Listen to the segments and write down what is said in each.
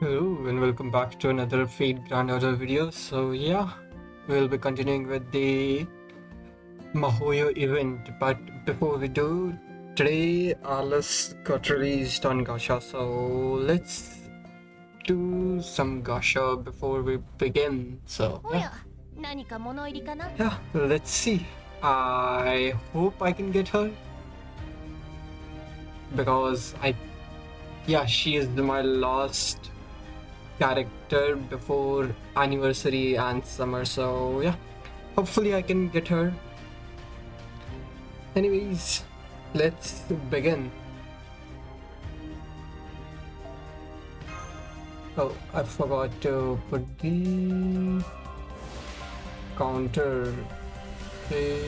Hello and welcome back to another Fate Grand Order video. So yeah, we'll be continuing with the Mahoyo event. But before we do, today Alice got released on Gacha. So let's do some Gacha before we begin. So yeah, let's see. I hope I can get her because she is my last character before anniversary and summer, so yeah, hopefully I can get her. Anyways, let's begin. Oh, I forgot to put the counter. Okay.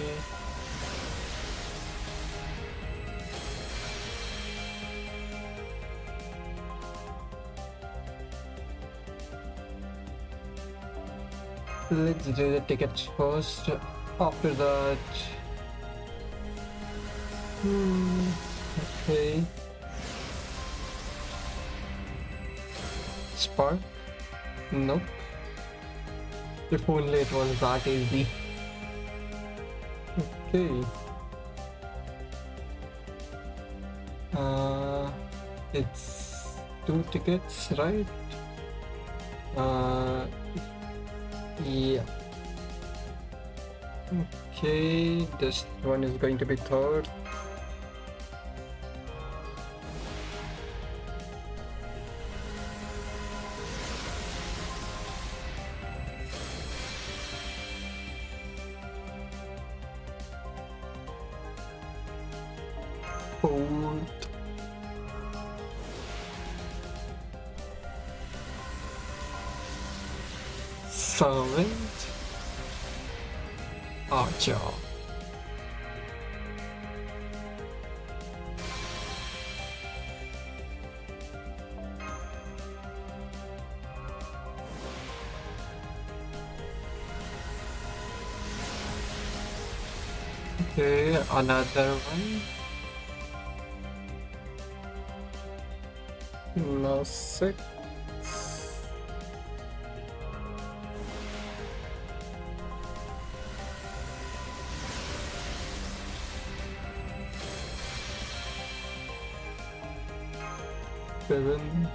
Let's do the tickets first. After that, okay. Spark? Nope. If only it was that easy. Okay. It's 2 tickets, right? Yeah. Okay, this one is going to be third. Fourth. Seventh. Archer. Okay, another one. Now 6. Seven.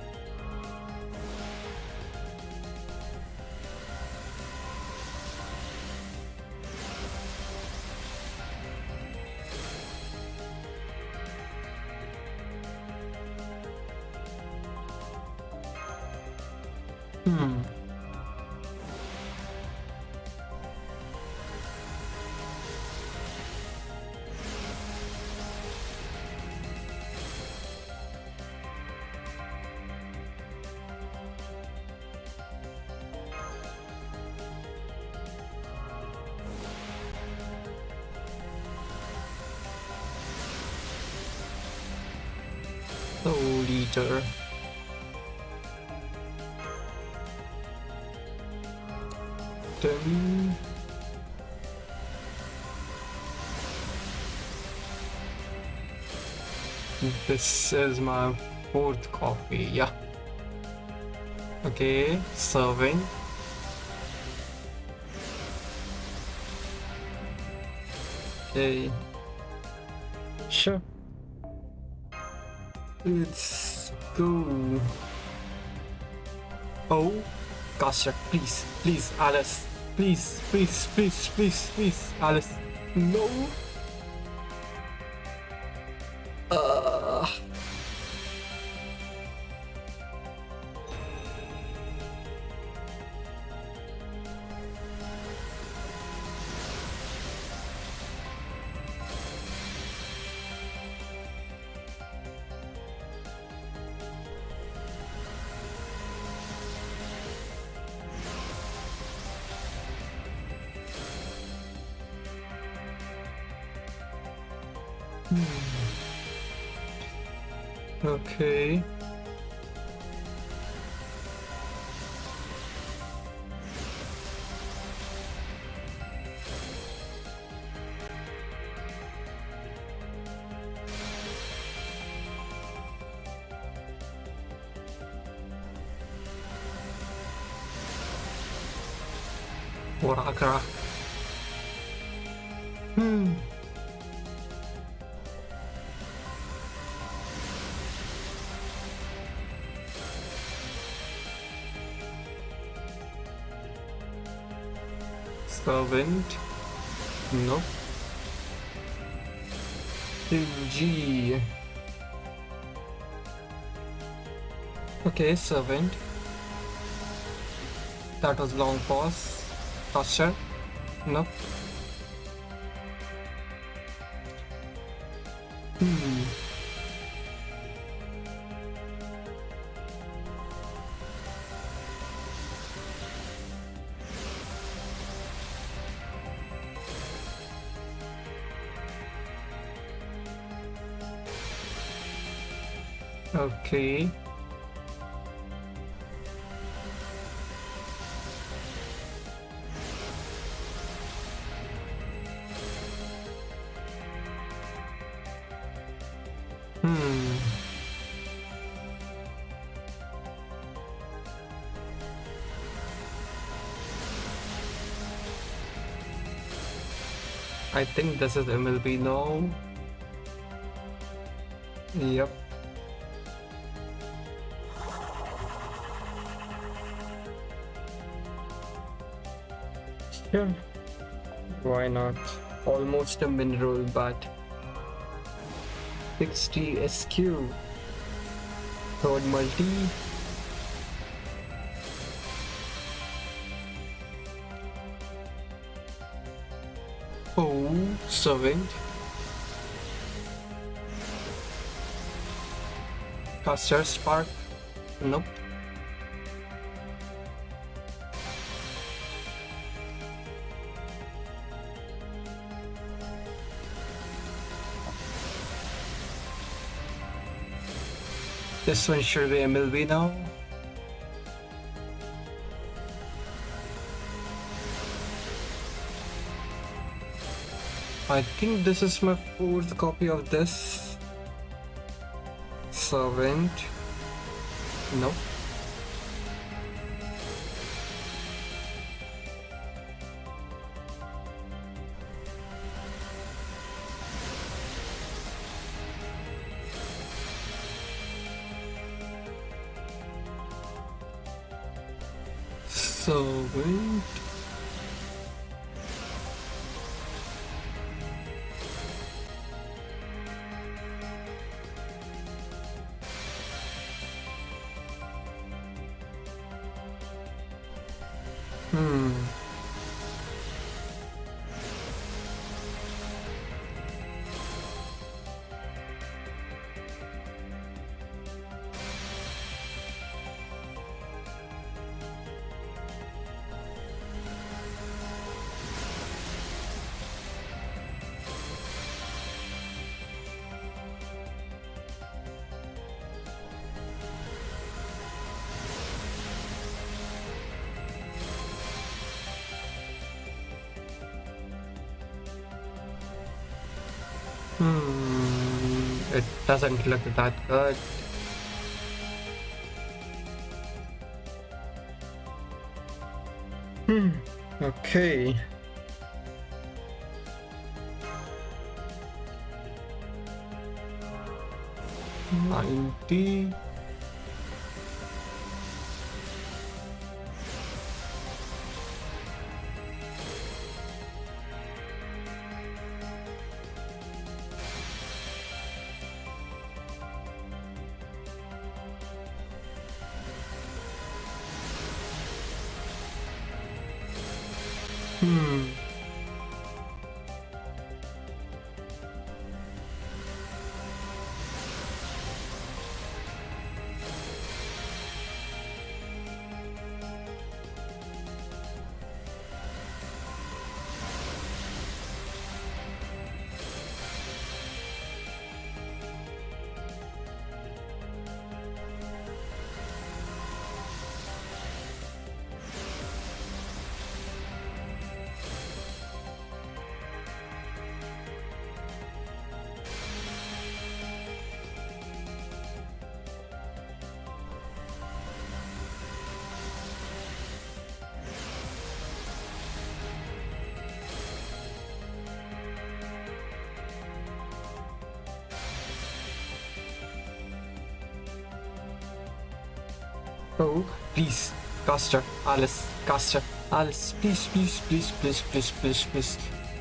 Liter. Then this is my 4th coffee. Yeah. Okay, serving. Okay. Sure. Let's go. Oh, Gacha, please, Alice. Please, Alice. No. Uh. Okay. Warakra. Hmm. Servant. Nope. G. Okay, servant. That was long pause. Posture. Nope. Hmm. Okay. Hmm. I think this is MLB now. Yep. Sure. Why not? Almost a mineral, but 60 SQ. Third multi. Oh, servant. Caster spark. Nope. This one should be MLB now. I think this is my fourth copy of this. Servant. Nope. Servant. Hmm. It doesn't look that good. Okay. $90. Oh, please, Caster, Alice, Caster, Alice, please, please, please, please, please, please, please.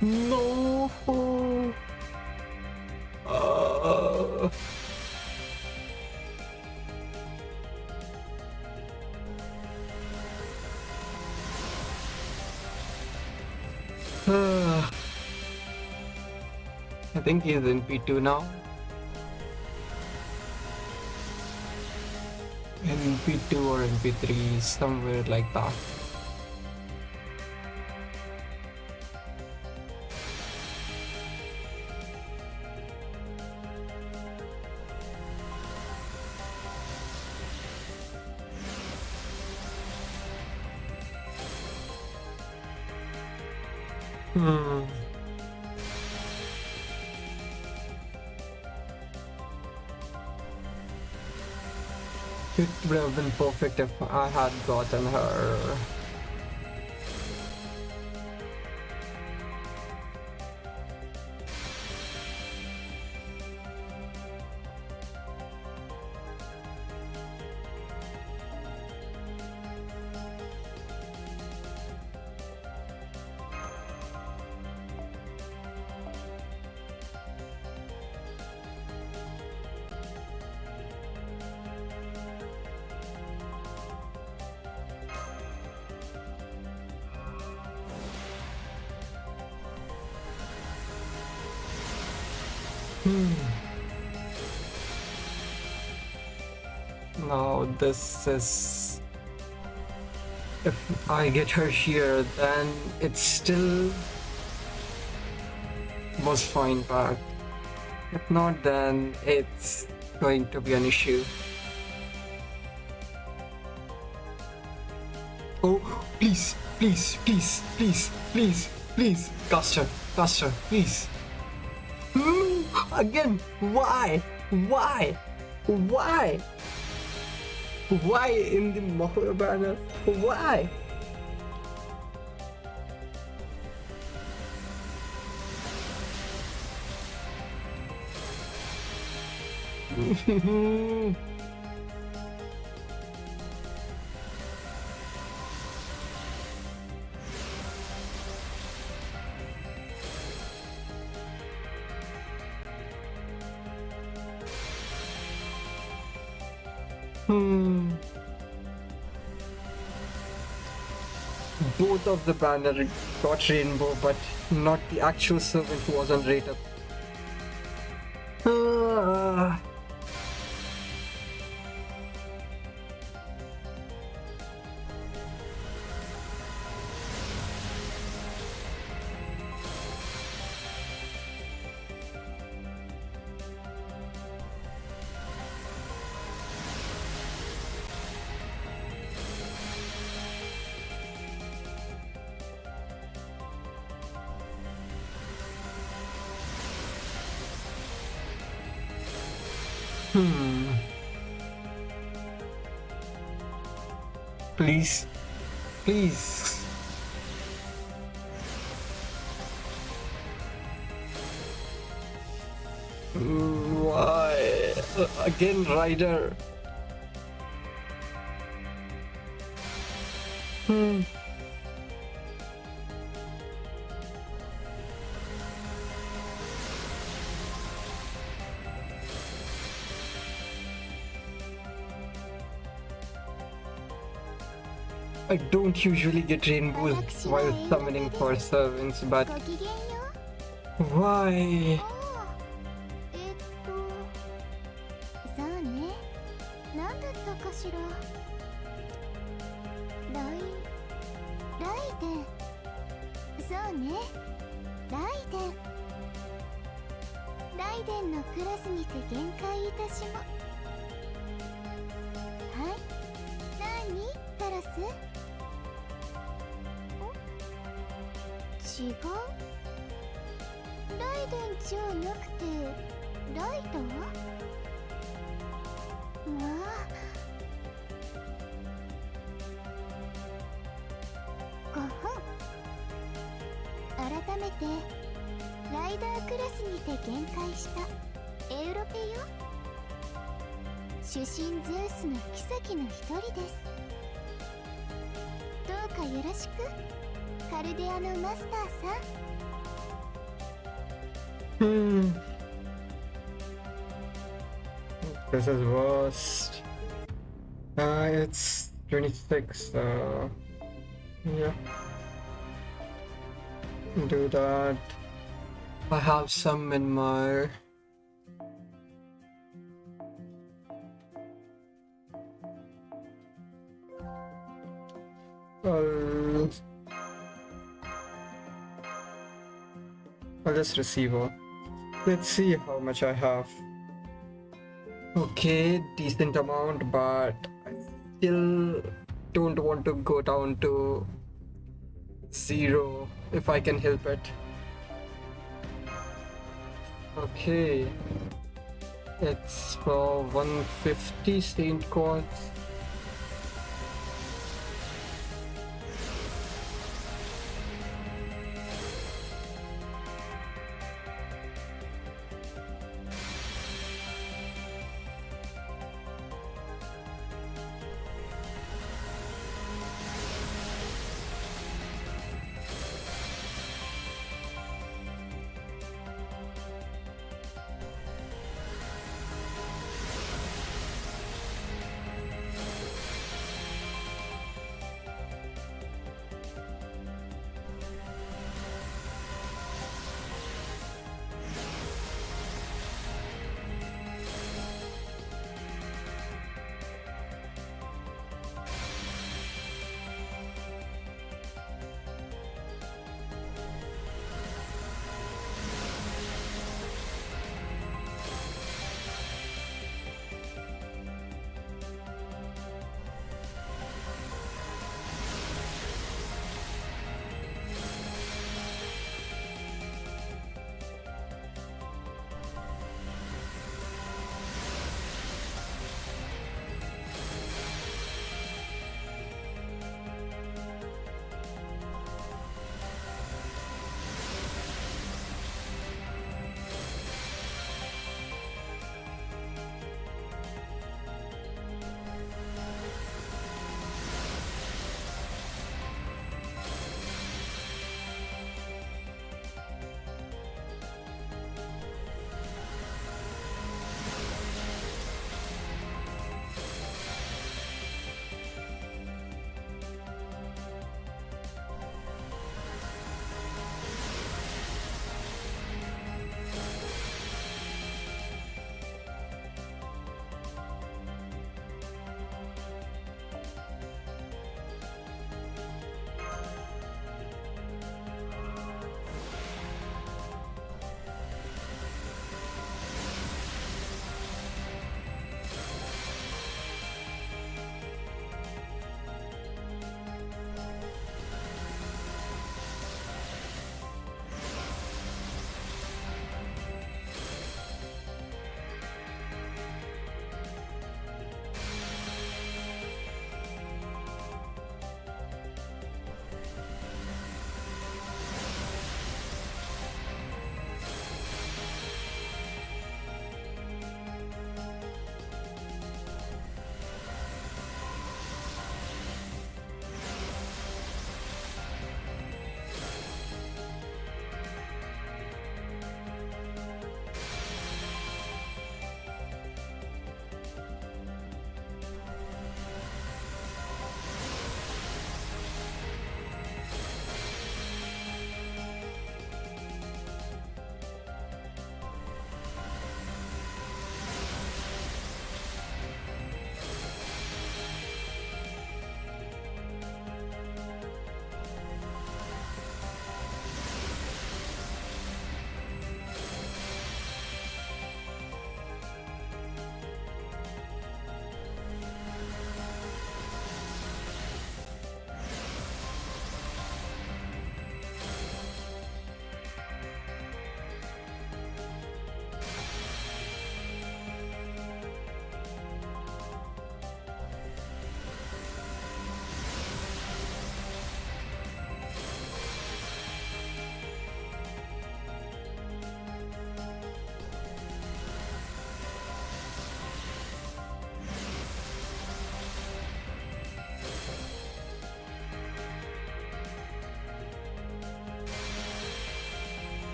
No. Uh, I think he's in P2 now. In P2 or in P3, somewhere like that. It would have been perfect if I had gotten her. Now this is... If I get her here, then it still was fine, but if not, then it's going to be an issue. Oh, please, please, please, please, please, please, Caster, Caster, please. Again, why? Why? Why? Why in the Mahoyo banner? Why? Both of the banner got rainbow, but not the actual servant who wasn't rated. Please, please. Why? Again, Rider. I don't usually get rainbows while summoning for servants, but why? そうね。なんだったかしら。ライデン。そうね。ライデン。ライデンのクラスにて限界いたしま。はい。なに？タラス？違う？ライデンじゃなくてライダー？まあ。5分。改めてライダークラスにて限界したエウロペよ。主神ゼウスの妃の一人です。どうかよろしく、カルデアのマスターさん。This is worst. It's 26. Yeah. Do that. I have some in my. I'll just receive her. Let's see how much I have. Okay, decent amount, but I still don't want to go down to 0 if I can help it. Okay, it's for 150 Saint Quartz.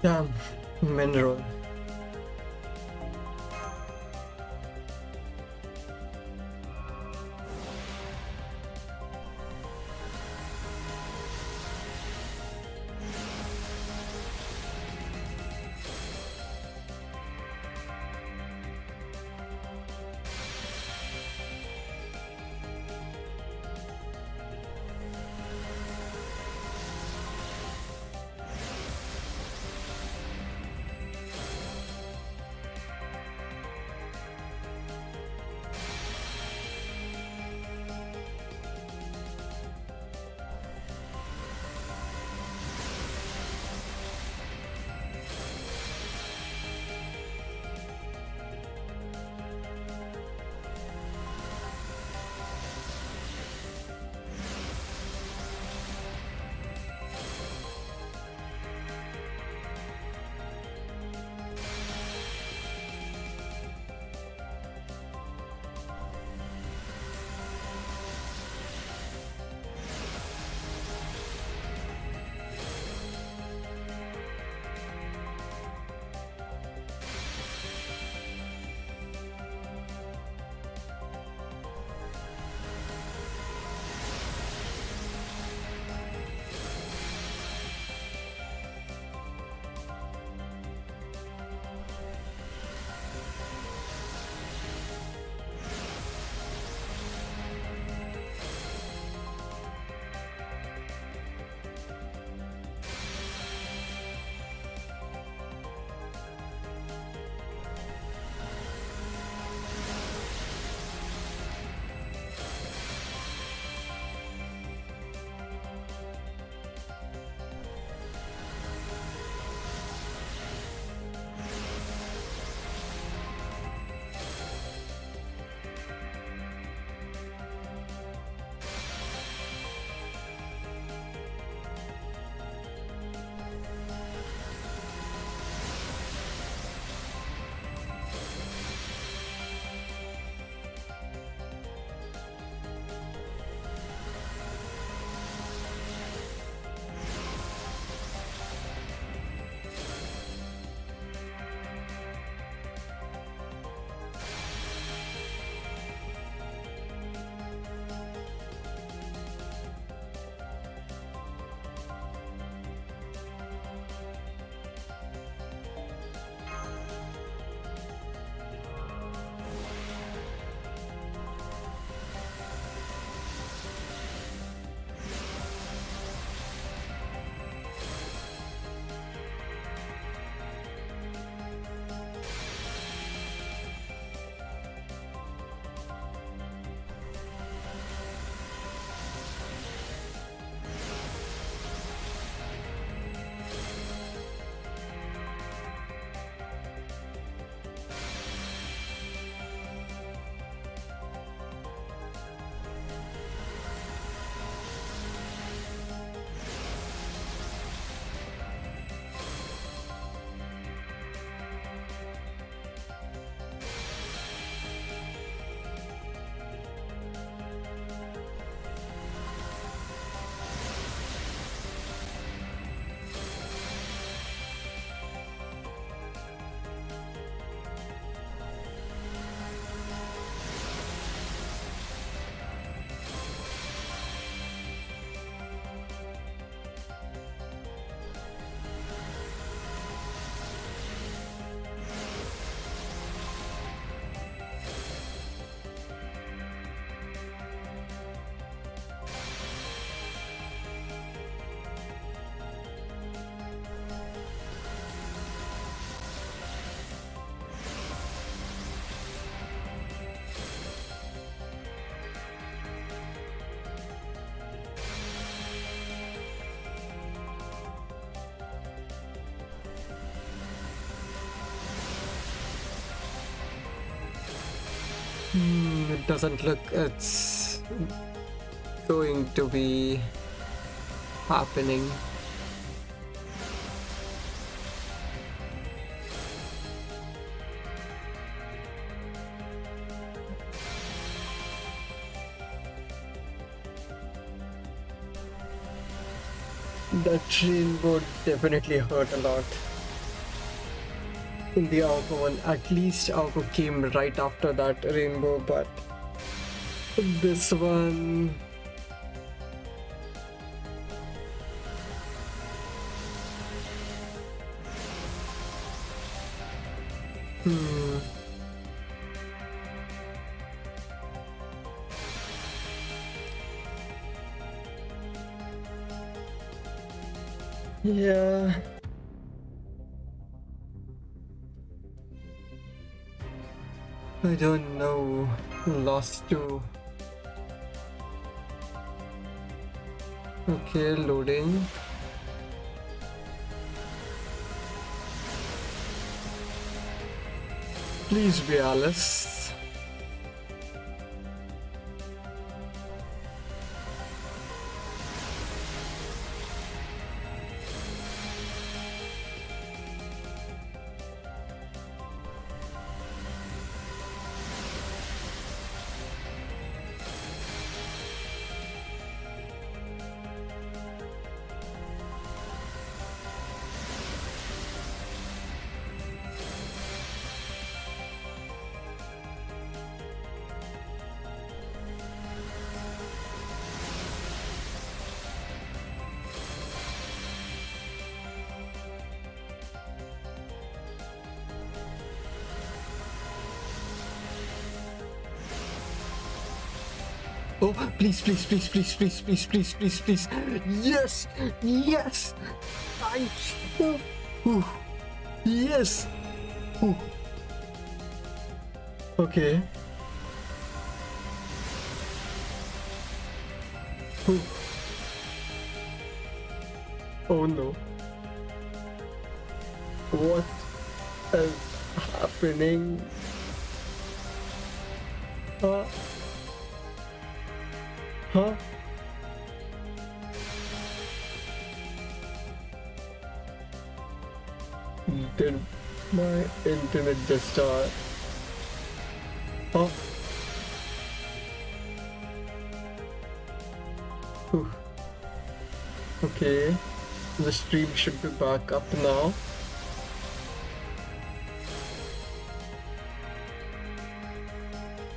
Damn, mineral. It doesn't look it's going to be happening. That train would definitely hurt a lot. in the Alpha one. At least Alpha came right after that rainbow, but this one. Yeah. I don't know. Lost to. Okay, loading. Please be Alice. Oh, please, please, please, please, please, please, please, please, please. Yes! Yes! Thank you! Ooh. Yes! Ooh. Okay. Ooh. Oh no. What is happening? Huh? Huh? Did my internet just start? Huh? Whew. Okay, the stream should be back up now.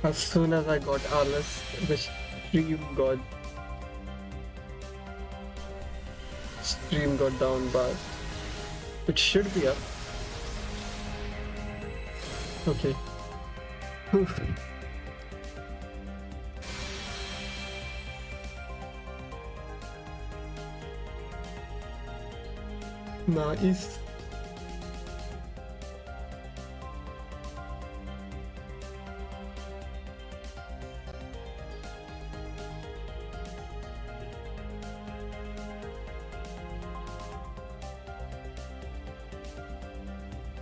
As soon as I got Alice, the stream got down, but it should be up. Okay. Whew. Nice.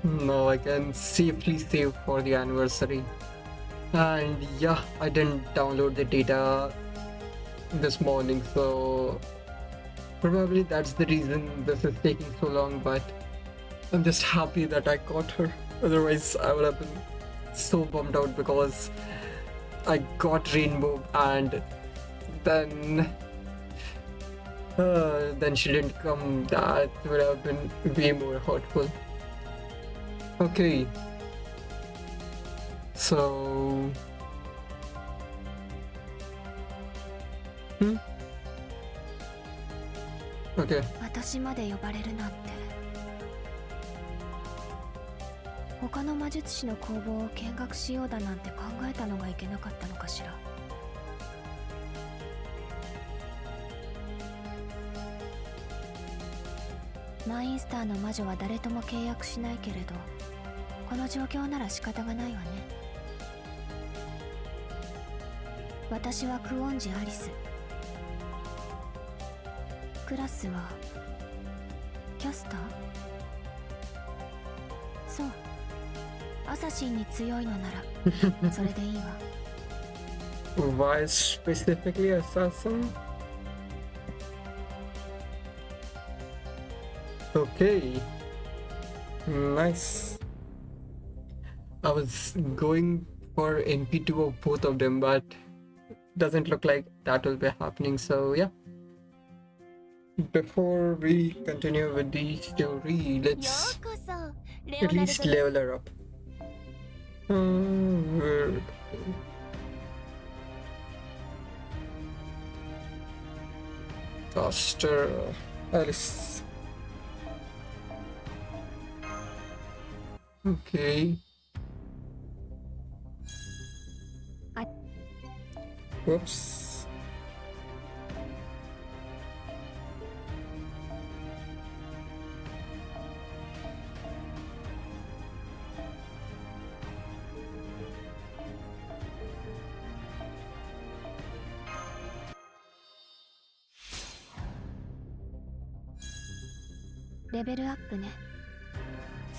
Now I can safely save for the anniversary. And yeah, I didn't download the data this morning, so probably that's the reason this is taking so long, but I'm just happy that I got her. Otherwise, I would have been so bummed out because I got Rainbow and then she didn't come. That would have been way more hurtful. Okay. So... Okay. 私まで呼ばれるなんて。他の魔術師の工房を見学しようだなんて考えたのがいけなかったのかしら。マインスターの魔女は誰とも契約しないけれど、この状況なら仕方がないわね。私はクオンジ・アリス。クラスはキャスター？そう。アサシンに強いのならそれでいいわ。Why specifically assassin? Okay. Nice. I was going for NP2 of both of them, but doesn't look like that will be happening, so yeah. Before we continue with the story, let's... ようこそ At least level her up. Where- Faster, Alice. Okay. Whoops. Level up ね。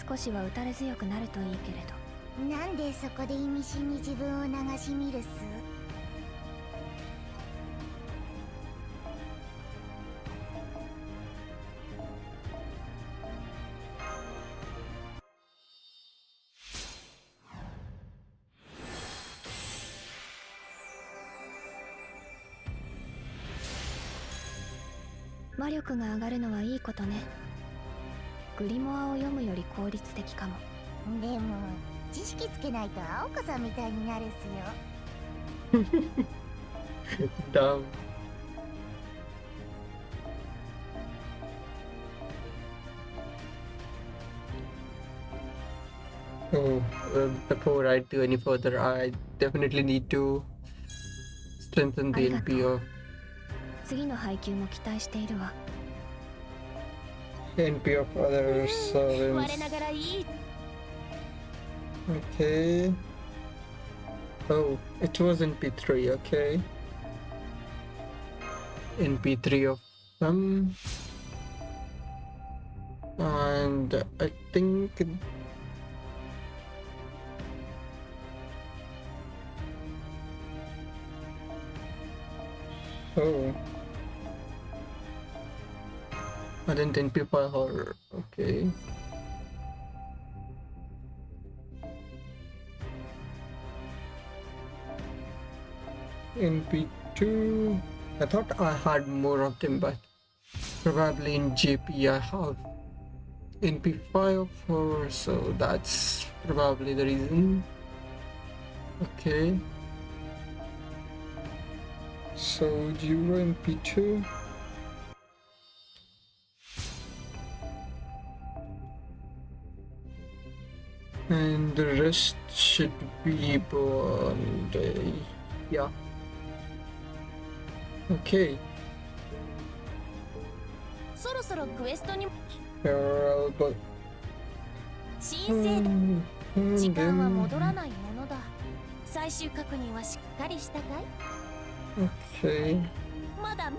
少しは打たれ強くなるといいけれど。なんでそこで意味深に自分を流し見るっす？魔力が上がるのはいいことね。グリモアを読むより効率的かも。でも知識つけないと青子さんみたいになるっすよ。Damn. Oh, before I do any further, I definitely need to strengthen the NP of 次の配給も期待しているわ。NP of other servants. 我ながらいい。Okay. Oh, it was NP3, okay. NP3 of them. And I think oh, I didn't NP5 her. Okay. NP2. I thought I had more of them, but probably in JP I have NP5 of her, so that's probably the reason. Okay. So Jiro NP2. And the rest should be bond. Yeah. Okay. そろそろクエストに Farewell, but 申請だ。時間は戻らないものだ。最終確認はしっかりしたかい？ okay. まだ。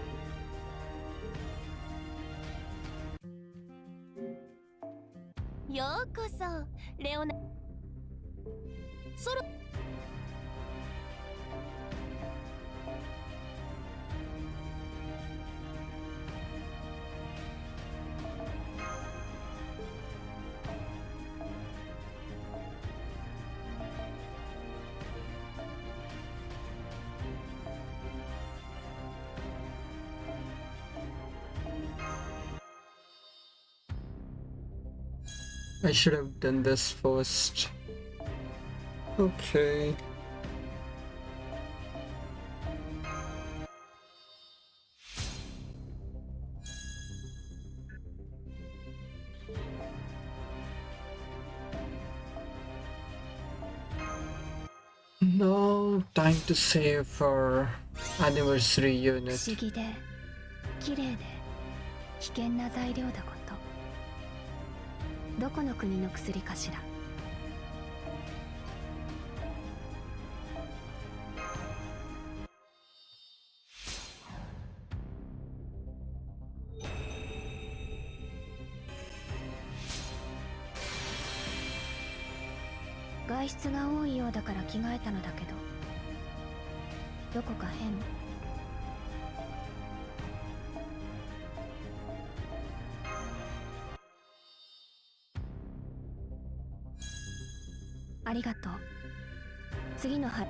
ようこそ、レオナ。そろ。I should have done this first. Okay. Now, time to save for anniversary 不 unit. 思議で綺麗で危険な材料だこと。どこの国の薬かしら。外出が多いようだから着替えたのだけど、どこか変？ありがとう。次のは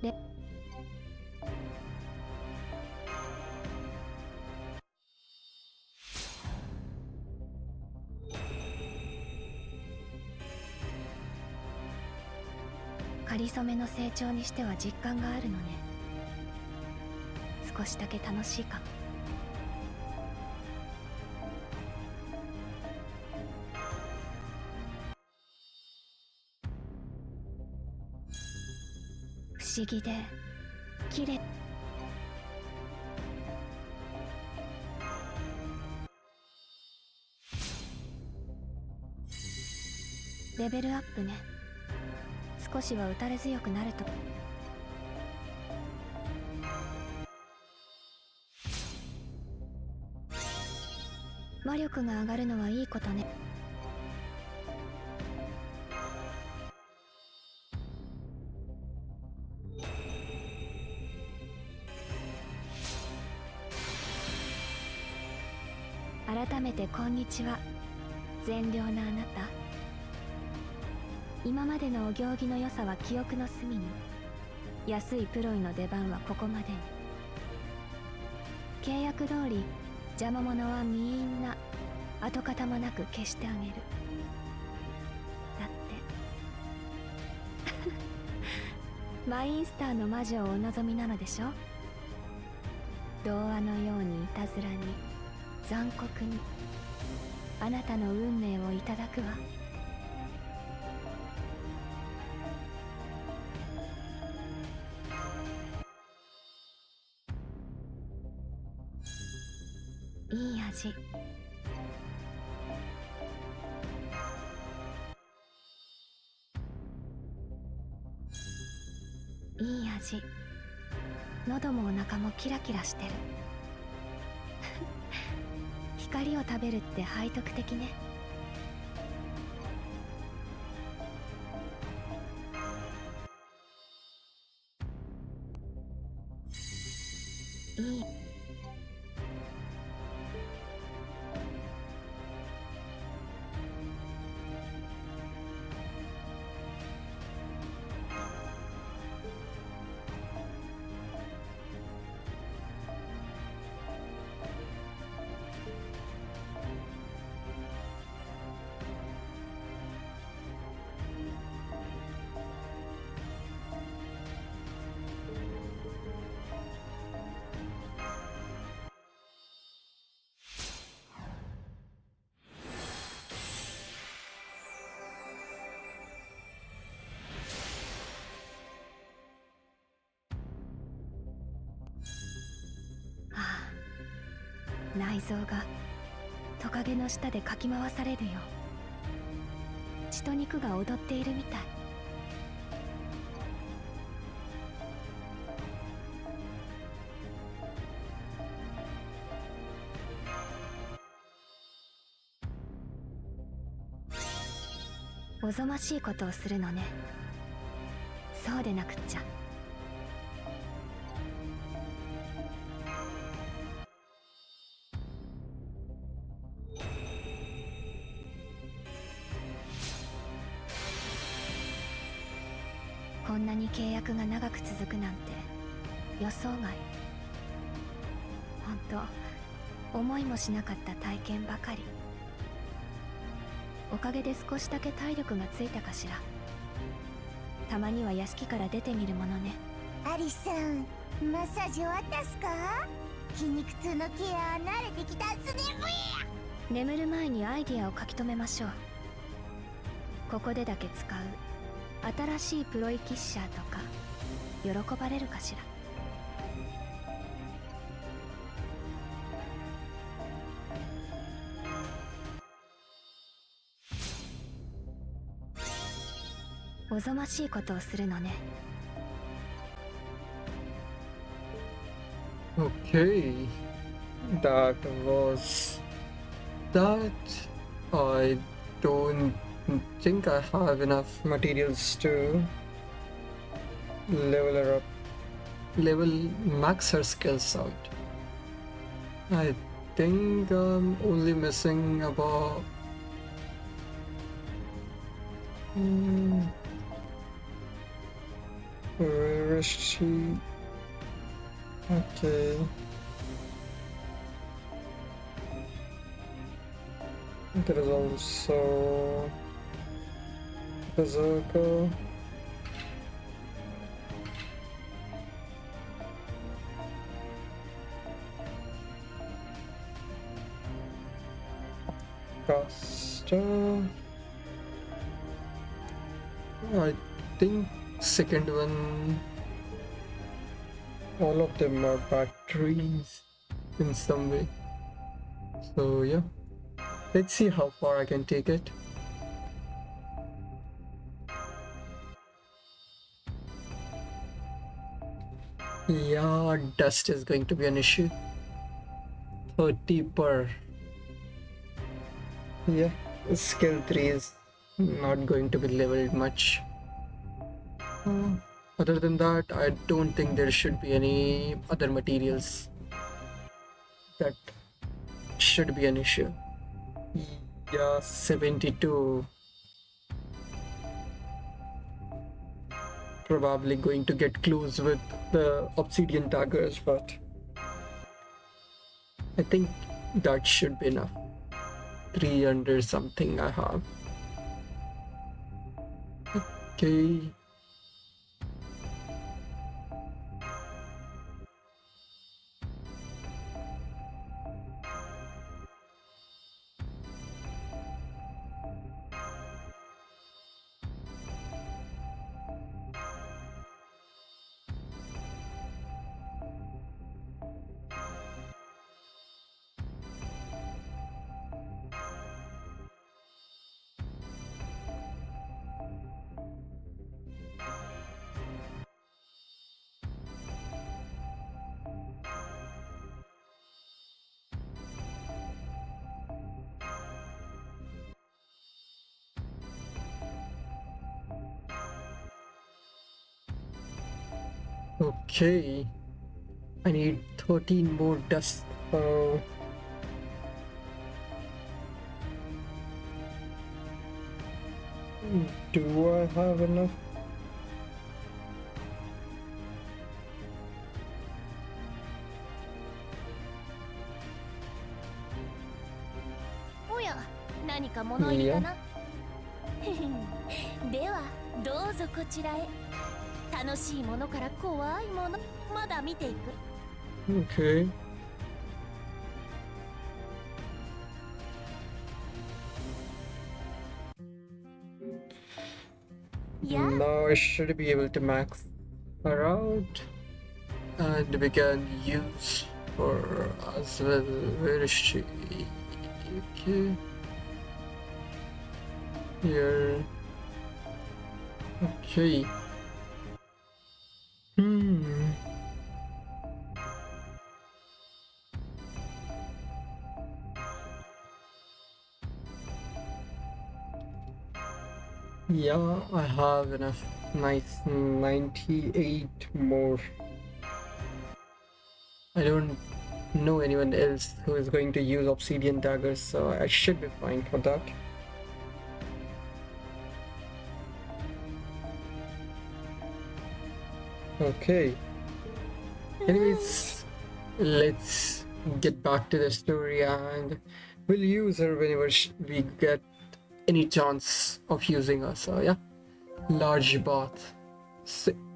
で仮初めの成長にしては実感があるのね。少しだけ楽しいかも。不思議で綺麗。レベルアップね。少しは打たれ強くなると。魔力が上がるのはいいことね。改めてこんにちは。善良なあなた。今までのお行儀の良さは記憶の隅に。安いプロイの出番はここまでに。契約通り邪魔者はみんな跡形もなく消してあげる。だってマインスターの魔女をお望みなのでしょ。童話のようにいたずらに残酷にあなたの運命をいただくわ。いい味。いい味。喉もお腹もキラキラしてる。光を食べるって背徳的ね。いい。内臓がトカゲの下でかき回されるよ。血と肉が踊っているみたい。おぞましいことをするのね。そうでなくっちゃ。こんなに契約が長く続くなんて予想外。ほんと思いもしなかった体験ばかり。おかげで少しだけ体力がついたかしら。たまには屋敷から出てみるものね。アリさん、マッサージ終わったっすか？筋肉痛のケア慣れてきたっすね。眠る前にアイディアを書き留めましょう。ここでだけ使う新しいプロイキッシャーとか喜ばれるかしら。おぞましいことをするのね。Okay, that was that. I don't think I have enough materials to level max her skills out. I think I'm only missing about Where is she? Okay. There is also Berserker. Caster. I think second one, all of them are batteries in some way. So yeah, let's see how far I can take it. Yeah, dust is going to be an issue. 30 per. Yeah, skill 3 is not going to be leveled much. Other than that, I don't think there should be any other materials that should be an issue. Yeah, 72. Probably going to get close with the obsidian daggers, but I think that should be enough. 300 something I have. Okay. Okay. I need 13 more dust. Do I have enough?おや、何か物入りかな。ではどうぞこちらへ。楽しいものから怖いものまだ見ていく。Okay. Yeah. Now I should be able to max her out, and we can use her as well. Where is she? Okay. Here. Okay. Yeah, I have enough. Nice, 98 more. I don't know anyone else who is going to use obsidian daggers, so I should be fine for that. Okay. Anyways, let's get back to the story, and we'll use her whenever we get any chance of using her. So yeah, large bath,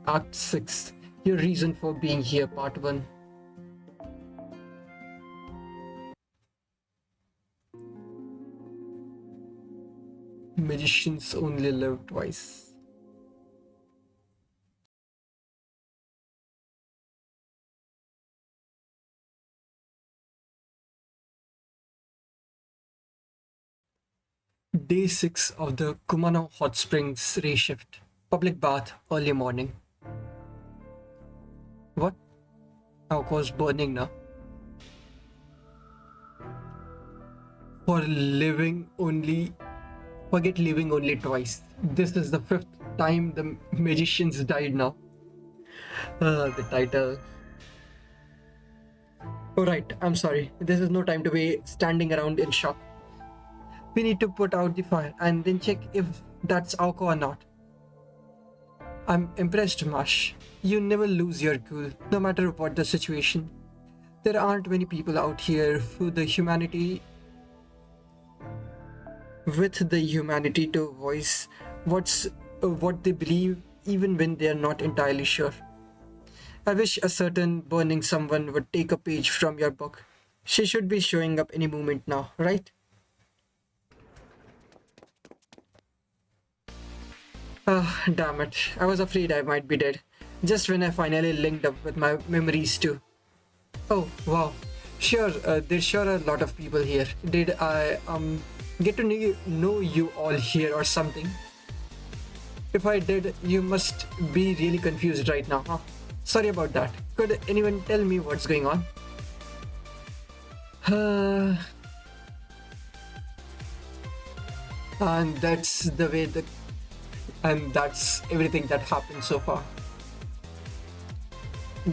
Act 6. Your reason for being here, Part 1. Magicians only live twice. Day 6 of the Kumano Hot Springs race shift. Public bath, early morning. What? Alcohol's burning now. Forget living only twice. This is the 5th time the magicians died now. The title. Alright, I'm sorry. This is no time to be standing around in shock. We need to put out the fire and then check if that's Aoko or not. I'm impressed, Mash. You never lose your cool, no matter what the situation. There aren't many people out here who the humanity with the humanity to voice what they believe even when they are not entirely sure. I wish a certain burning someone would take a page from your book. She should be showing up any moment now, right? Ah, damn it. I was afraid I might be dead. Just when I finally linked up with my memories too. Oh, wow. Sure, there's sure a lot of people here. Did I get to know you all here or something? If I did, you must be really confused right now, huh? Sorry about that. Could anyone tell me what's going on? And that's the way that, and that's everything that happened so far.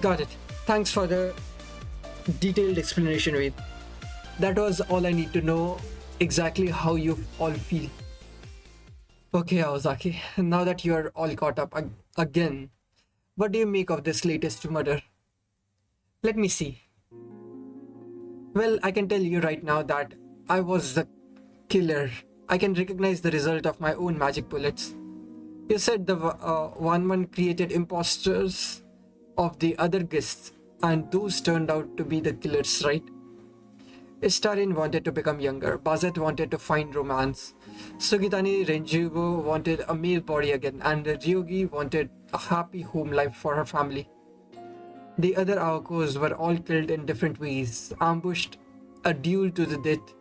Got it. Thanks for the detailed explanation, Ved. That was all I need to know exactly how you all feel. Okay, Aozaki, now that you're all caught up again, what do you make of this latest murder? Let me see. Well, I can tell you right now that I was the killer. I can recognize the result of my own magic bullets. You said the one created imposters of the other guests, and those turned out to be the killers, right? Istarin wanted to become younger, Bazet wanted to find romance, Sugitani Renjugo wanted a male body again, and Ryogi wanted a happy home life for her family. The other Aokos were all killed in different ways, ambushed, a duel to the death,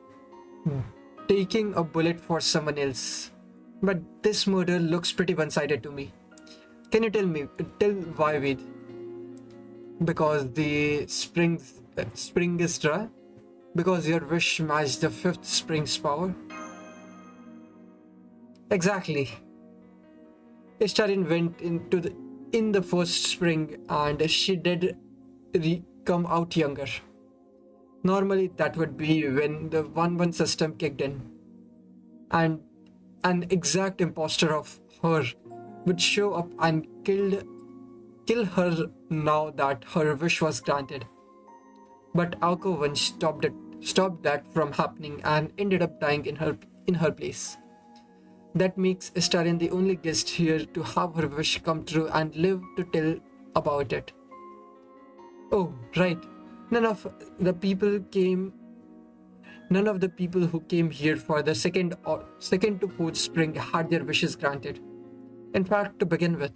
taking a bullet for someone else. But this murder looks pretty one-sided to me. Can you tell why, Ved? Because the spring is dry? Because your wish matched the fifth spring's power? Exactly. Ishtarin went in the first spring and she did come out younger. Normally that would be when the 1-1 system kicked in. And an exact imposter of her would show up and kill her now that her wish was granted. But Aoko once stopped that from happening and ended up dying in her place. That makes Starin the only guest here to have her wish come true and live to tell about it. Oh, right. None of the people who came here for the second to fourth spring had their wishes granted. In fact, to begin with,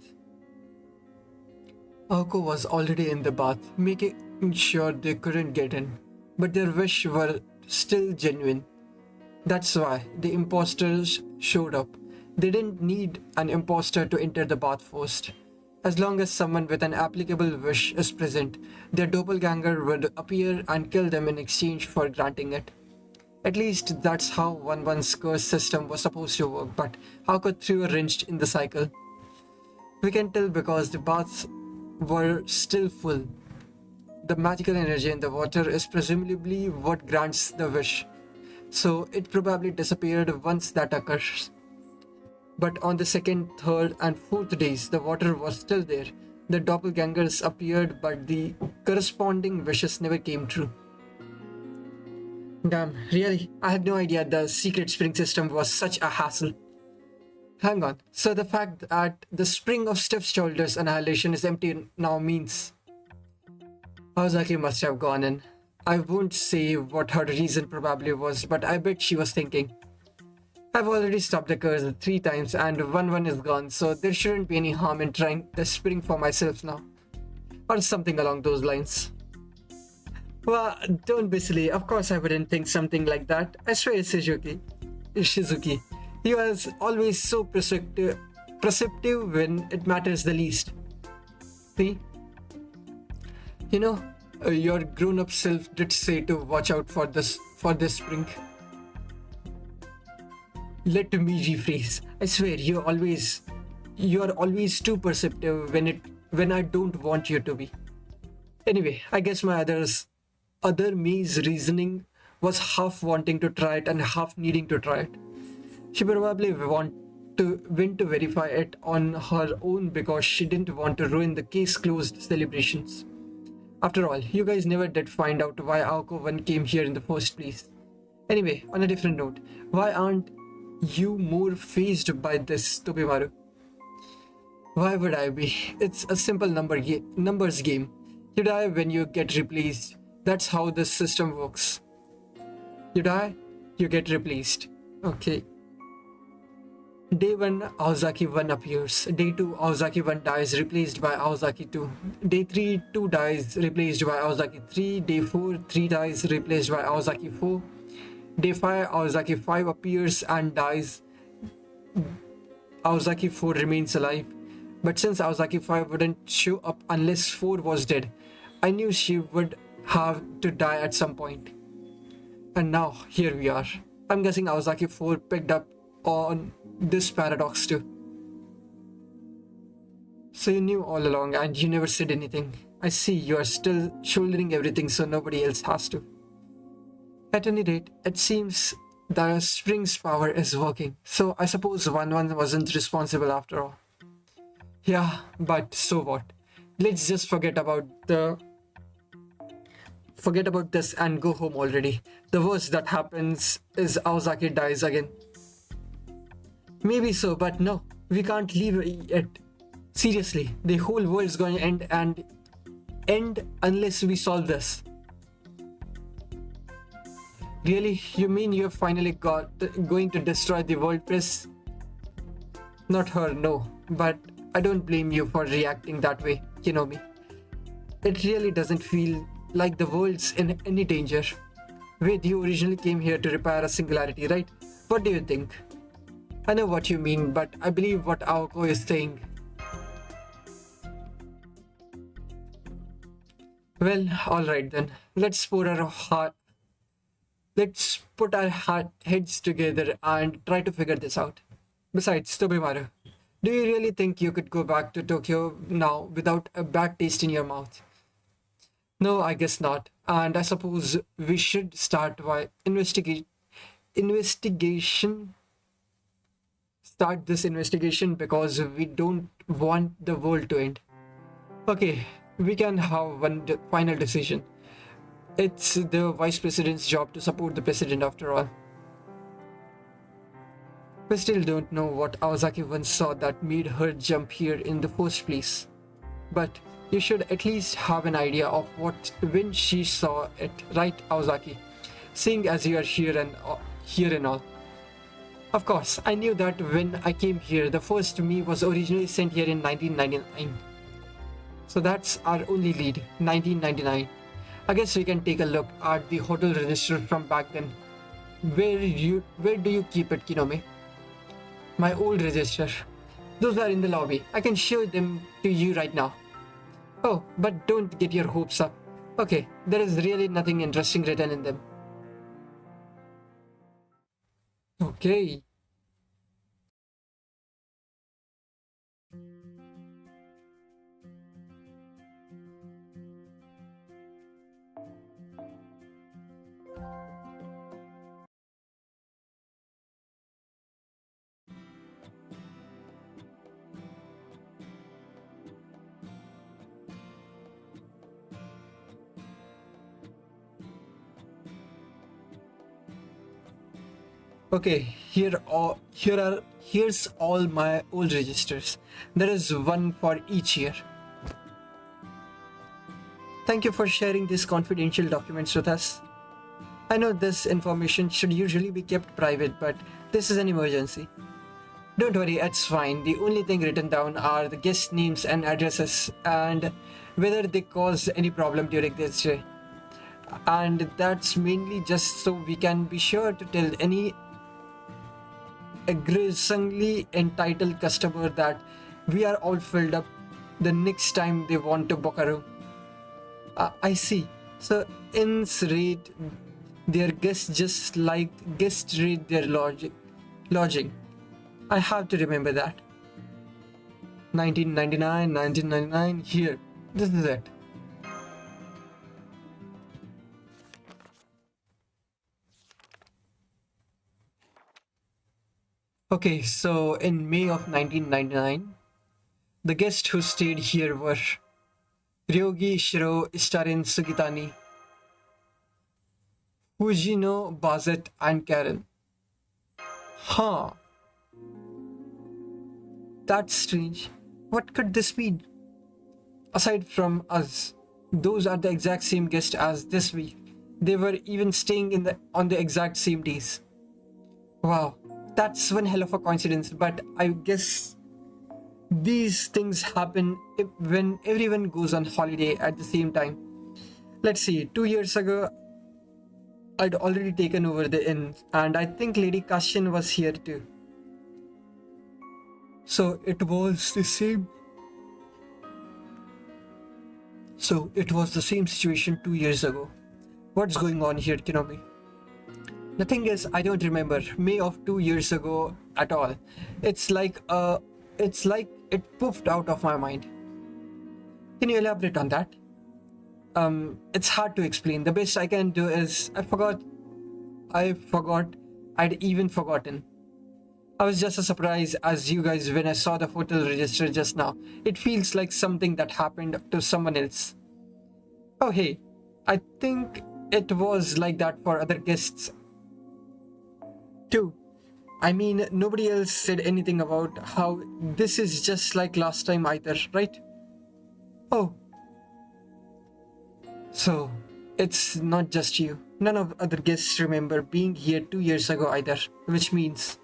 Aoko was already in the bath, making sure they couldn't get in, but their wish were still genuine. That's why the imposters showed up. They didn't need an imposter to enter the bath first. As long as someone with an applicable wish is present, their doppelganger would appear and kill them in exchange for granting it. At least that's how 1-1's curse system was supposed to work, but Hauko threw a wrench in the cycle. We can tell because the baths were still full. The magical energy in the water is presumably what grants the wish, so it probably disappeared once that occurs. But on the second, third, and fourth days, the water was still there. The doppelgangers appeared, but the corresponding wishes never came true. Damn, really? I had no idea the secret spring system was such a hassle. Hang on, so the fact that the spring of Stiff Shoulder's annihilation is empty now means Ozaki must have gone in. I won't say what her reason probably was, but I bet she was thinking, I've already stopped the curse 3 times and 1-1 is gone, so there shouldn't be any harm in trying the spring for myself now. Or something along those lines. Well, don't be silly. Of course I wouldn't think something like that. I swear, Shizuki. You are always so perceptive when it matters the least. See? You know, your grown-up self did say to watch out for this spring. Let me rephrase. I swear, you are always too perceptive when I don't want you to be. Anyway, I guess my other me's reasoning was half wanting to try it and half needing to try it. She probably went to verify it on her own because she didn't want to ruin the case closed celebrations. After all, you guys never did find out why Aoko-1 came here in the first place. Anyway, on a different note, why aren't you more fazed by this, Tobemaru? Why would I be? It's a simple numbers game. You die when you get replaced. That's how this system works. You die, you get replaced. Okay. Day 1, Aozaki 1 appears. Day 2, Aozaki 1 dies, replaced by Aozaki 2. Day 3, 2 dies, replaced by Aozaki 3. Day 4, 3 dies, replaced by Aozaki 4. Day 5, Aozaki 5 appears and dies. Aozaki 4 remains alive. But since Aozaki 5 wouldn't show up unless 4 was dead, I knew she would have to die at some point. And now, here we are. I'm guessing Aozaki 4 picked up on this paradox too. So you knew all along and you never said anything. I see you are still shouldering everything so nobody else has to. At any rate, it seems the spring's power is working, so I suppose 1-1 wasn't responsible after all. Yeah, but so what? Let's just forget about this and go home already. The worst that happens is Aozaki dies again. Maybe so, but no, we can't leave it. Seriously, the whole world's going to end unless we solve this. Really? You mean you're finally going to destroy the world press? Not her, no, but I don't blame you for reacting that way, you know me. It really doesn't feel like the world's in any danger. Wait, you originally came here to repair a singularity, right? What do you think? I know what you mean, but I believe what Aoko is saying. Well, alright then. Let's put our heads together and try to figure this out. Besides, Tobemaru, do you really think you could go back to Tokyo now without a bad taste in your mouth? No, I guess not. And I suppose we should start by start this investigation because we don't want the world to end. Okay, we can have one final decision. It's the vice president's job to support the president after all. We still don't know what Aozaki once saw that made her jump here in the first place. But you should at least have an idea of when she saw it, right, Aozaki? Seeing as you are here and all. Of course, I knew that when I came here, the first me was originally sent here in 1999. So that's our only lead, 1999. I guess we can take a look at the hotel register from back then. Where do you keep it, Kinome? My old register. Those are in the lobby. I can show them to you right now. Oh, but don't get your hopes up. Okay, there is really nothing interesting written in them. Okay. Okay, here's all my old registers. There is one for each year. Thank you for sharing these confidential documents with us. I know this information should usually be kept private, but this is an emergency. Don't worry, it's fine. The only thing written down are the guest names and addresses and whether they caused any problem during their stay. And that's mainly just so we can be sure to tell any aggressively entitled customer that we are all filled up the next time they want to book a room. I see. So inns rate their guests just like guests rate their lodging. I have to remember that. 1999, here. This is it. Okay, so in May of 1999, the guests who stayed here were Ryogi Shiro Istarin Sugitani, Fujino Bazet, and Karen. Huh, that's strange. What could this mean? Aside from us, those are the exact same guests as this week. They were even staying on the exact same days. Wow, that's one hell of a coincidence, but I guess these things happen when everyone goes on holiday at the same time. Let's see, 2 years ago, I'd already taken over the inn, and I think Lady Kashin was here too. So it was the same. So it was the same situation 2 years ago. What's going on here, Kinomi? The thing is, I don't remember May of 2 years ago at all. It's like it poofed out of my mind. Can you elaborate on that? It's hard to explain. The best I can do is I forgot I'd even forgotten. I was just as surprised as you guys when I saw the hotel register just now. It feels like something that happened to someone else. Oh hey, I think it was like that for other guests too. I mean, nobody else said anything about how this is just like last time either, right? Oh, so it's not just you. None of other guests remember being here 2 years ago either, which means.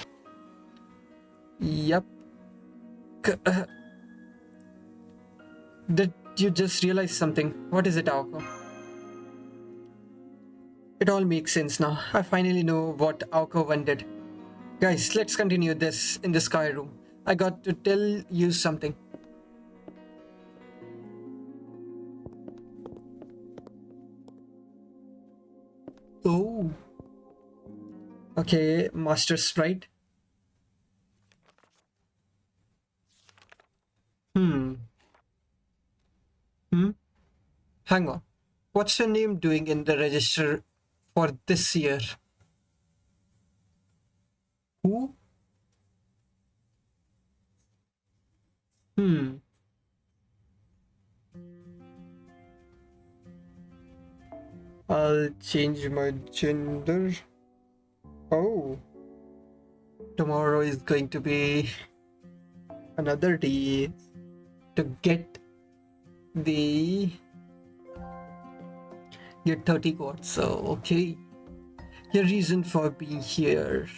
Yep. Did you just realize something? What is it, Aoko? It all makes sense now. I finally know what Aoko wanted. Guys, let's continue this in the sky room. I got to tell you something. Oh. Okay, Master Sprite. Hmm. Hang on. What's your name doing in the register for this year? Who? I'll change my gender. Oh. Tomorrow is going to be another day to get 30 quads. So, okay. Your reason for being here.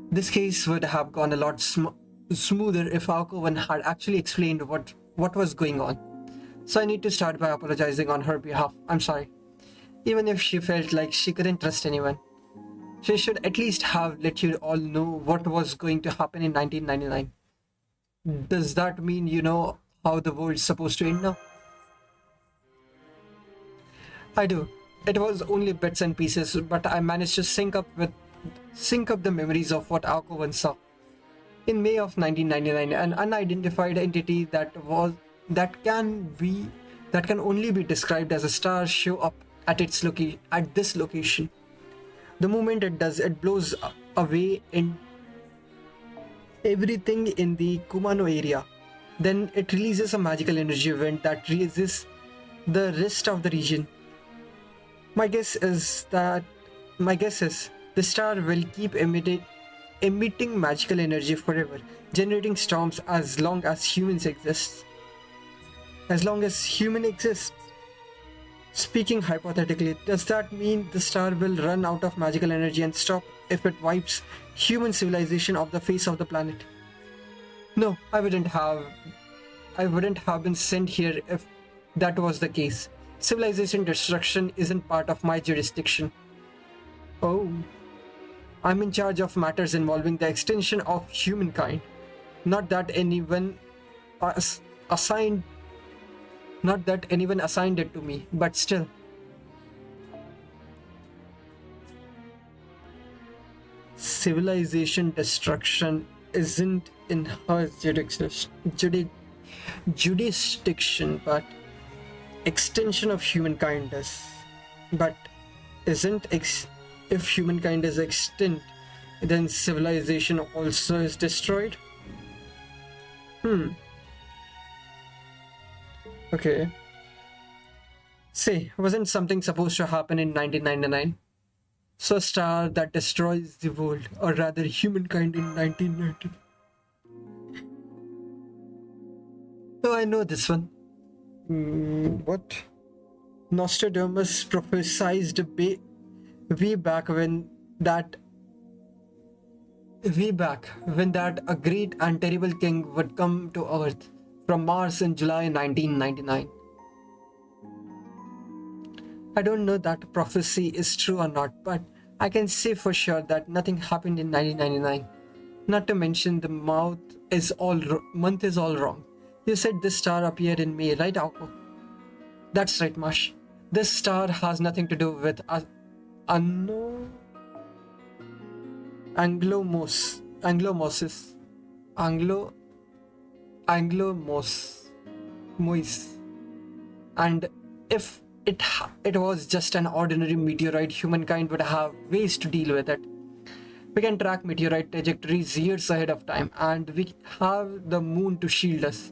This case would have gone a lot smoother if Aoko had actually explained what was going on. So I need to start by apologizing on her behalf. I'm sorry. Even if she felt like she couldn't trust anyone, she should at least have let you all know what was going to happen in 1999. Does that mean you know how the world's supposed to end now? I do. It was only bits and pieces, but I managed to sync up the memories of what Aoko once saw. In May of 1999, an unidentified entity that can only be described as a star show up at this location. The moment it does, it blows away in everything in the Kumano area. Then it releases a magical energy event that raises the rest of the region. My guess is the star will keep emitting magical energy forever, generating storms as long as humans exist. As long as human exists. Speaking hypothetically, does that mean the star will run out of magical energy and stop if it wipes human civilization off the face of the planet? No, I wouldn't have been sent here if that was the case. Civilization destruction isn't part of my jurisdiction. Oh. I'm in charge of matters involving the extension of humankind. Not that anyone assigned it to me, but still. Civilization destruction isn't in her jurisdiction, but extension of humankind is. But if humankind is extinct, then civilization also is destroyed? Okay. Say, wasn't something supposed to happen in 1999? So a star that destroys the world, or rather humankind, in 1990. Oh, I know this one. What? Nostradamus prophesied way back when that a great and terrible king would come to Earth from Mars in July 1999. I don't know that prophecy is true or not, but I can say for sure that nothing happened in 1999. Not to mention the month is all wrong. You said this star appeared in May, right, Alco? That's right, Mash. This star has nothing to do with Anglomos. And if it was just an ordinary meteorite, humankind would have ways to deal with it. We can track meteorite trajectories years ahead of time, and we have the moon to shield us.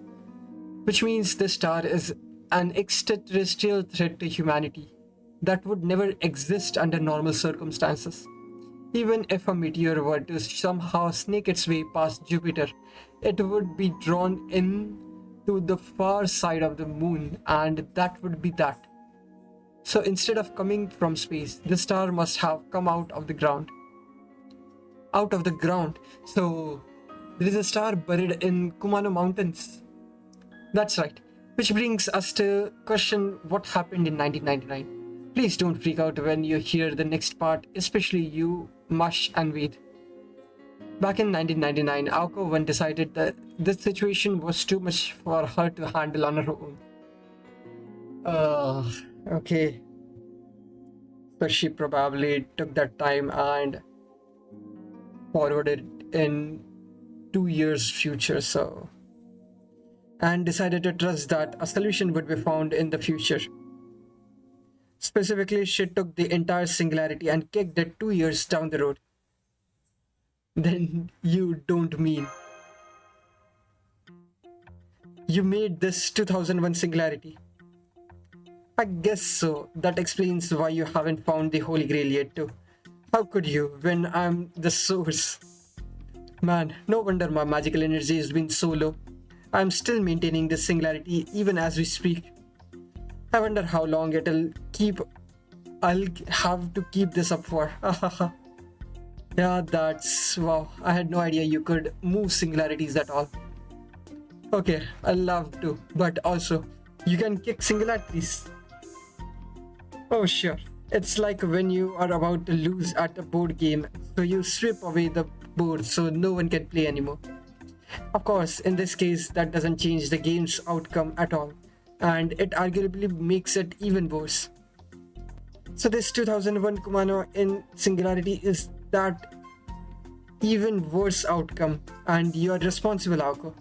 Which means this star is an extraterrestrial threat to humanity that would never exist under normal circumstances. Even if a meteor were to somehow snake its way past Jupiter, it would be drawn in to the far side of the moon, and that would be that. So instead of coming from space, the star must have come out of the ground. So there is a star buried in Kumano Mountains. That's right. Which brings us to question what happened in 1999. Please don't freak out when you hear the next part, especially you, Mush and Ved. Back in 1999, Aoko One decided that this situation was too much for her to handle on her own. Okay. So she probably took that time and forwarded in 2 years future, and decided to trust that a solution would be found in the future. Specifically, she took the entire singularity and kicked it 2 years down the road. Then you don't mean you made this 2001 singularity? I guess so. That explains why you haven't found the Holy Grail yet too. How could you, when I'm the source? Man, no wonder my magical energy has been so low. I'm still maintaining this singularity even as we speak. I wonder how long I'll have to keep this up for. Yeah, that's wow. I had no idea you could move singularities at all. Okay, I love to, but also you can kick singularities. Oh sure. It's like when you are about to lose at a board game, so you strip away the board so no one can play anymore. Of course, in this case, that doesn't change the game's outcome at all, and it arguably makes it even worse. So this 2001 Kumano in Singularity is that even worse outcome, and you are responsible, Aoko.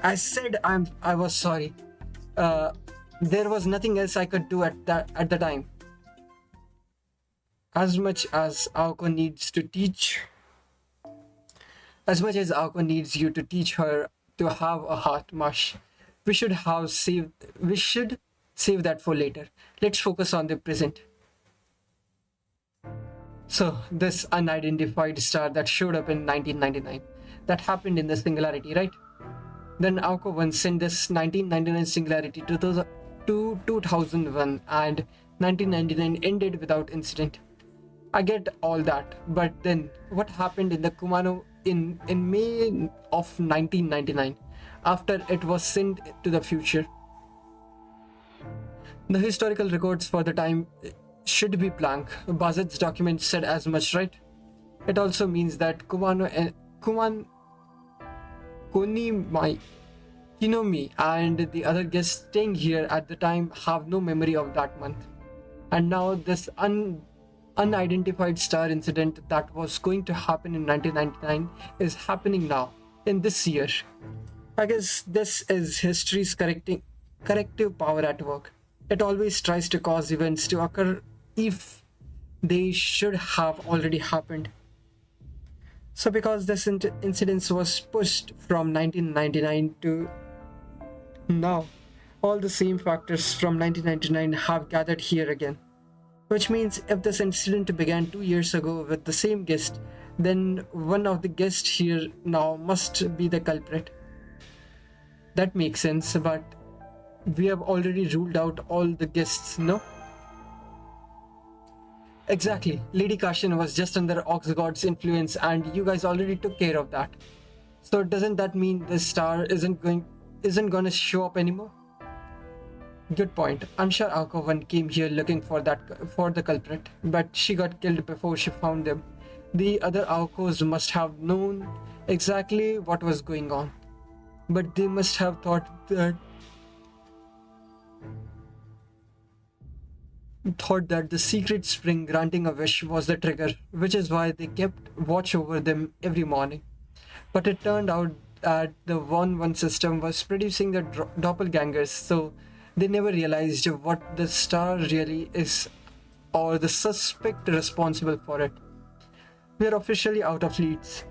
I said I was sorry. There was nothing else I could do at the time. As much as Aoko needs you to teach her to have a heart, Mush, we should save that for later. Let's focus on the present. So, this unidentified star that showed up in 1999, that happened in the Singularity, right? Then Aoko One sent this 1999 Singularity to 2001, and 1999 ended without incident. I get all that, but then what happened in the Kumano in May of 1999 after it was sent to the future? The historical records for the time should be blank. Bazard's document said as much, right? It also means that Kinomi and the other guests staying here at the time have no memory of that month. And now this unidentified star incident that was going to happen in 1999 is happening now, in this year. I guess this is history's corrective power at work. It always tries to cause events to occur if they should have already happened. So because this incident was pushed from 1999 to now, all the same factors from 1999 have gathered here again. Which means if this incident began 2 years ago with the same guest, then one of the guests here now must be the culprit. That makes sense, but we have already ruled out all the guests, no? Exactly. Lady Kashin was just under Oxgod's influence and you guys already took care of that. So doesn't that mean this star isn't gonna show up anymore? Good point. I'm sure Aoko 1 came here looking for the culprit, but she got killed before she found them. The other Aokos must have known exactly what was going on. But they must have thought that the secret spring granting a wish was the trigger, which is why they kept watch over them every morning. But it turned out that the 1-1 system was producing the doppelgangers, so they never realized what the star really is or the suspect responsible for it. We are officially out of leads.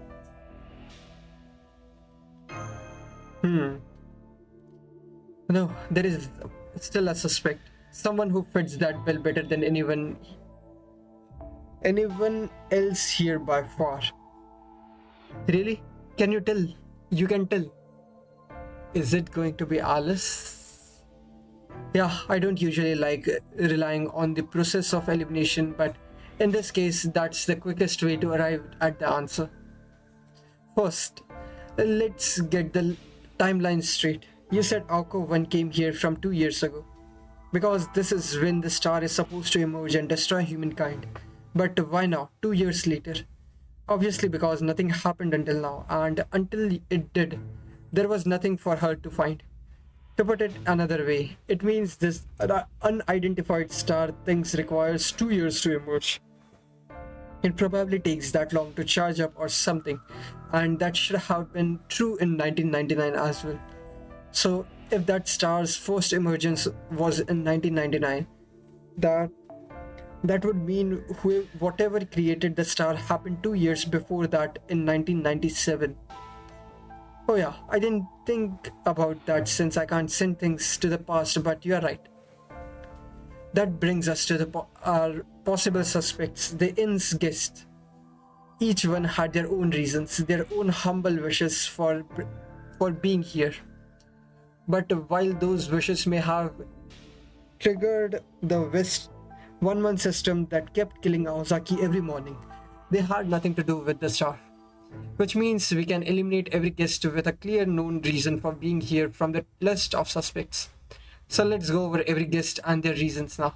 No, there is still a suspect. Someone who fits that bill better than anyone else here by far. Really? Can you tell? You can tell. Is it going to be Alice? Yeah, I don't usually like relying on the process of elimination, but in this case, that's the quickest way to arrive at the answer. First, let's get the timeline straight. You said Aoko 1 came here from 2 years ago. Because this is when the star is supposed to emerge and destroy humankind. But why now, 2 years later? Obviously because nothing happened until now, and until it did, there was nothing for her to find. To put it another way, it means this unidentified star things requires 2 years to emerge. It probably takes that long to charge up or something, and that should have been true in 1999 as well. So if that star's first emergence was in 1999, that would mean whatever created the star happened 2 years before that in 1997. Oh yeah, I didn't think about that since I can't send things to the past, but you're right. That brings us to our possible suspects, the inn's guests. Each one had their own reasons, their own humble wishes for being here. But while those wishes may have triggered the West 1-1 system that kept killing Aozaki every morning, they had nothing to do with the star. Which means we can eliminate every guest with a clear known reason for being here from the list of suspects. So let's go over every guest and their reasons now.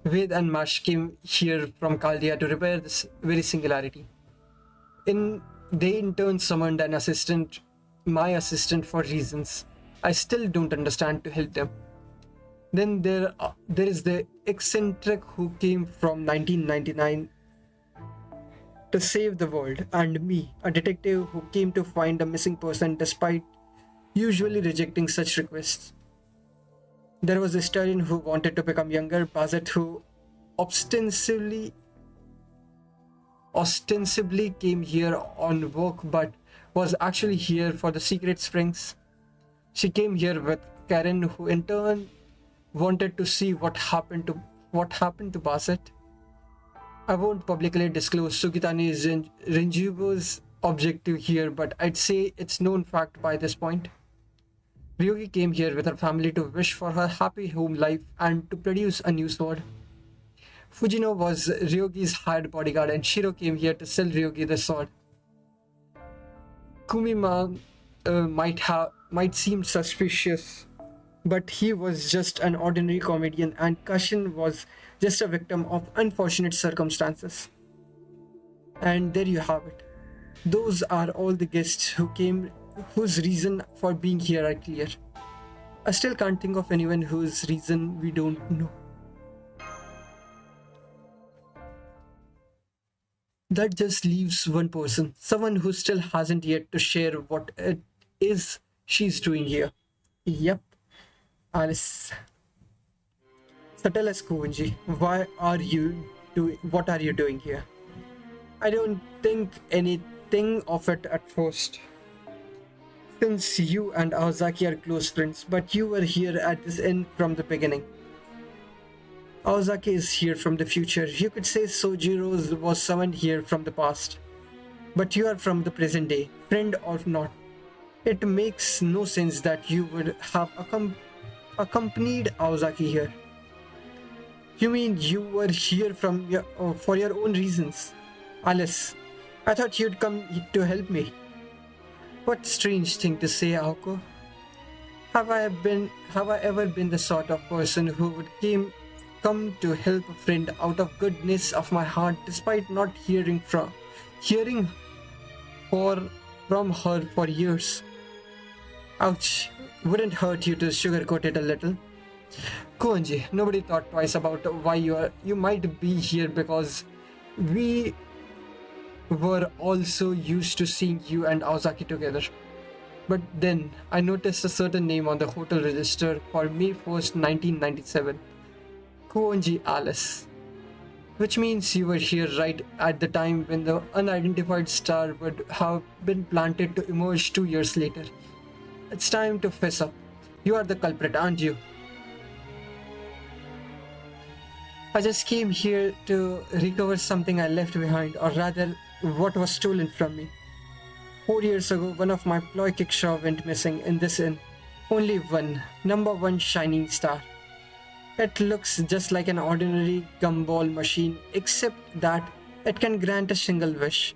Ved and Mash came here from Chaldea to repair this very singularity. They in turn summoned an assistant, my assistant, for reasons I still don't understand, to help them. Then there is the eccentric who came from 1999 to save the world, and me, a detective who came to find a missing person despite usually rejecting such requests. There was a Styrian who wanted to become younger, Bazet who ostensibly came here on work but was actually here for the secret springs. She came here with Karen, who in turn wanted to see what happened to Bazet. I won't publicly disclose Sugitani Renjubo's objective here, but I'd say it's known fact by this point. Ryogi came here with her family to wish for her happy home life and to produce a new sword. Fujino was Ryogi's hired bodyguard, and Shiro came here to sell Ryogi the sword. Kumima might seem suspicious, but he was just an ordinary comedian, and Kashin was just a victim of unfortunate circumstances. And there you have it. Those are all the guests who came, whose reason for being here are clear. I still can't think of anyone whose reason we don't know. That just leaves one person, someone who still hasn't yet to share what it is she's doing here. Yep, Alice. So tell us, Kunji, why are you doing? What are you doing here? I don't think anything of it at first, since you and Aozaki are close friends, but you were here at this inn from the beginning. Aozaki is here from the future. You could say Sojiro was summoned here from the past. But you are from the present day, friend or not. It makes no sense that you would have accompanied Aozaki here. You mean you were here for your own reasons? Alice, I thought you'd come to help me. What strange thing to say, Aoko. Have I ever been the sort of person who would come to help a friend out of goodness of my heart despite not hearing from her for years? Ouch, wouldn't hurt you to sugarcoat it a little? Kuonji, nobody thought twice about why you might be here because we were also used to seeing you and Aozaki together. But then I noticed a certain name on the hotel register for May 1st, 1997. Kuonji Alice. Which means you were here right at the time when the unidentified star would have been planted to emerge 2 years later. It's time to fess up. You are the culprit, aren't you? I just came here to recover something I left behind, or rather, what was stolen from me. 4 years ago, one of my ploy kickshaw went missing in this inn. Only one, number one shining star. It looks just like an ordinary gumball machine, except that it can grant a single wish.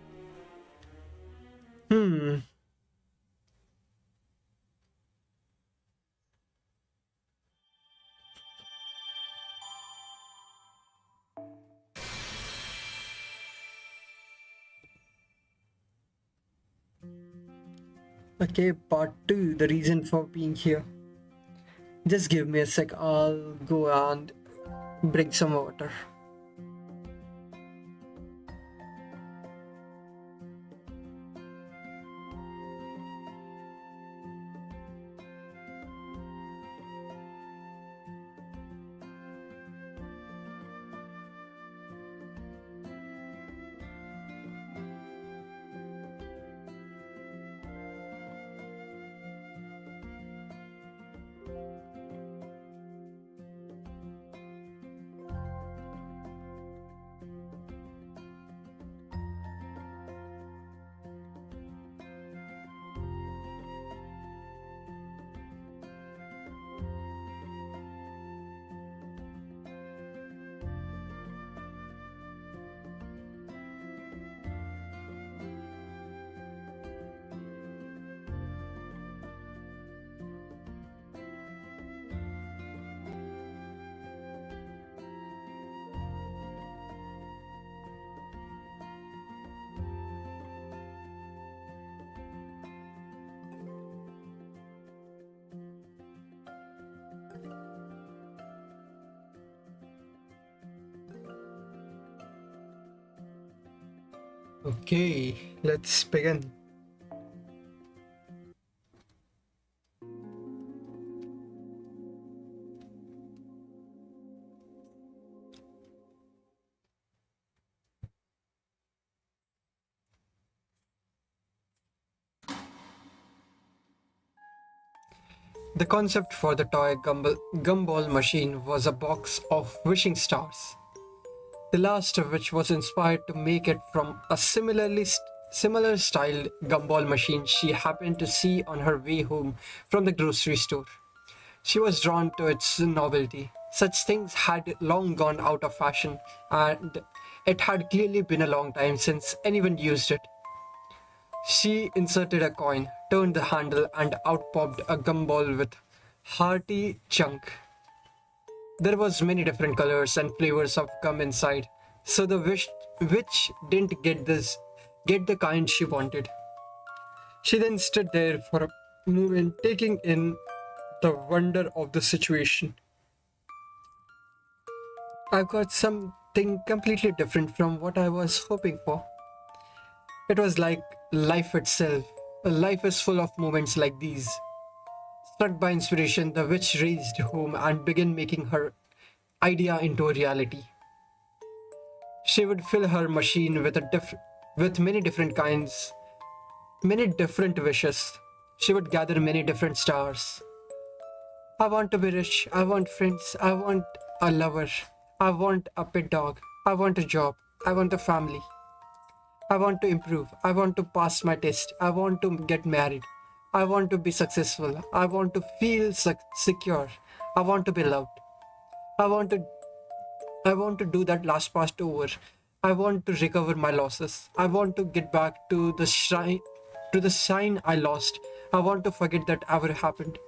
Okay, part 2, the reason for being here. Just give me a sec, I'll go and bring some water. Okay, let's begin. The concept for the toy gumball machine was a box of wishing stars, the last of which was inspired to make it from a similar styled gumball machine she happened to see on her way home from the grocery store. She was drawn to its novelty. Such things had long gone out of fashion, and it had clearly been a long time since anyone used it. She inserted a coin, turned the handle, and out popped a gumball with hearty chunk. There was many different colors and flavors of gum inside, so the witch didn't get the kind she wanted. She then stood there for a moment, taking in the wonder of the situation. I've got something completely different from what I was hoping for, It was like life itself. Life is full of moments like these. Struck by inspiration, the witch reached home and began making her idea into a reality. She would fill her machine with many different kinds, many different wishes. She would gather many different stars. I want to be rich. I want friends. I want a lover. I want a pet dog. I want a job. I want a family. I want to improve. I want to pass my test. I want to get married. I want to be successful. I want to feel secure. I want to be loved. I want to I want to do that last past over. I want to recover my losses. I want to get back to the shine I lost. I want to forget that ever happened.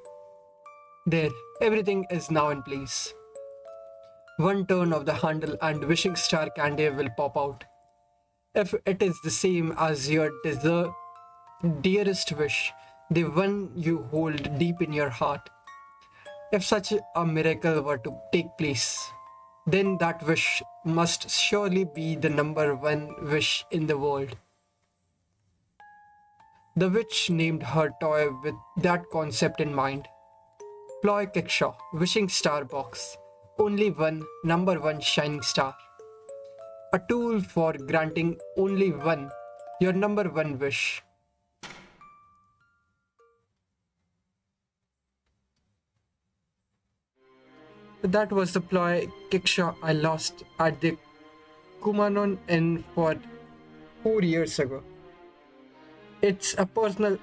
There, everything is now in place. One turn of the handle and wishing star candy will pop out. If it is the same as your dearest wish, the one you hold deep in your heart, if such a miracle were to take place, then that wish must surely be the number one wish in the world. The witch named her toy with that concept in mind. Ploy Kickshaw, Wishing Star Box. Only one, number one shining star. A tool for granting only one, your number one wish. That was the ploy Kickshaw I lost at the Kumanon Inn for 4 years ago. It's a personal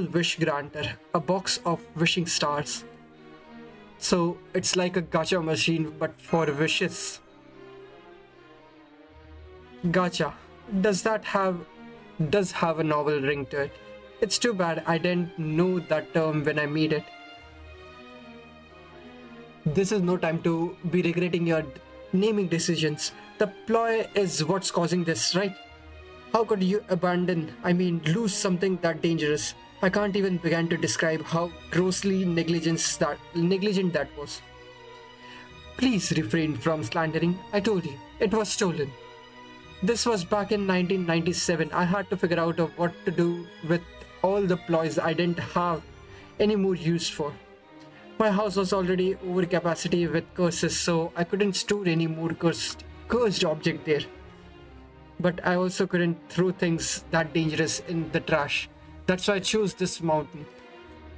wish granter, a box of wishing stars. So it's like a gacha machine but for wishes. Gacha. Does have a novel ring to it. It's too bad I didn't know that term when I made it. This is no time to be regretting your naming decisions. The ploy is what's causing this, right? How could you lose something that dangerous? I can't even begin to describe how grossly negligent that was. Please refrain from slandering. I told you, it was stolen. This was back in 1997. I had to figure out what to do with all the ploys I didn't have any more use for. My house was already over capacity with curses, so I couldn't store any more cursed object there. But I also couldn't throw things that dangerous in the trash. That's why I chose this mountain.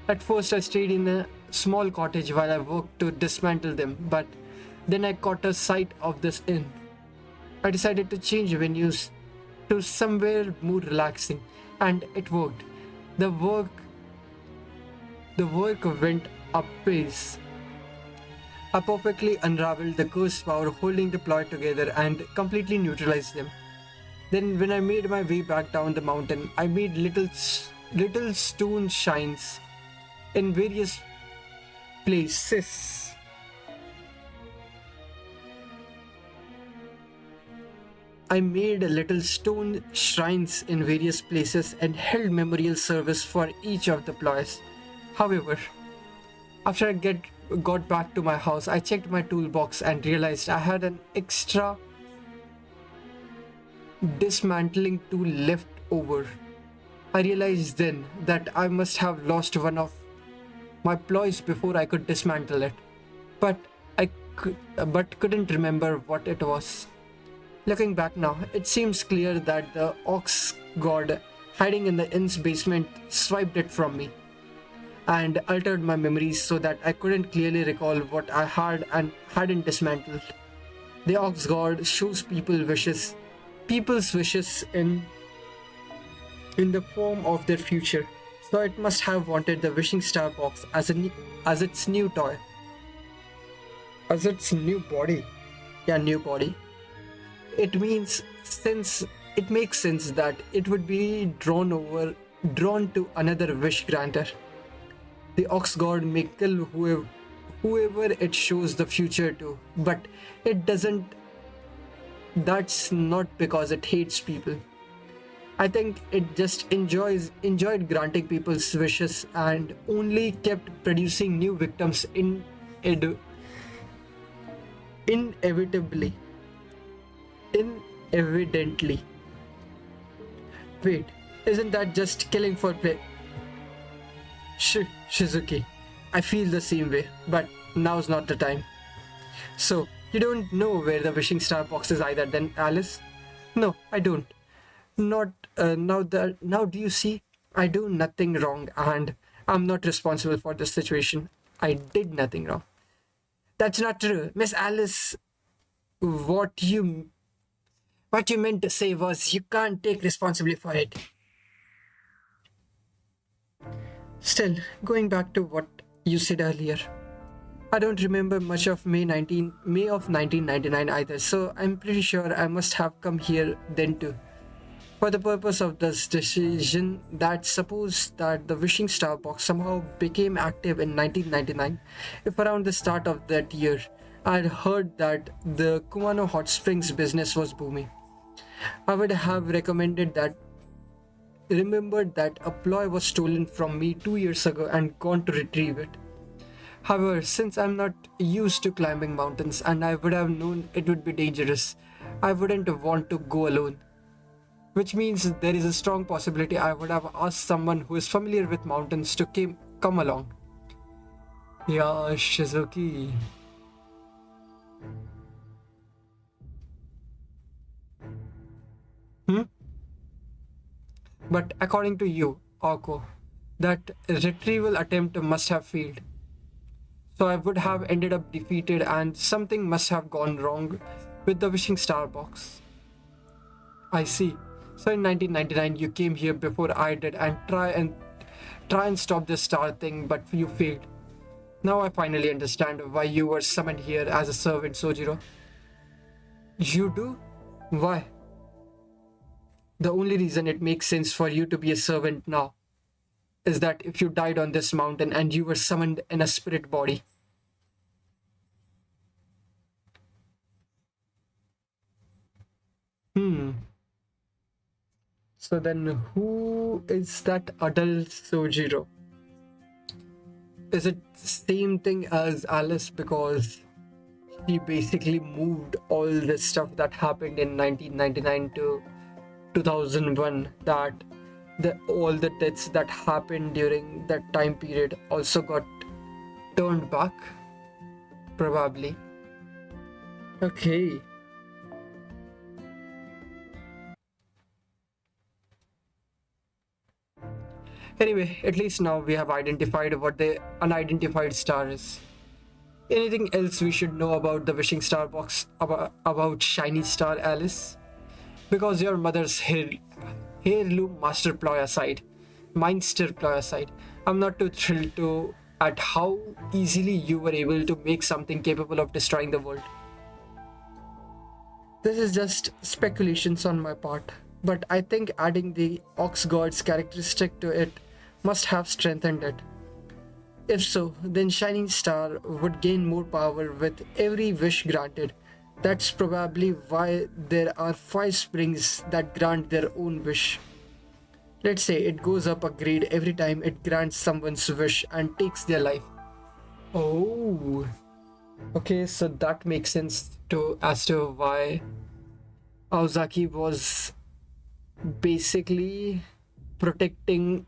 At first I stayed in a small cottage while I worked to dismantle them, but then I caught a sight of this inn. I decided to change venues to somewhere more relaxing, and it worked. The work went apace. I perfectly unraveled the cursed power holding the ploy together and completely neutralized them. Then when I made my way back down the mountain, I made little stone shines in various places. I made little stone shrines in various places and held memorial service for each of the ploys. However, after I got back to my house, I checked my toolbox and realized I had an extra dismantling tool left over. I realized then that I must have lost one of my ploys before I could dismantle it, but couldn't remember what it was. Looking back now, it seems clear that the ox god hiding in the inn's basement swiped it from me and altered my memories so that I couldn't clearly recall what I had and hadn't dismantled. The ox god shows people's wishes in the form of their future, so it must have wanted the wishing star box as its new toy, as its new body. Yeah, new body. It makes sense that it would be drawn to another wish granter. The ox god may kill whoever it shows the future to, but it doesn't. That's not because it hates people. I think it just enjoyed granting people's wishes and only kept producing new victims evidently. Wait, isn't that just killing for play? Shizuki, I feel the same way, but now's not the time. So, you don't know where the wishing star box is either then, Alice? No, I don't. Not now do you see? I do nothing wrong and I'm not responsible for this situation. I did nothing wrong. That's not true. Miss Alice, what you what you meant to say was you can't take responsibility for it. Still, going back to what you said earlier, I don't remember much of May of 1999 either, so I'm pretty sure I must have come here then too. For the purpose of this decision, that suppose that the wishing star box somehow became active in 1999, if around the start of that year I'd heard that the Kumano Hot Springs business was booming, I would have remembered that a ploy was stolen from me 2 years ago and gone to retrieve it. However, since I'm not used to climbing mountains and I would have known it would be dangerous, I wouldn't want to go alone. Which means there is a strong possibility I would have asked someone who is familiar with mountains to come along. Yeah, Shizuki. But according to you, Ako, that retrieval attempt must have failed. So I would have ended up defeated and something must have gone wrong with the wishing star box. I see. So in 1999 you came here before I did and try and stop this star thing, but you failed. Now I finally understand why you were summoned here as a servant, Sojiro. You do? Why? The only reason it makes sense for you to be a servant now is that if you died on this mountain and you were summoned in a spirit body. So then who is that adult Sojiro? Is it same thing as Alice because she basically moved all the stuff that happened in 1999 to 2001, that all the deaths that happened during that time period also got turned back? Probably. Okay. Anyway, at least now we have identified what the unidentified star is. Anything else we should know about the wishing star box, about shiny star, Alice? Because your mother's heirloom master ploy aside, Minster ploy aside, I'm not too thrilled at how easily you were able to make something capable of destroying the world. This is just speculations on my part, but I think adding the Ox God's characteristic to it must have strengthened it. If so, then Shining Star would gain more power with every wish granted. That's probably why there are 5 springs that grant their own wish. Let's say it goes up a grade every time it grants someone's wish and takes their life. Oh, okay, so that makes sense as to why Aozaki was basically protecting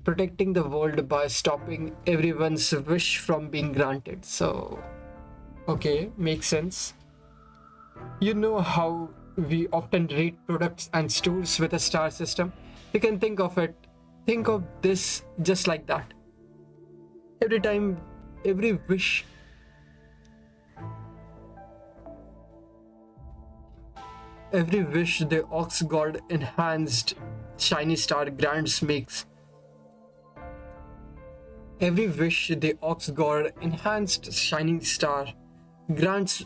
the world by stopping everyone's wish from being granted. So, okay, makes sense. You know how we often rate products and stores with a star system? You can think of this just like that. Every wish the Ox God enhanced Shiny Star grants makes. Every wish the Ox God enhanced Shining Star grants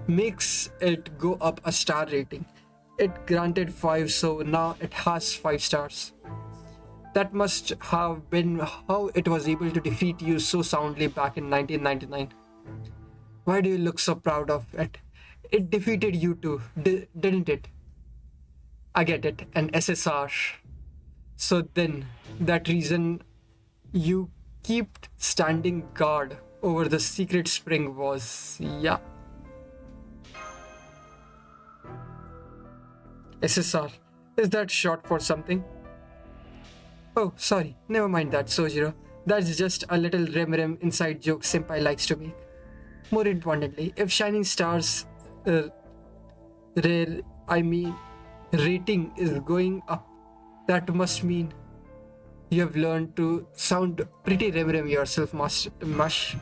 makes it go up a star rating. It granted 5, so now it has 5 stars. That must have been how it was able to defeat you so soundly back in 1999. Why do you look so proud of it? It defeated you too, didn't it? I get it, an SSR. So then, that reason you keep standing guard over the secret spring was, yeah. SSR. Is that short for something? Oh, sorry. Never mind that, Sojiro. That's just a little rim inside joke Senpai likes to make. More importantly, if Shining Stars uh, rare, I mean, rating is going up, that must mean you have learned to sound pretty rim yourself, Mush.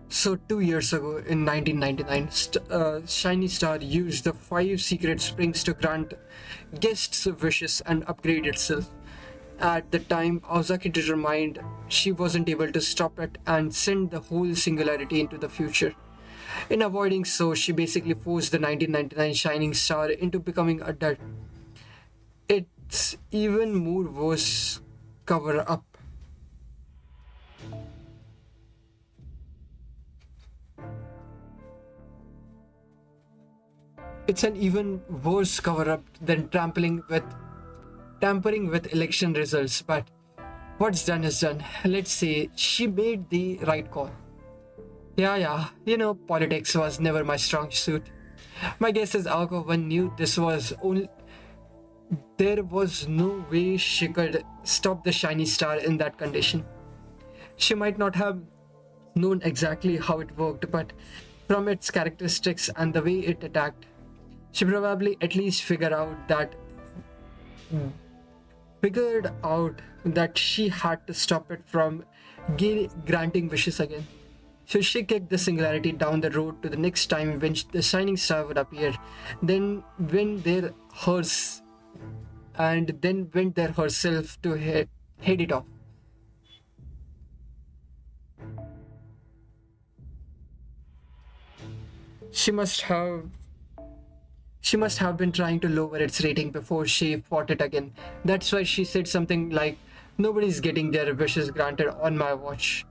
So 2 years ago, in 1999, Shiny Star used the 5 secret springs to grant guests wishes and upgrade itself. At the time, Ozaki determined she wasn't able to stop it and send the whole singularity into the future. In avoiding so, she basically forced the 1999 Shining Star into becoming a dud. It's even more worse cover up. It's an even worse cover up than tampering with election results, but what's done is done. Let's say she made the right call. Yeah, politics was never my strong suit. My guess is Aoko one knew this was only. There was no way she could stop the shiny star in that condition. She might not have known exactly how it worked, but from its characteristics and the way it attacked, she probably at least figured out that she had to stop it from granting wishes again. So she kicked the singularity down the road to the next time when the shining star would appear. Then went there hers, and then went there herself to head it off. She must have She must have been trying to lower its rating before she fought it again. That's why she said something like, "Nobody's getting their wishes granted on my watch."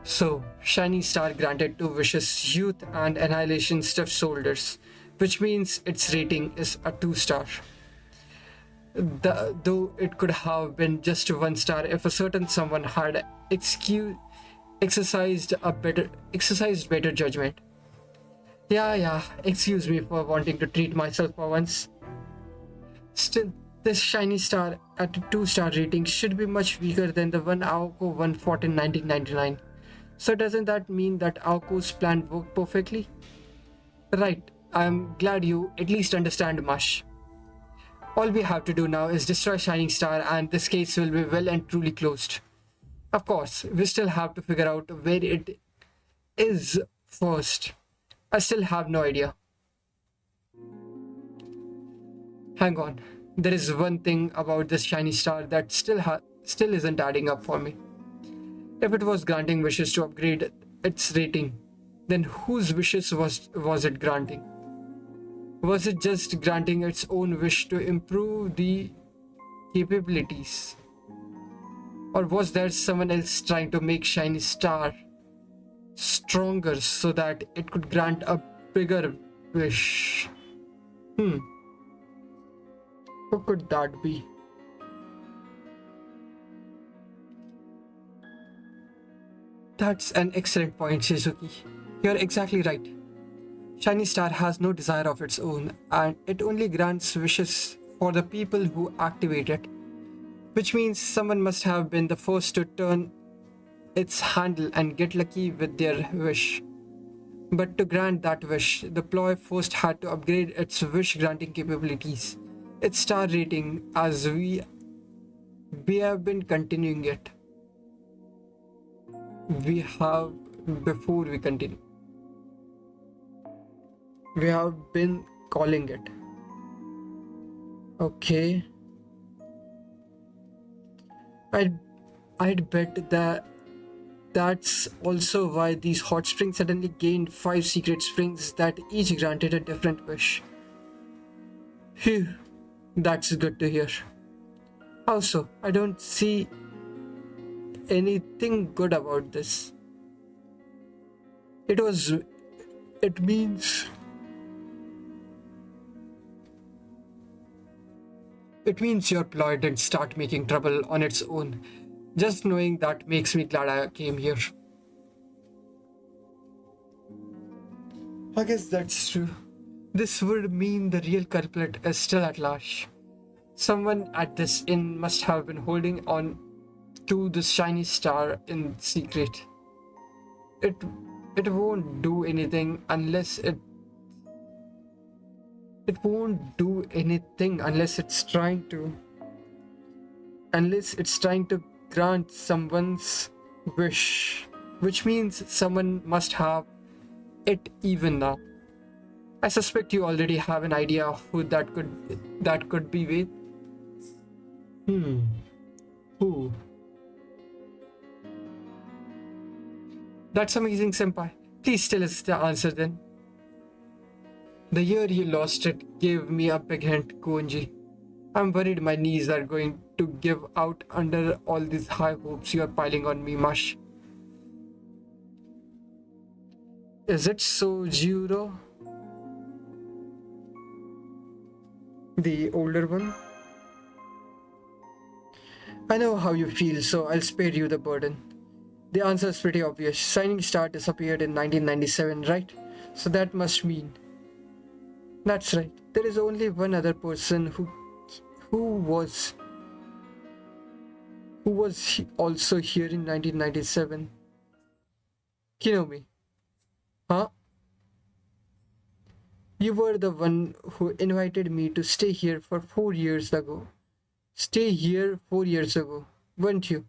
So, Shiny Star granted 2 wishes, Youth and Annihilation Stiff Shoulders, which means its rating is a 2-star. Though it could have been just 1 star if a certain someone had exercised better judgment. Yeah, excuse me for wanting to treat myself for once. Still, this shiny star at a 2-star rating should be much weaker than the one Aoko one fought in 1999. So doesn't that mean that Aoko's plan worked perfectly? Right, I'm glad you at least understand Mush. All we have to do now is destroy Shining Star and this case will be well and truly closed. Of course, we still have to figure out where it is first. I still have no idea. Hang on, there is one thing about this shiny star that still isn't adding up for me. If it was granting wishes to upgrade its rating, then whose wishes was it granting? Was it just granting its own wish to improve the capabilities? Or was there someone else trying to make Shiny Star stronger so that it could grant a bigger wish? Who could that be? That's an excellent point, Shizuki. You're exactly right. Shiny Star has no desire of its own, and it only grants wishes for the people who activate it, which means someone must have been the first to turn its handle and get lucky with their wish. But to grant that wish, the ploy first had to upgrade its wish granting capabilities, its star rating, as we have been continuing it. Before we continue, we have been calling it. Okay. I'd bet that's also why these hot springs suddenly gained 5 secret springs that each granted a different wish. Phew, that's good to hear. Also, I don't see anything good about this. It means your ploy didn't start making trouble on its own. Just knowing that makes me glad I came here. I guess that's true. This would mean the real culprit is still at large. Someone at this inn must have been holding on to this shiny star in secret. It it won't do anything unless it's trying to grant someone's wish, which means someone must have it even now. I suspect you already have an idea who that could be with. Who? That's amazing, senpai. Please tell us the answer then. The year you lost it gave me a big hint, Kuonji. I'm worried my knees are going to give out under all these high hopes you are piling on me, Mush. Is it so, Jiro? The older one? I know how you feel, so I'll spare you the burden. The answer is pretty obvious. Shining Star disappeared in 1997, right? So that must mean... That's right. There is only one other person who was also here in 1997. Kinomi. Huh? You were the one who invited me to stay here for 4 years ago. Stay here 4 years ago, weren't you?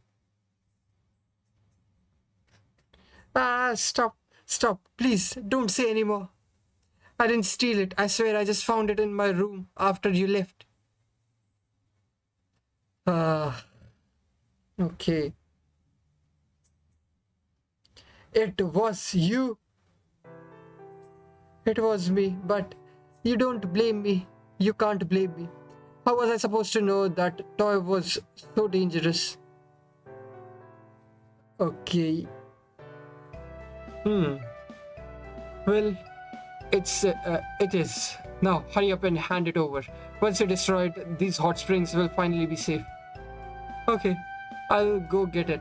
Stop. Please, don't say anymore. I didn't steal it. I swear I just found it in my room after you left. Okay. It was you. It was me, but you don't blame me. You can't blame me. How was I supposed to know that toy was so dangerous? Okay. Well, it is. Now, hurry up and hand it over. Once you destroy it, these hot springs will finally be safe. Okay, I'll go get it.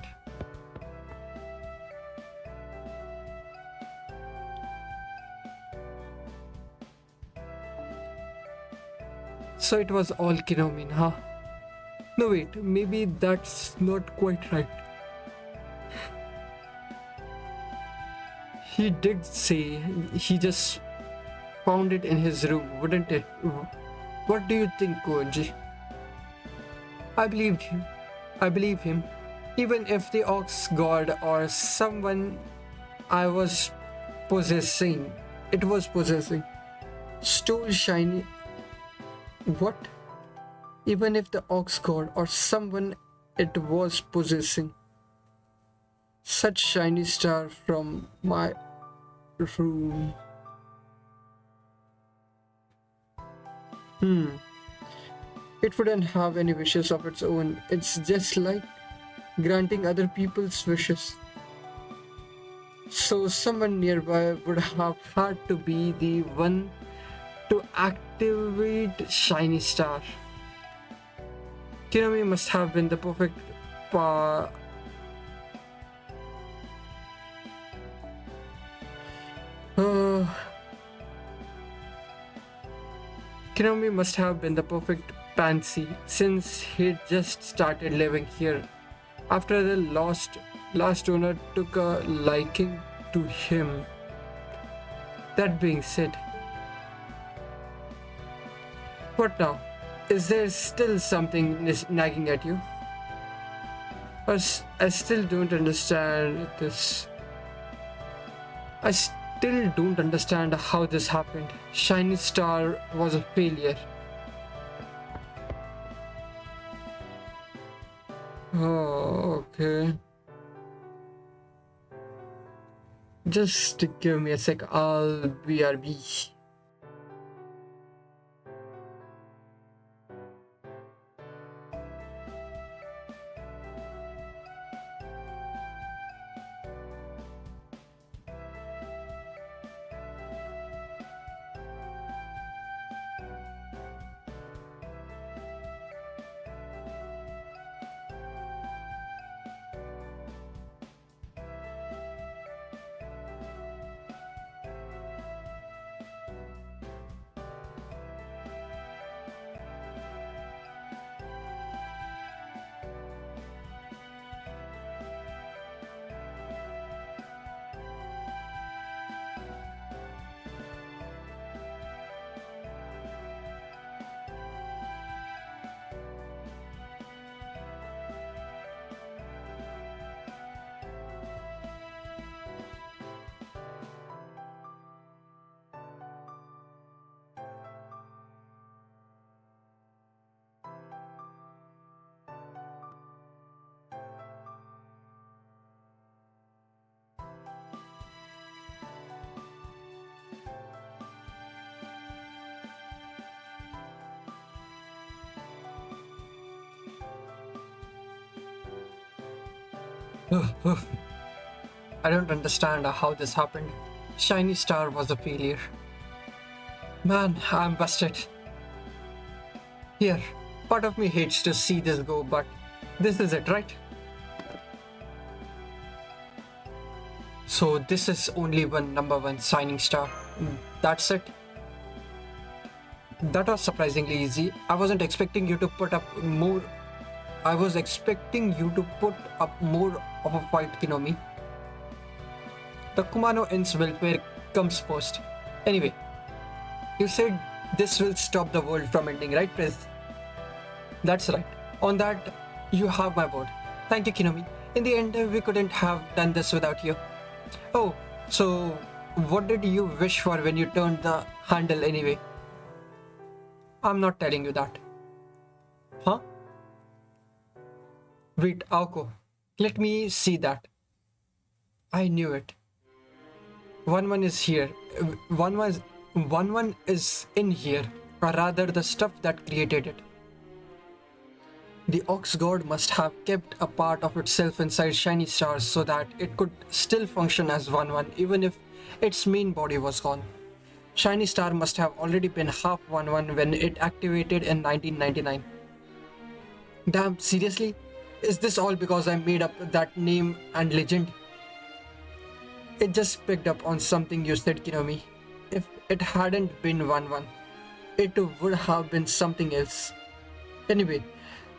So it was all Kinomin, huh? No wait, maybe that's not quite right. He did say he just found it in his room, wouldn't it? What do you think, Koenji? I believe him. Even if the ox god or someone I was possessing, stole shiny... What? Even if the ox god or someone it was possessing such shiny star from my room. It wouldn't have any wishes of its own. It's just like granting other people's wishes. So someone nearby would have had to be the one to activate shiny star. Kirami must have been the perfect Kirami must have been the perfect pansy since he'd just started living here after the last owner took a liking to him. That being said, what now? Is there still something nagging at you? I still don't understand this. I still don't understand how this happened. Shiny Star was a failure. Oh, okay. Just give me a sec. I'll BRB. I don't understand how this happened. Shiny Star was a failure. Man, I'm busted. Here, part of me hates to see this go, but this is it, right? So this is only one number one Shining Star. That's it. That was surprisingly easy. I wasn't expecting you to put up more. I was expecting you to put up more of a fight, Kinomi. The Kumano Inn's welfare comes first. Anyway, you said this will stop the world from ending, right, Prince? That's right. On that, you have my word. Thank you, Kinomi. In the end, we couldn't have done this without you. Oh, so what did you wish for when you turned the handle anyway? I'm not telling you that. Huh? Wait, Aoko. Let me see that. I knew it. One is here. One is in here, or rather the stuff that created it. The Ox God must have kept a part of itself inside Shiny Stars so that it could still function as One even if its main body was gone. Shiny Star must have already been half One when it activated in 1999. Damn, seriously? Is this all because I made up that name and legend? It just picked up on something you said, Kinomi. If it hadn't been One, it would have been something else. Anyway,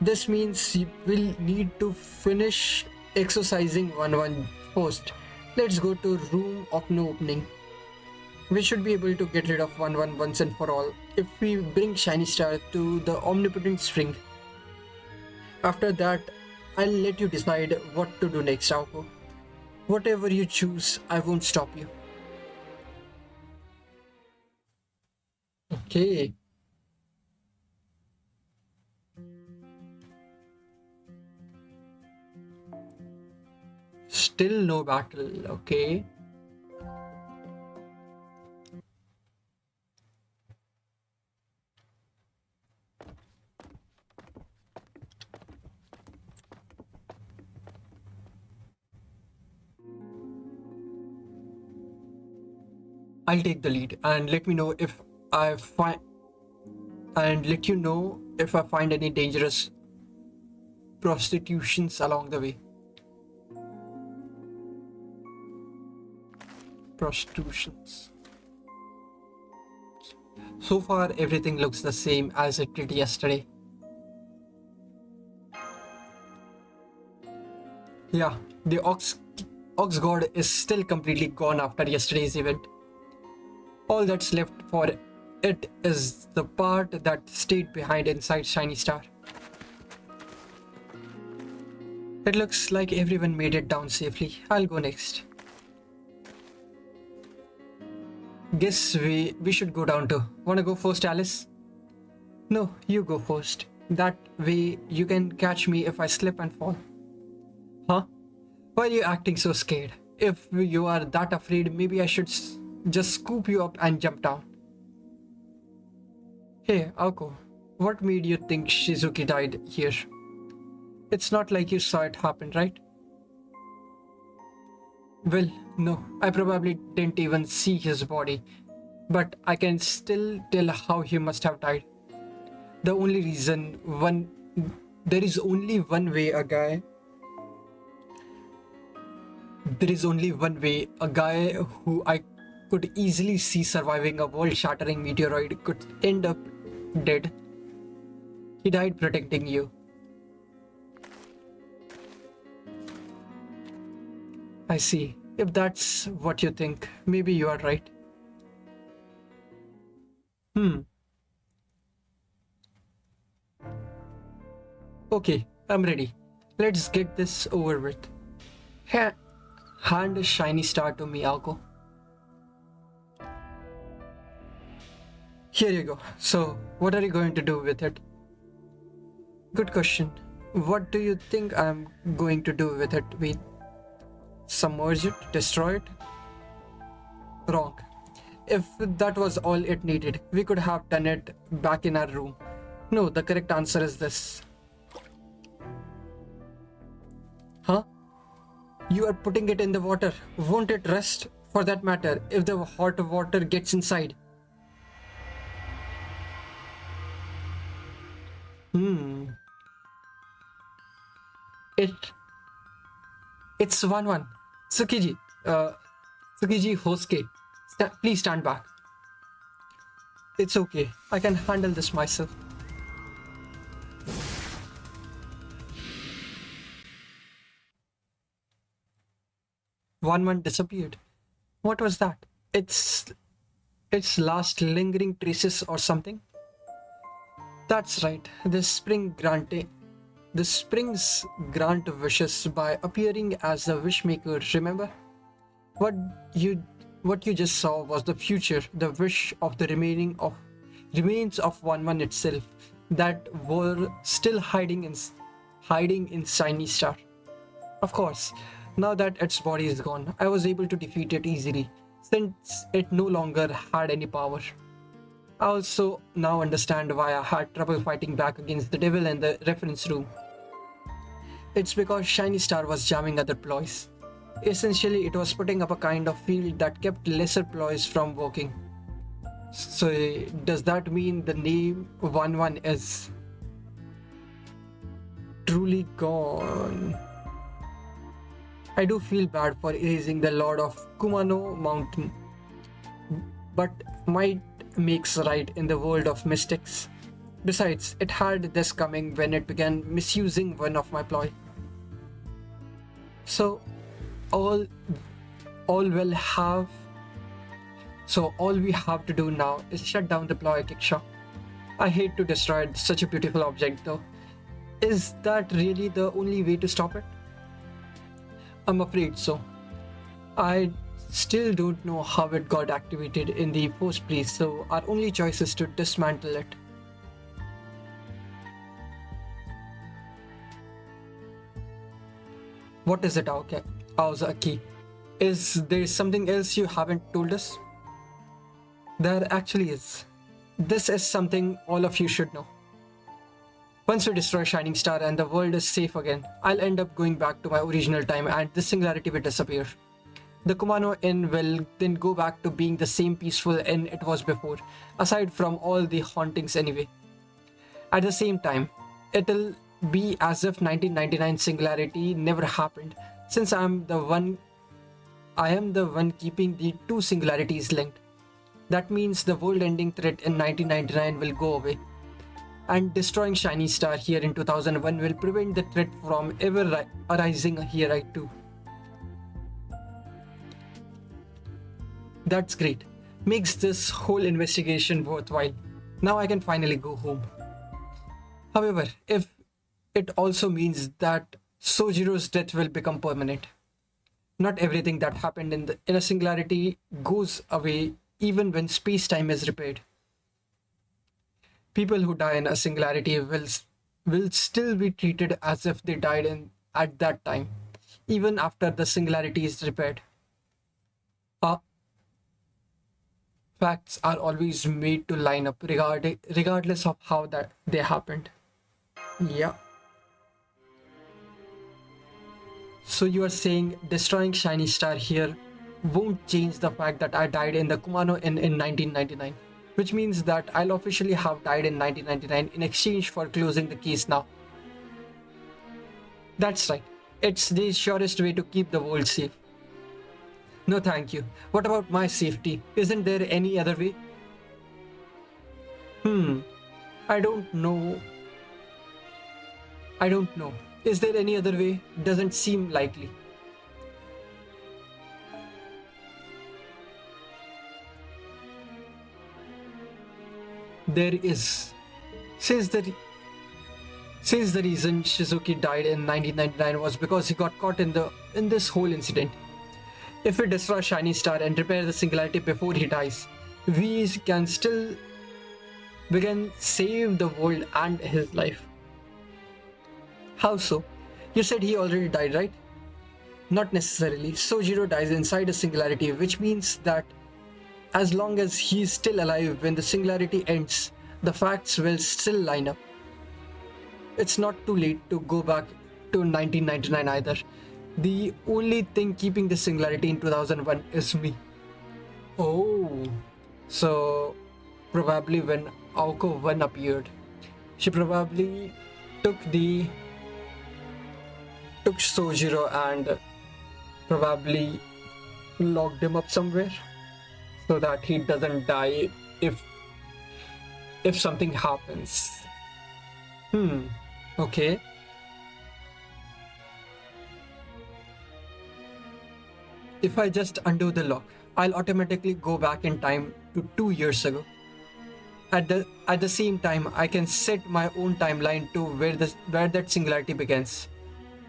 this means we'll need to finish exercising One first. Let's go to Room of No Opening. We should be able to get rid of One once and for all if we bring Shiny Star to the Omnipotent Spring. After that, I'll let you decide what to do next, Aoko. Whatever you choose, I won't stop you. Okay. Still no battle, okay. I'll take the lead and let me know if I find any dangerous prostitutions along the way. Prostitutions. So far, everything looks the same as it did yesterday. Yeah, the Ox God is still completely gone after yesterday's event. All that's left for it is the part that stayed behind inside Shiny Star. It looks like everyone made it down safely. I'll go next. Guess we should go down too. Wanna go first, Alice? No, you go first. That way you can catch me if I slip and fall. Huh? Why are you acting so scared? If you are that afraid, maybe I should just scoop you up and jump down. Hey, Aoko, what made you think Shizuki died here? It's not like you saw it happen, right? Well, no, I probably didn't even see his body, but I can still tell how he must have died. There is only one way a guy who I could easily see surviving a world-shattering meteoroid could end up dead. He died protecting you. I see. If that's what you think, maybe you are right. Okay, I'm ready. Let's get this over with. Hand a Shiny Star to me, Aoko. Here you go. So, what are you going to do with it? Good question. What do you think I'm going to do with it? Submerge it? Destroy it? Wrong. If that was all it needed, we could have done it back in our room. No, the correct answer is this. Huh? You are putting it in the water. Won't it rust, for that matter, if the hot water gets inside? It it's 1-1. Tsukiji, uh, Tsukiji Hosuke, please stand back. It's okay. I can handle this myself. One disappeared. What was that? Its last lingering traces or something? That's right. The springs grant wishes by appearing as the wishmaker, remember? What you what you just saw was the future, the wish of the remains of 1-1 itself that were still hiding in Shiny Star. Of course, now that its body is gone, I was able to defeat it easily, since it no longer had any power. I also now understand why I had trouble fighting back against the devil in the reference room. It's because Shiny Star was jamming other ploys. Essentially, it was putting up a kind of field that kept lesser ploys from working. So, does that mean the name 1-1 is truly gone? I do feel bad for erasing the Lord of Kumano Mountain, but might makes right in the world of mystics. Besides, it had this coming when it began misusing one of my ploy. So all will have so all we have to do now is shut down the ploy kickshaw. I hate to destroy such a beautiful object though. Is that really the only way to stop it? I'm afraid so. I still don't know how it got activated in the first place, so our only choice is to dismantle it. What is it, Aozaki? Is there something else you haven't told us? There actually is. This is something all of you should know. Once we destroy Shining Star and the world is safe again, I'll end up going back to my original time and this singularity will disappear. The Kumano Inn will then go back to being the same peaceful inn it was before, aside from all the hauntings anyway. At the same time, it'll be as if 1999 singularity never happened, since I am the one keeping the two singularities linked. That means the world-ending threat in 1999 will go away, and destroying Shiny Star here in 2001 will prevent the threat from ever arising here too. That's great. Makes this whole investigation worthwhile. Now I can finally go home. However, if it also means that Sojiro's death will become permanent. Not everything that happened in a singularity goes away even when space-time is repaired. People who die in a singularity will still be treated as if they died at that time, even after the singularity is repaired. Facts are always made to line up regardless of how that they happened. Yeah. So you are saying destroying Shiny Star here won't change the fact that I died in the Kumano Inn in 1999, which means that I'll officially have died in 1999 in exchange for closing the case now. That's right. It's the surest way to keep the world safe. No thank you. What about my safety? Isn't there any other way? I don't know. Is there any other way? Doesn't seem likely. There is. Since the reason Shizuki died in 1999 was because he got caught in this whole incident. If we destroy Shiny Star and repair the singularity before he dies, we can save the world and his life. How so? You said he already died, right? Not necessarily. Sojiro dies inside a singularity, which means that as long as he is still alive when the singularity ends, the facts will still line up. It's not too late to go back to 1999 either. The only thing keeping the singularity in 2001 is me. Oh, so probably when Aoko 1 appeared, she probably took Sojiro and probably locked him up somewhere so that he doesn't die if something happens. Okay. If I just undo the lock, I'll automatically go back in time to 2 years ago. At the same time, I can set my own timeline to where that singularity begins.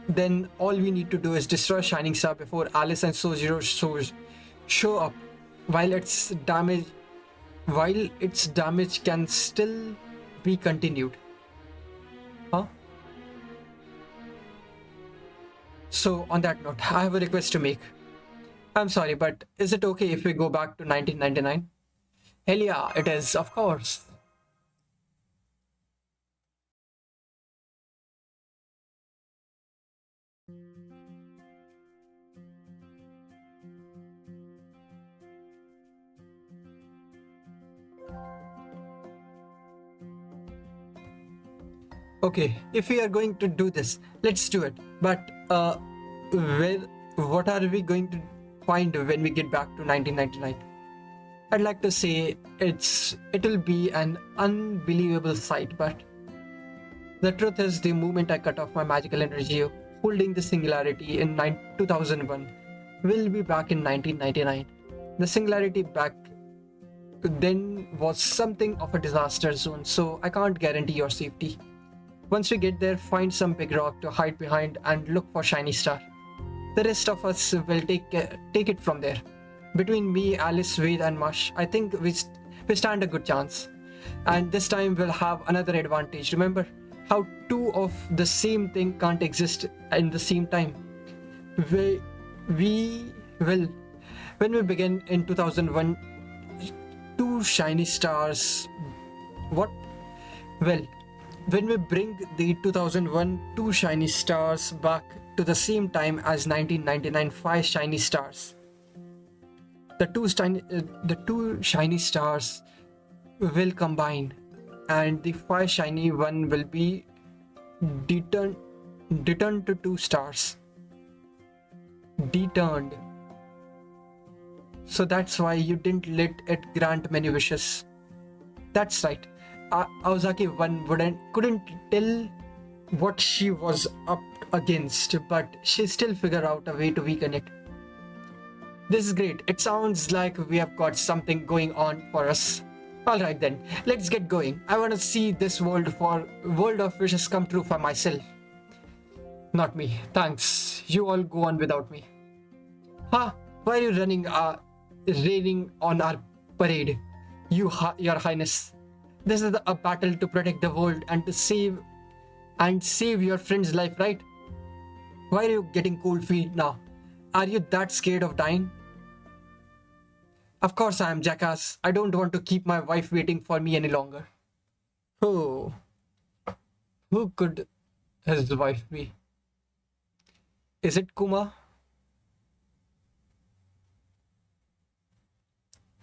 Then all we need to do is destroy Shining Star before Alice and Sojiro show up. While its damage can still be continued. Huh? So on that note, I have a request to make. I'm sorry, but is it okay if we go back to 1999? Hell yeah, it is, of course. Okay, if we are going to do this, let's do it. But what are we going to find when we get back to 1999? I'd like to say it'll be an unbelievable sight, but the truth is, the moment I cut off my magical energy holding the singularity in 2001, we'll be back in 1999. The singularity back then was something of a disaster zone, so I can't guarantee your safety. Once we get there, find some big rock to hide behind and look for Shiny Star. The rest of us will take it from there. Between me, Alice, Wade and Mush, I think we stand a good chance. And this time we'll have another advantage. Remember how two of the same thing can't exist in the same time. We will, when we begin in 2001, two Shiny Stars. What? Well, when we bring the 2001 two Shiny Stars back to the same time as 1999 5 Shiny Stars, the two shiny stars will combine, and the 5 shiny one will be deturned to 2 stars. Deturned. So that's why you didn't let it grant many wishes. That's right. Aozaki 1 couldn't tell what she was up against, but she still figured out a way to weaken it. This is great. It sounds like we have got something going on for us. Alright then, let's get going. I want to see this world of wishes come true for myself. Not me. Thanks. You all go on without me. Huh? Why are you raining on our parade? Your Highness. This is a battle to protect the world and to save your friend's life, right? Why are you getting cold feet now? Are you that scared of dying? Of course I am, jackass. I don't want to keep my wife waiting for me any longer. Oh. Who could his wife be? Is it Kuma?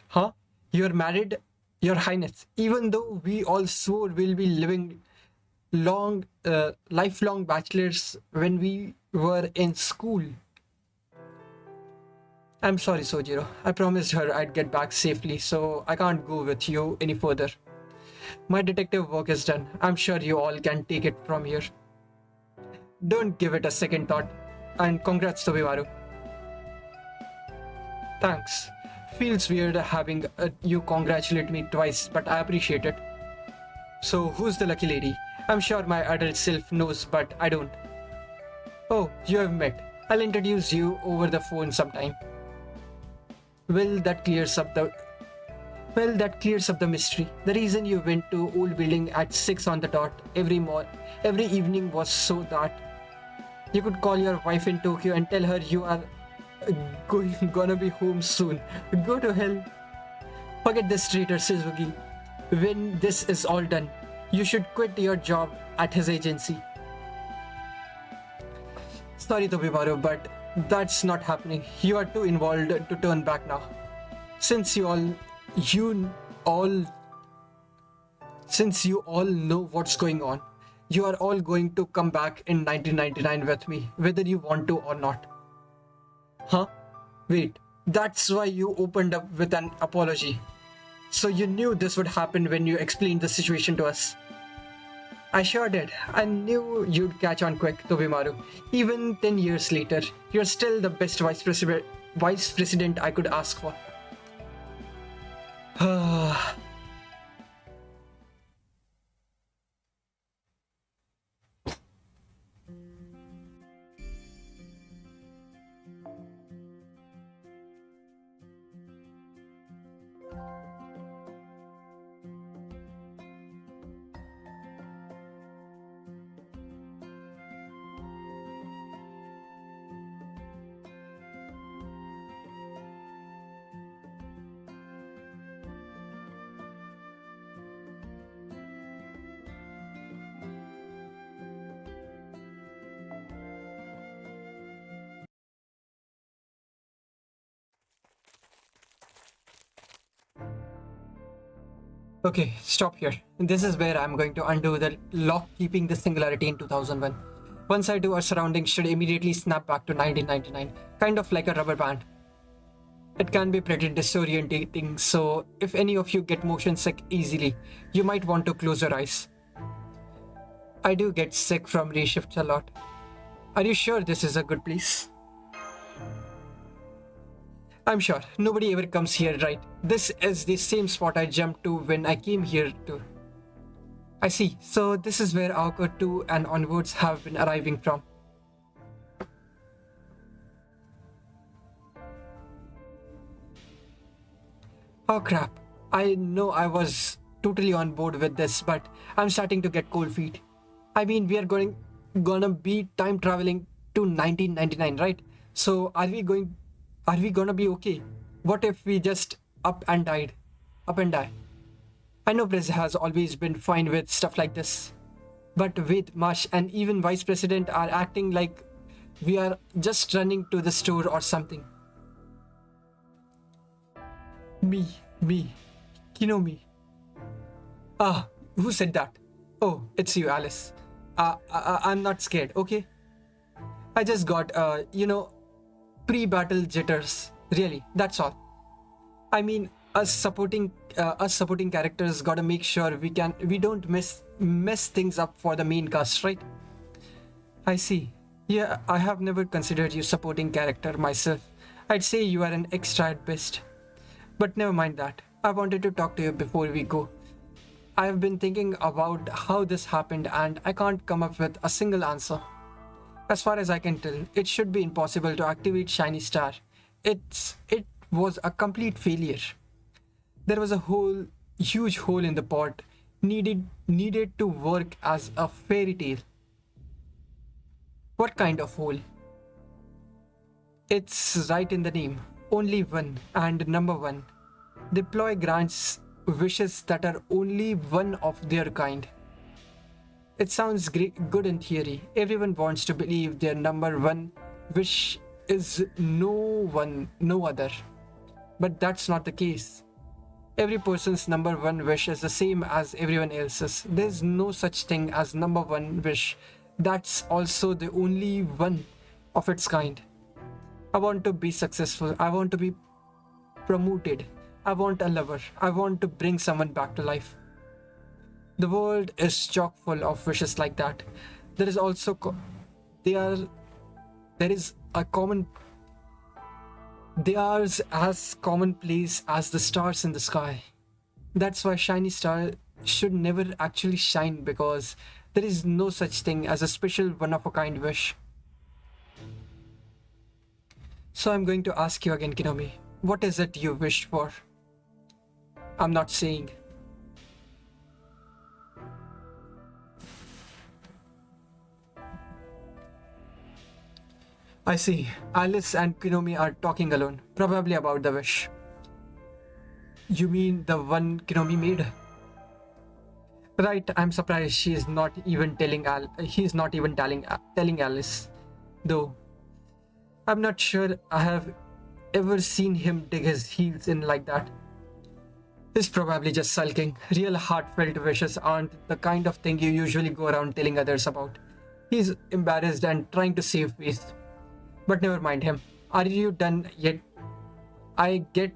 Huh? You're married, Your Highness. Even though we all swore we'll be living lifelong bachelors when we were in school. I'm sorry, Sojiro. I promised her I'd get back safely, so I can't go with you any further. My detective work is done. I'm sure you all can take it from here. Don't give it a second thought. And congrats, Tobimaru. Thanks. Feels weird having you congratulate me twice, but I appreciate it. So, who's the lucky lady? I'm sure my adult self knows, but I don't. Oh, you have met. I'll introduce you over the phone sometime. Well, that clears up the mystery. The reason you went to old building at 6 on the dot every evening was so that you could call your wife in Tokyo and tell her you are gonna be home soon. Go to hell. Forget this traitor Suzuki. When this is all done, you should quit your job at his agency. Sorry, Tobimaru, but That's not happening. You are too involved to turn back now. Since you all, since you all know what's going on, you are all going to come back in 1999 with me, whether you want to or not. Huh? Wait, that's why you opened up with an apology. So you knew this would happen when you explained the situation to us. I sure did. I knew you'd catch on quick, Tobimaru. Even 10 years later, you're still the best vice president I could ask for. Okay, stop here. This is where I'm going to undo the lock keeping the singularity in 2001. Once I do, our surroundings should immediately snap back to 1999, kind of like a rubber band. It can be pretty disorientating, so if any of you get motion sick easily, you might want to close your eyes. I do get sick from reshifts a lot. Are you sure this is a good place? I'm sure. Nobody ever comes here, right? This is the same spot I jumped to when I came here too. I see. So this is where Aoko 2 and onwards have been arriving from. Oh crap. I know I was totally on board with this, but I'm starting to get cold feet. I mean, we are gonna be time traveling to 1999, right? So are we gonna be okay? What if we just up and die? I know Briz has always been fine with stuff like this. But Ved, Marsh, and even Vice President are acting like we are just running to the store or something. Me, Kinomi. Ah, who said that? Oh, it's you, Alice. I'm not scared, okay? I just got, pre-battle jitters. Really, that's all. I mean, us supporting characters gotta make sure we don't mess things up for the main cast, right? I see. Yeah, I have never considered you supporting character myself. I'd say you are an extra at best. But never mind that. I wanted to talk to you before we go. I have been thinking about how this happened and I can't come up with a single answer. As far as I can tell, it should be impossible to activate Shiny Star. It was a complete failure. There was a huge hole in the pot needed to work as a fairy tale. What kind of hole? It's right in the name. Only one and number one. Deploy grants wishes that are only one of their kind. It sounds good in theory. Everyone wants to believe their number one wish is no other. But that's not the case. Every person's number one wish is the same as everyone else's. There's no such thing as number one wish. That's also the only one of its kind. I want to be successful. I want to be promoted. I want a lover. I want to bring someone back to life. The world is chock full of wishes like that. There is also there is a common. They are as commonplace as the stars in the sky. That's why Shiny Star should never actually shine, because there is no such thing as a special one-of-a-kind wish. So I'm going to ask you again, Kinomi. What is it you wish for? I'm not saying. I see. Alice and Kinomi are talking alone, probably about the wish. You mean the one Kinomi made? Right, I'm surprised she's not even telling telling Alice. Though, I'm not sure I have ever seen him dig his heels in like that. He's probably just sulking. Real heartfelt wishes aren't the kind of thing you usually go around telling others about. He's embarrassed and trying to save face. But never mind him. Are you done yet? I get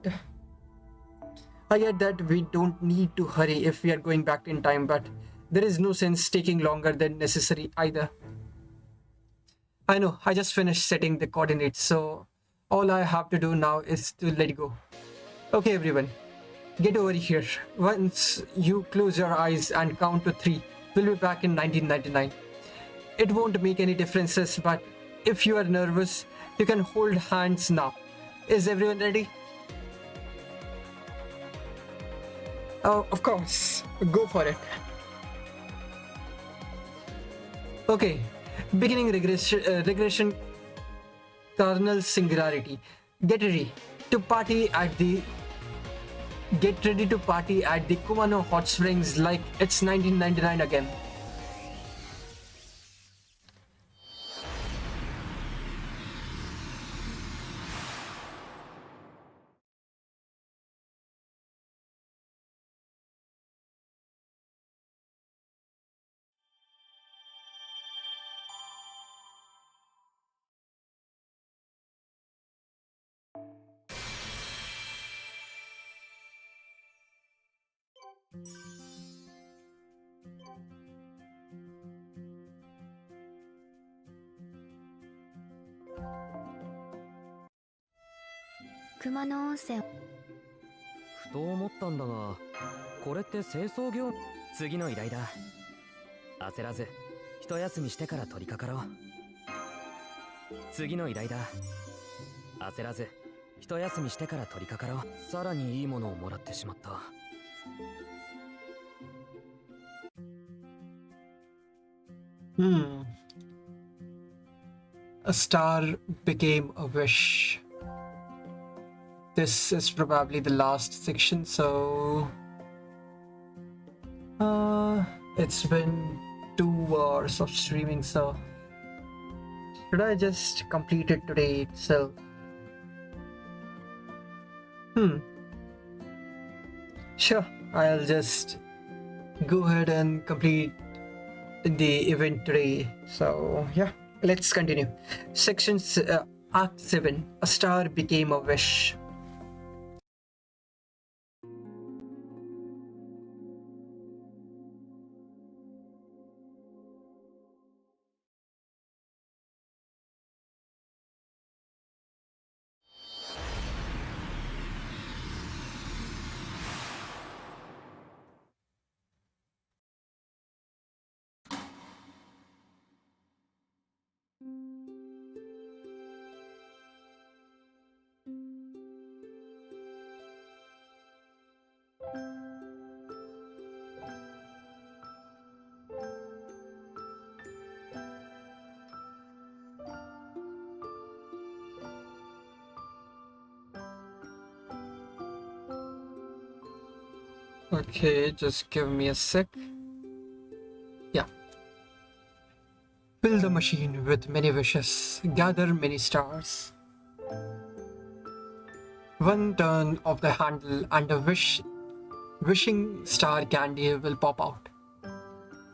I get that we don't need to hurry if we are going back in time, but there is no sense taking longer than necessary either. I know, I just finished setting the coordinates, so all I have to do now is to let go. Okay, everyone, get over here. Once you close your eyes and count to 3, we'll be back in 1999. It won't make any differences, but if you are nervous, you can hold hands now. Is everyone ready? Oh, of course. Go for it. Okay. Beginning regression kernel singularity. Get ready to party at the Kumano Hot Springs like it's 1999 again.熊野温泉。ふと思ったんだが、これって清掃業。次の依頼だ。焦らず一休みしてから取り掛かろう。次の依頼だ。焦らず一休みしてから取り掛かろう。さらにいいものをもらってしまった。A star became a wish. This is probably the last section, so it's been 2 hours of streaming, so should I just complete it today itself? Sure, I'll just go ahead and complete the event today. So yeah, let's continue. Act 7, A Star Became a Wish. Okay, just give me a sec. Yeah. Fill the machine with many wishes. Gather many stars. One turn of the handle and a wishing star candy will pop out.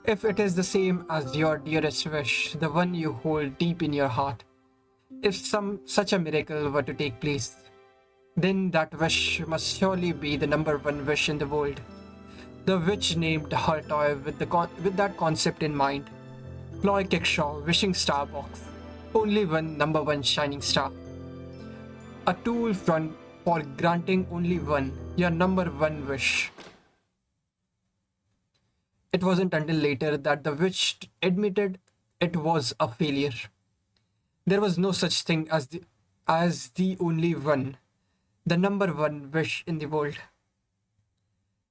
If it is the same as your dearest wish, the one you hold deep in your heart, if such a miracle were to take place, then that wish must surely be the number 1 wish in the world. The witch named her toy with that concept in mind. Ploy Kickshaw Wishing Star Box. Only one number 1 shining star. A tool for granting only one, your number 1 wish. It wasn't until later that the witch admitted it was a failure. There was no such thing as the only one, the number 1 wish in the world.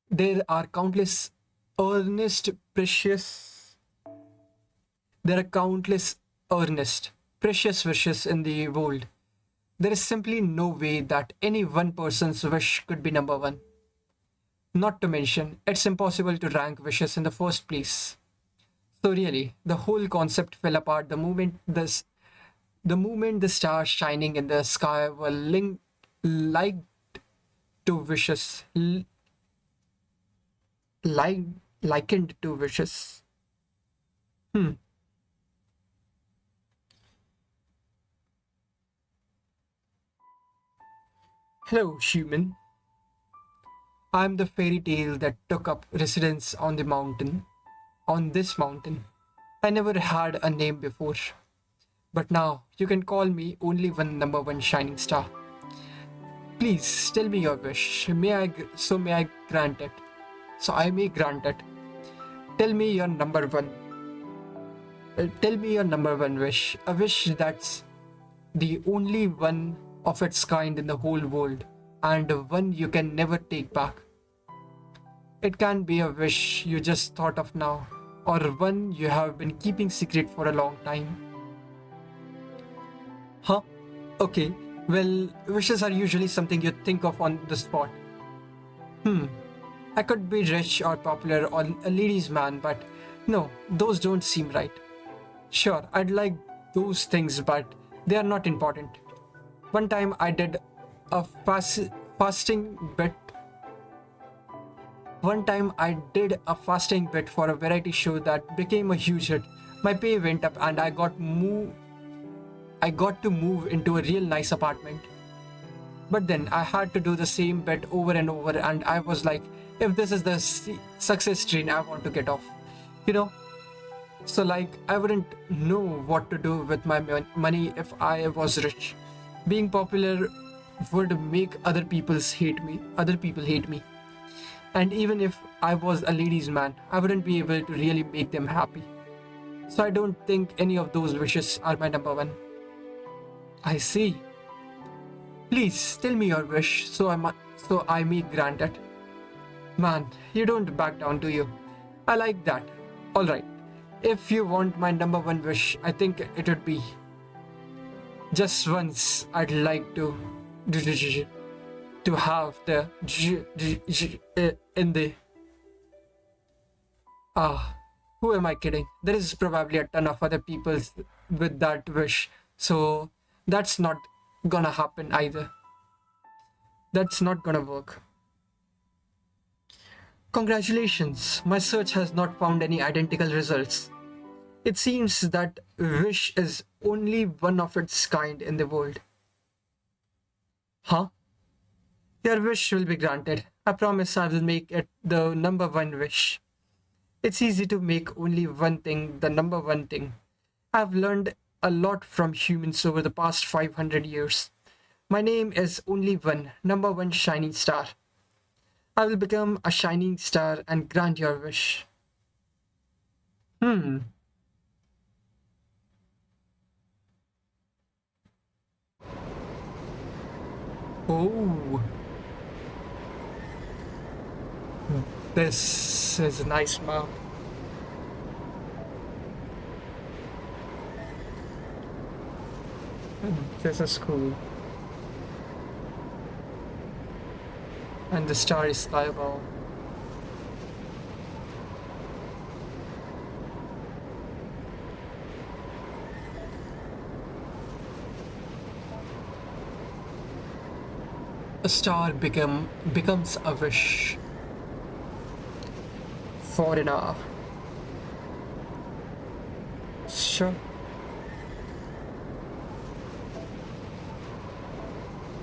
There are countless earnest, precious wishes in the world. There is simply no way that any one person's wish could be number 1. Not to mention, it's impossible to rank wishes in the first place. So really, the whole concept fell apart the moment The moment the stars shining in the sky were linked like to wishes, like likened to wishes. Hmm. Hello, human. I'm the fairy tale that took up residence on the mountain, on this mountain. I never had a name before, but now you can call me only one number one shining star. Please tell me your wish. May I grant it? So I may grant it. Tell me your number one. Tell me your number one wish. A wish that's the only one of its kind in the whole world, and one you can never take back. It can be a wish you just thought of now, or one you have been keeping secret for a long time. Huh? Okay. Well, wishes are usually something you think of on the spot. I could be rich or popular or a ladies' man, but no, those don't seem right. Sure, I'd like those things, but they are not important. One time I did a fasting bit. One time I did a fasting bit for a variety show that became a huge hit. My pay went up and I got to move into a real nice apartment. But then I had to do the same bit over and over, and I was like, if this is the success train, I want to get off. You know? So, like, I wouldn't know what to do with my money if I was rich. Being popular would make other people hate me. And even if I was a ladies' man, I wouldn't be able to really make them happy. So, I don't think any of those wishes are my number one. I see. Please tell me your wish so I may grant it. Man, you don't back down, do you? I like that. Alright. If you want my number one wish, I think it would be just once I'd like to have the in the who am I kidding? There is probably a ton of other people with that wish, so that's not gonna happen either. That's not gonna work. Congratulations, my search has not found any identical results. It seems that wish is only one of its kind in the world. Huh? Your wish will be granted. I promise I will make it the number one wish. It's easy to make only one thing the number one thing. I've learned a lot from humans over the past 500 years. My name is only one, number one shining star. I will become a shining star and grant your wish. Oh, this is a nice map. This is cool. And the star is sky above. A star becomes a wish for an hour. Sure.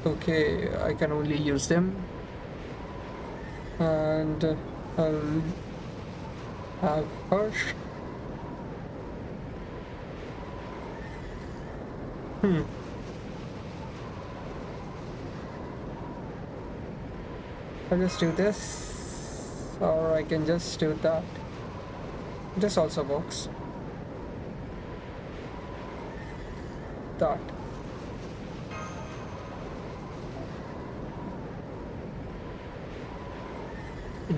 Okay, I can only use them. And I'll have her. I'll just do this, or I can just do that. This also works. That.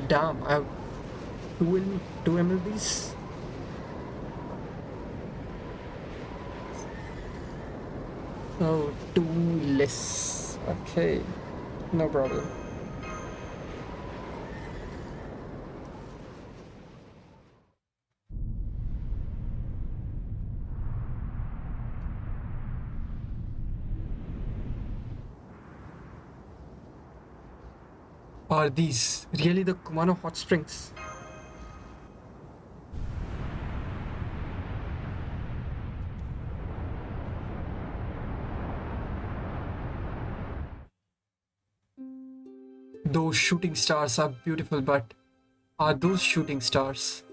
Damn, I have two MLBs. Oh, two less. Okay, no problem. Are these really the Kumano hot springs? Those shooting stars are beautiful, but are those shooting stars?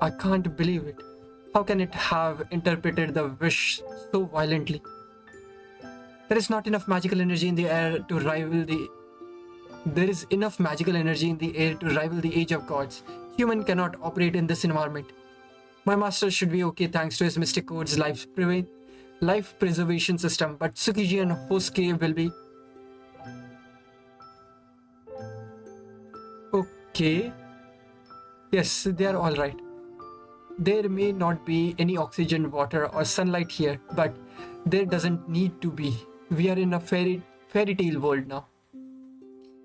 I can't believe it. How can it have interpreted the wish so violently? There is not enough magical energy in the air to rival the. There is enough magical energy in the air to rival the age of gods. Human cannot operate in this environment. My master should be okay thanks to his mystic code's life preservation system, but Tsukiji and Hosuke will be. Okay. Yes, they are alright. There may not be any oxygen, water, or sunlight here, but there doesn't need to be. We are in a fairy tale world now.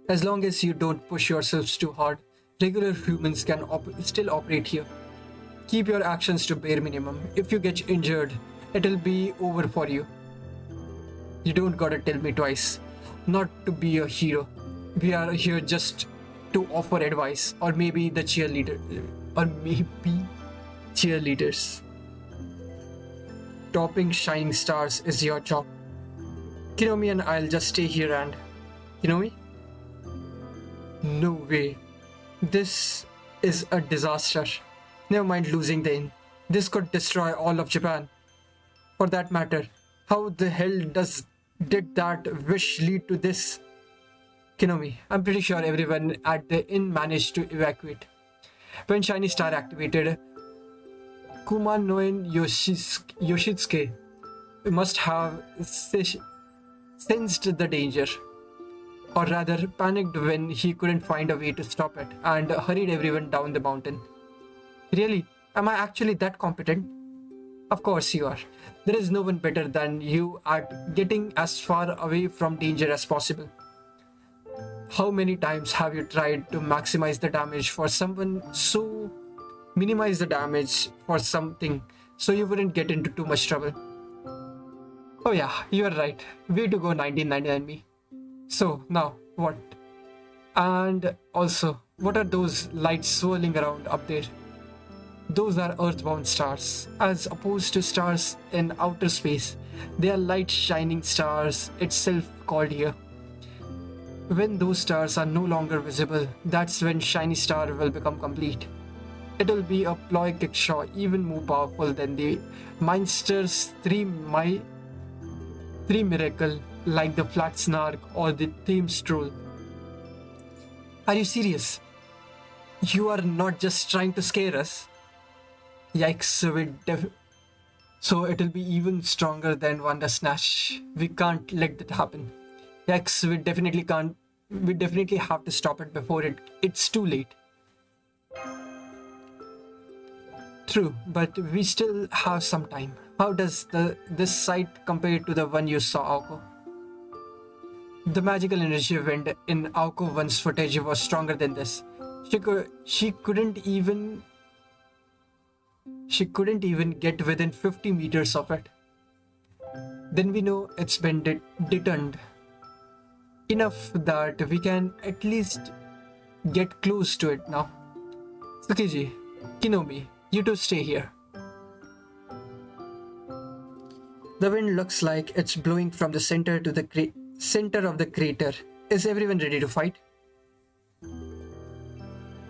As long as you don't push yourselves too hard, regular humans can still operate here. Keep your actions to bare minimum. If you get injured, it'll be over for you. You don't gotta tell me twice. Not to be a hero. We are here just to offer advice, or maybe the cheerleaders. Topping shining stars is your job. Kinomi and I'll just stay here and... Kinomi? No way. This is a disaster. Never mind losing the inn. This could destroy all of Japan. For that matter, how the hell did that wish lead to this? Kinomi, I'm pretty sure everyone at the inn managed to evacuate. When Shiny Star activated, Kumanoen Yoshitsuke must have sensed the danger, or rather panicked when he couldn't find a way to stop it, and hurried everyone down the mountain. Really? Am I actually that competent? Of course you are. There is no one better than you at getting as far away from danger as possible. How many times have you tried to maximize the damage for someone, so minimize the damage for something so you wouldn't get into too much trouble? Oh yeah, you are right. Way to go 1999 me. So now what? And also, what are those lights swirling around up there? Those are earthbound stars. As opposed to stars in outer space, they are light shining stars itself called here. When those stars are no longer visible, that's when Shiny Star will become complete. It'll be a ploy kickshaw even more powerful than the Minster's three miracle like the Flat Snark or the Theme Stroll. Are you serious? You are not just trying to scare us? Yikes, so it'll be even stronger than Wonder Snatch. We can't let that happen. Yikes, we definitely have to stop it before it's too late. True, but we still have some time. How does this site compare to the one you saw, Aoko? The magical energy wind in Aoko 1's footage was stronger than this. She couldn't even get within 50 meters of it. Then we know it's been detoned enough that we can at least get close to it now. Tsukiji, Kinomi, you two stay here. The wind looks like it's blowing from the center to the center of the crater. Is everyone ready to fight?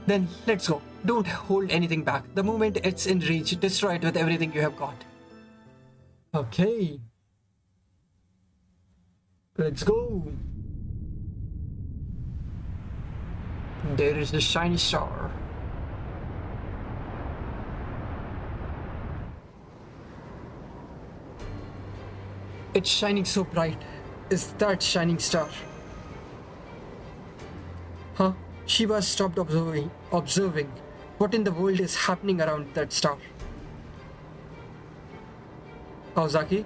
Then let's go. Don't hold anything back. The moment it's in reach, destroy it with everything you have got. Okay. Let's go. There is the shiny star. It's shining so bright. Is that shining star? Huh? Shiba stopped observing. What in the world is happening around that star? Ozaki?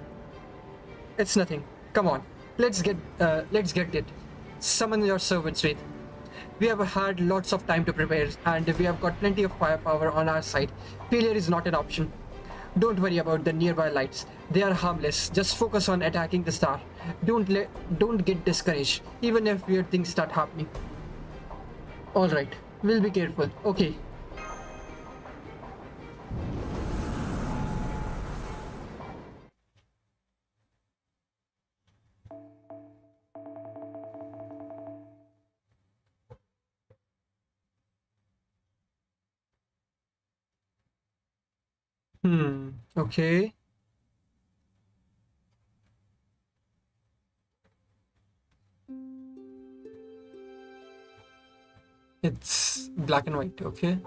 It's nothing. Come on. Let's get it. Summon your servants, wait. We have had lots of time to prepare, and we have got plenty of firepower on our side. Failure is not an option. Don't worry about the nearby lights. They are harmless. Just focus on attacking the star. Don't get discouraged, even if weird things start happening. Alright, we'll be careful. Okay. Okay. It's black and white, okay?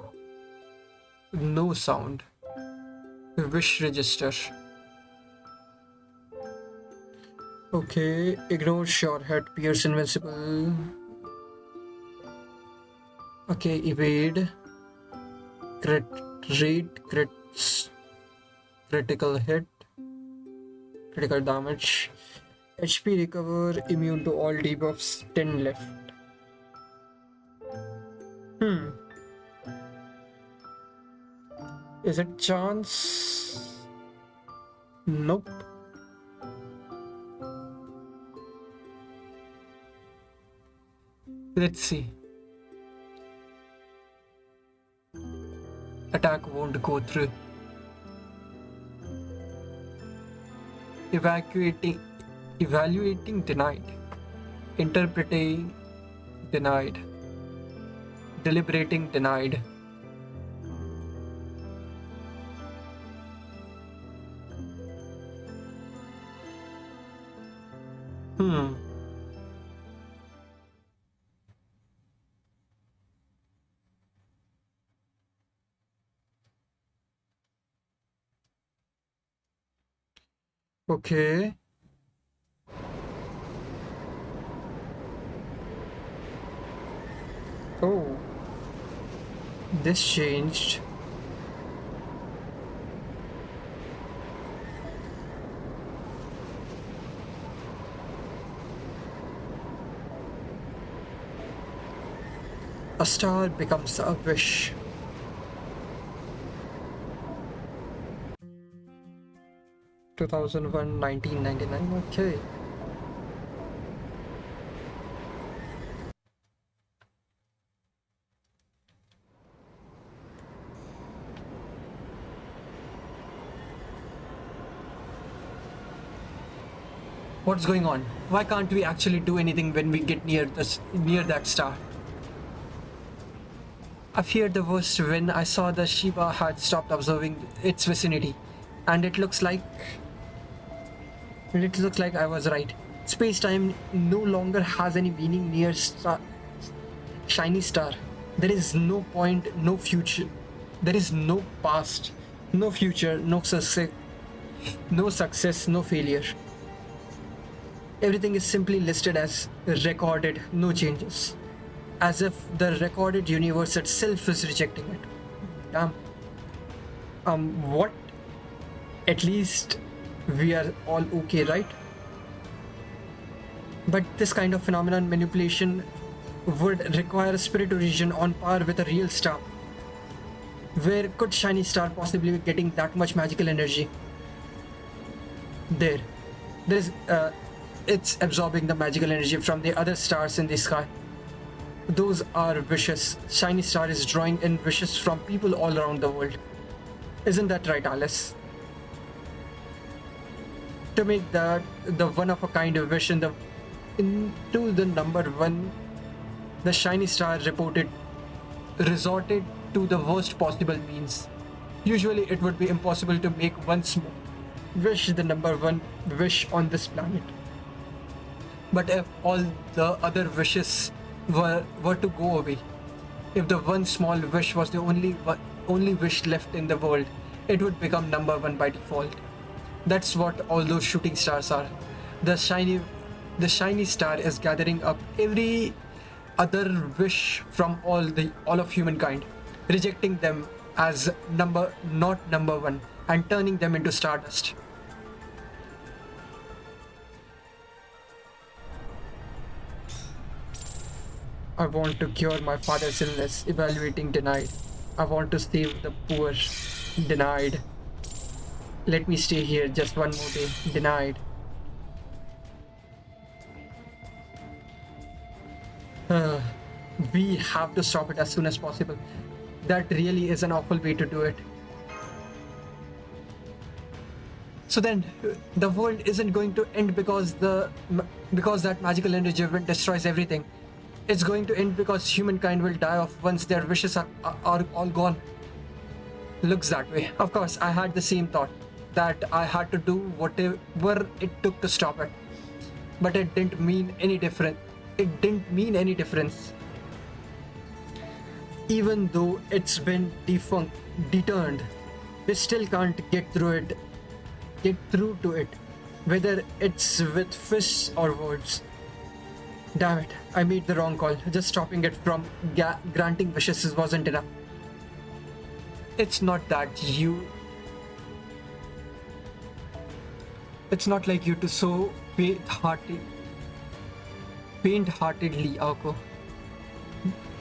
No sound. Wish register. Okay, ignore sure head, pierce invincible. Okay, evade. Crit rate, critical hit, critical damage. HP recover, immune to all debuffs, 10 left. Is it chance? Nope. Let's see. Attack won't go through. Evaluating denied. Interpreting denied. Deliberating denied. Okay. Oh. This changed. A star becomes a wish. Two 2001, 1999. Okay. What's going on? Why can't we actually do anything when we get near that star? I feared the worst when I saw the Shiba had stopped observing its vicinity, and it looks like I was right. Space-time no longer has any meaning near shiny star. There is no point, no future. There is no past, no future, no success, no failure. Everything is simply listed as recorded, no changes. As if the recorded universe itself is rejecting it. What? At least we are all okay, right? But this kind of phenomenon manipulation would require a spirit origin on par with a real star. Where could shiny star possibly be getting that much magical energy? It's absorbing the magical energy from the other stars in the sky. Those are wishes. Shiny star is drawing in wishes from people all around the world. Isn't that right, Alice? To make that the one-of-a-kind wish into the number one, the shiny star resorted to the worst possible means. Usually it would be impossible to make one small wish the number one wish on this planet. But if all the other wishes were to go away, if the one small wish was the only wish left in the world, it would become number one by default. That's what all those shooting stars are. The shiny star is gathering up every other wish from all of humankind, rejecting them as not number one, and turning them into stardust. I want to cure my father's illness. Evaluating denied. I want to save the poor. Denied. Let me stay here just one more day. Denied. Uh, we have to stop it as soon as possible. That really is an awful way to do it. So then, the world isn't going to end because that magical energy event destroys everything. It's going to end because humankind will die off once their wishes are all gone. Looks that way. Of course, I had the same thought, that I had to do whatever it took to stop it. But it didn't mean any different. It didn't mean any difference. Even though it's been deterred, we still can't get through to it, whether it's with fists or words. Damn it, I made the wrong call. Just stopping it from granting wishes wasn't enough. It's not like you to so faint-heartedly, Aoko.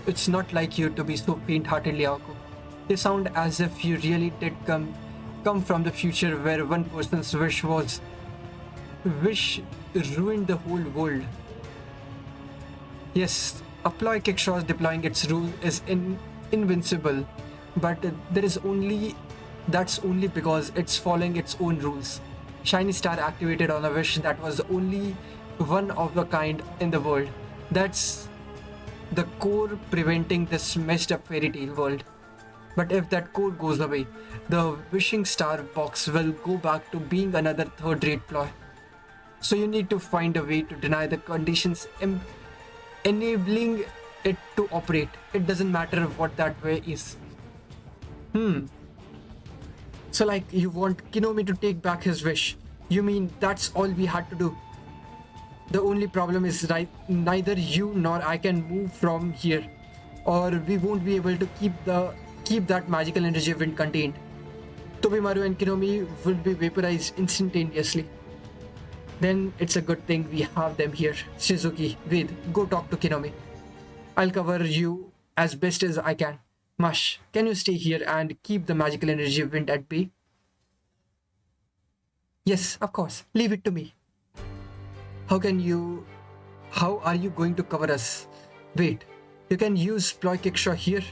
It's not like you to be so faint-heartedly, Aoko. You sound as if you really did come from the future where one person's wish ruined the whole world. Yes, Apply Kickshaw deploying its rule is invincible, but that's only because it's following its own rules. Shiny Star activated on a wish that was only one of a kind in the world. That's the core preventing this messed up fairy tale world. But if that core goes away, the wishing star box will go back to being another third-rate ploy. So you need to find a way to deny the conditions enabling it to operate. It doesn't matter what that way is. So like, you want Kinomi to take back his wish. You mean that's all we had to do? The only problem is neither you nor I can move from here, or we won't be able to keep that magical energy event contained. Tobimaru and Kinomi will be vaporized instantaneously. Then it's a good thing we have them here. Shizuki, Ved, go talk to Kinomi. I'll cover you as best as I can. Mash, can you stay here and keep the magical energy event at bay? Yes, of course. Leave it to me. How are you going to cover us? Wait, you can use Ploy Kickshaw here?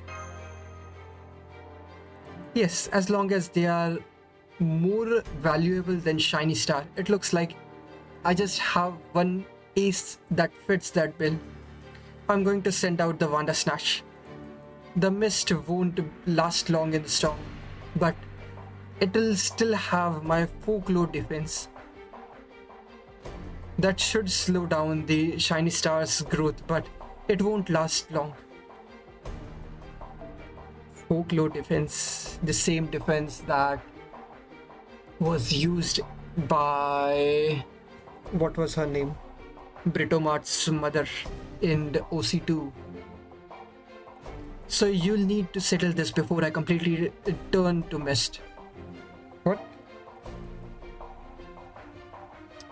Yes, as long as they are more valuable than Shiny Star. It looks like I just have one ace that fits that bill. I'm going to send out the Wanda Snatch. The mist won't last long in the storm, but it'll still have my folklore defense. That should slow down the Shiny Star's growth, but it won't last long. Folklore defense, the same defense that was used by, what was her name? Britomart's mother in the OC2. So you'll need to settle this before I completely turn to mist. What?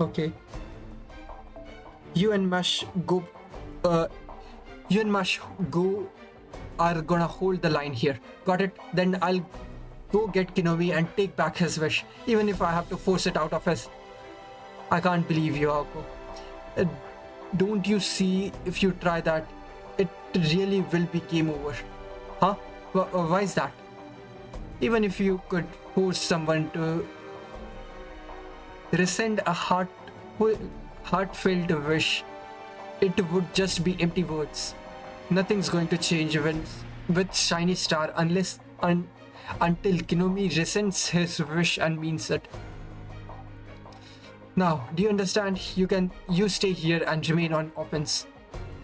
Okay. You and Mash are gonna hold the line here. Got it? Then I'll go get Kinomi and take back his wish, even if I have to force it out of his. I can't believe you, Aoko. Don't you see, if you try that, it really will be game over. Huh? Why is that? Even if you could force someone to rescind a heartfelt wish, it would just be empty words. Nothing's going to change with Shiny Star until Kinomi rescinds his wish and means it. Now, do you understand? You stay here and remain on offense.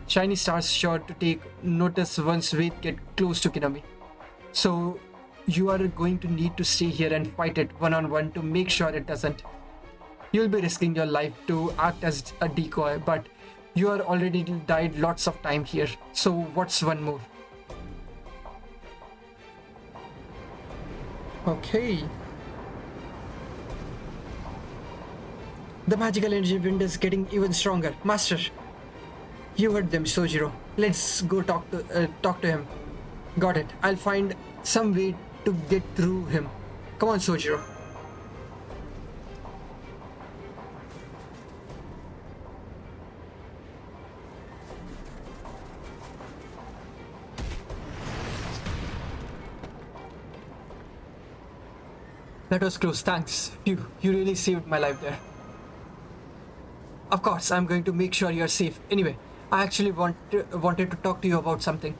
Shiny Star's sure to take notice once we get close to Kinomi. So you are going to need to stay here and fight it one-on-one to make sure it doesn't. You'll be risking your life to act as a decoy, but you are already died lots of time here. So what's one more? Okay. The magical energy wind is getting even stronger. Master, you heard them, Sojiro. Let's go talk to him. Got it. I'll find some way to get through him. Come on, Sojiro. That was close, thanks. You really saved my life there. Of course, I'm going to make sure you're safe. Anyway, I actually wanted to talk to you about something.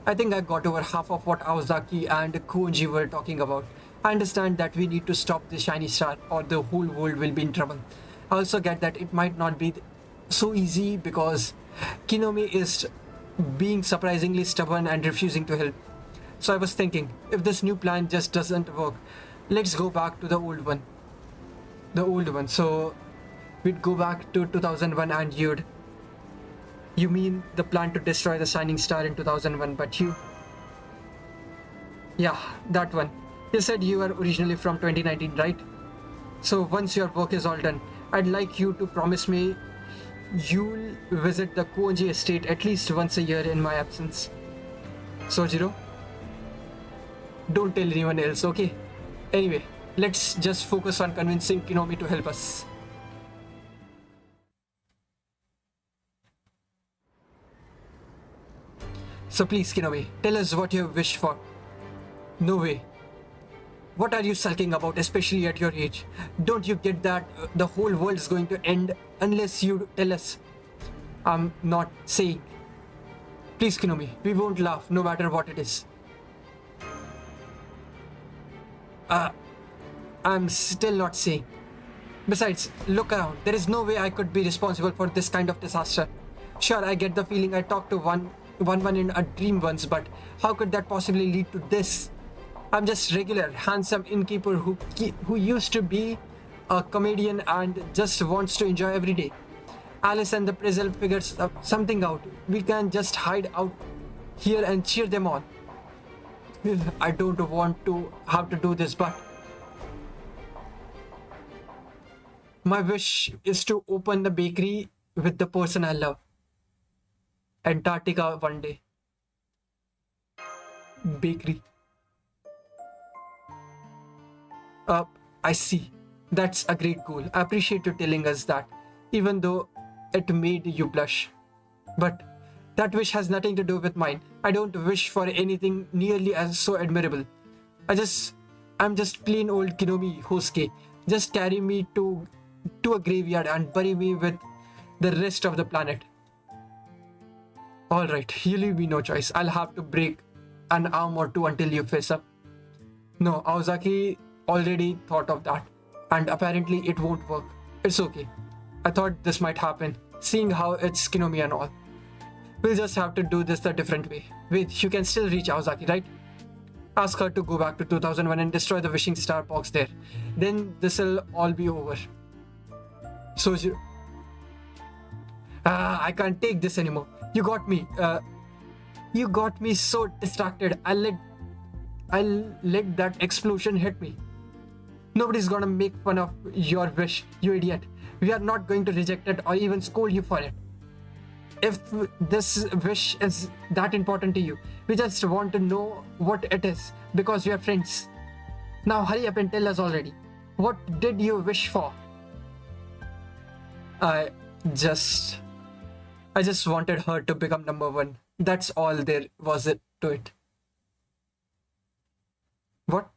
I think I got over half of what Aozaki and Koji were talking about. I understand that we need to stop the shiny star or the whole world will be in trouble. I also get that it might not be so easy because Kinomi is being surprisingly stubborn and refusing to help. So I was thinking, if this new plan just doesn't work, let's go back to the old one. The old one. So we'd go back to 2001 and You mean the plan to destroy the shining star in 2001, but you... Yeah, that one. You said you were originally from 2019, right? So once your work is all done, I'd like you to promise me you'll visit the Kuonji estate at least once a year in my absence. Sojiro? Don't tell anyone else, okay? Anyway, let's just focus on convincing Kinomi to help us. So please, Kinomi, tell us what you wish for. No way. What are you sulking about, especially at your age? Don't you get that the whole world is going to end unless you tell us? I'm not saying. Please, Kinomi, we won't laugh no matter what it is. I'm still not saying. Besides, look around. There is no way I could be responsible for this kind of disaster. Sure, I get the feeling I talked to one in a dream once, but how could that possibly lead to this? I'm just regular, handsome innkeeper who used to be a comedian and just wants to enjoy every day. Alice and the Prizzle figures something out. We can just hide out here and cheer them on. I don't want to have to do this, but my wish is to open the bakery with the person I love. Antarctica one day. Bakery. I see. That's a great goal. I appreciate you telling us that, even though it made you blush. But that wish has nothing to do with mine. I don't wish for anything nearly as so admirable. I'm just plain old Kinomi Hosuke. Just carry me to a graveyard and bury me with the rest of the planet. Alright, you leave me no choice. I'll have to break an arm or two until you face up. No, Aozaki already thought of that, and apparently it won't work. It's okay. I thought this might happen, seeing how it's Kinomi and all. We'll just have to do this a different way. Wait, you can still reach Aozaki, right? Ask her to go back to 2001 and destroy the wishing star box there. Then this'll all be over. Soju. I can't take this anymore. You got me. You got me so distracted. I'll let that explosion hit me. Nobody's gonna make fun of your wish, you idiot. We are not going to reject it or even scold you for it. If this wish is that important to you, we just want to know what it is because we are friends. Now hurry up and tell us already. What did you wish for? I just wanted her to become number one. That's all there was to it. What?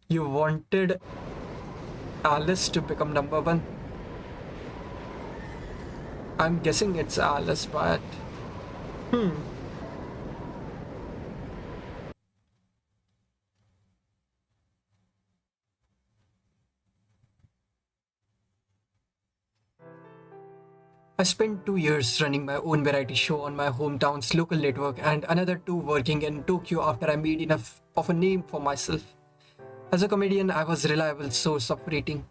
You wanted Alice to become number one? I'm guessing it's Alice, but... I spent 2 years running my own variety show on my hometown's local network and another 2 working in Tokyo after I made enough of a name for myself. As a comedian, I was a reliable source of rating.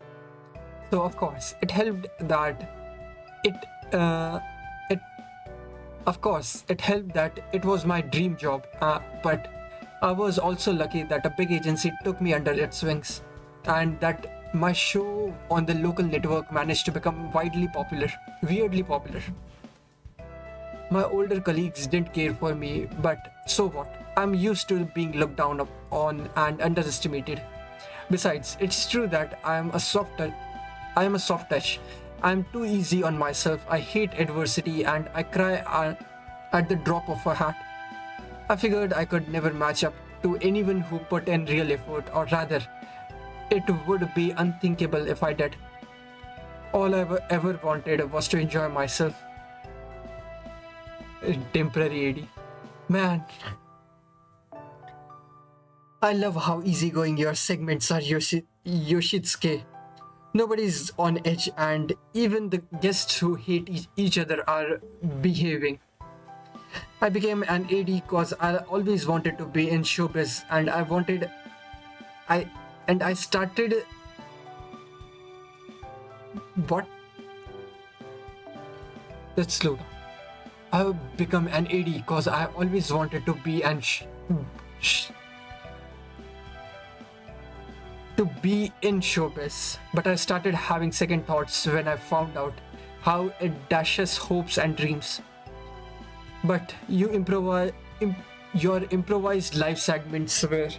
So of course, it helped that it was my dream job, but I was also lucky that a big agency took me under its wings and that my show on the local network managed to become weirdly popular. My older colleagues didn't care for me, but so what? I'm used to being looked down on and underestimated. Besides, it's true that I am a soft touch. I'm too easy on myself. I hate adversity and I cry at the drop of a hat. I figured I could never match up to anyone who put in real effort, or rather, it would be unthinkable if I did. All I ever wanted was to enjoy myself. Temporary AD. Man, I love how easygoing your segments are, Yoshitsuke. Nobody's on edge, and even the guests who hate each other are behaving. I became an AD cause I always wanted to be in showbiz, and I started. What? Let's slow down. I've become an AD cause I always wanted to be to be in showbiz, but I started having second thoughts when I found out how it dashes hopes and dreams. But your improvised live segments where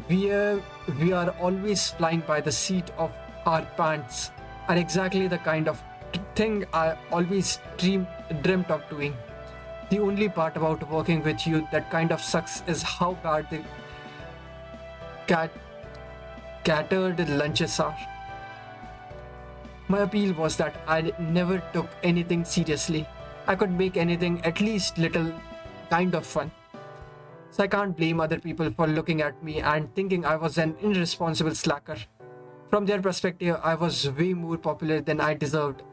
we are always flying by the seat of our pants are exactly the kind of thing I always dreamt of doing. The only part about working with you that kind of sucks is how bad the catered lunches are. My appeal was that I never took anything seriously. I could make anything at least little kind of fun. So I can't blame other people for looking at me and thinking I was an irresponsible slacker. From their perspective, I was way more popular than I deserved,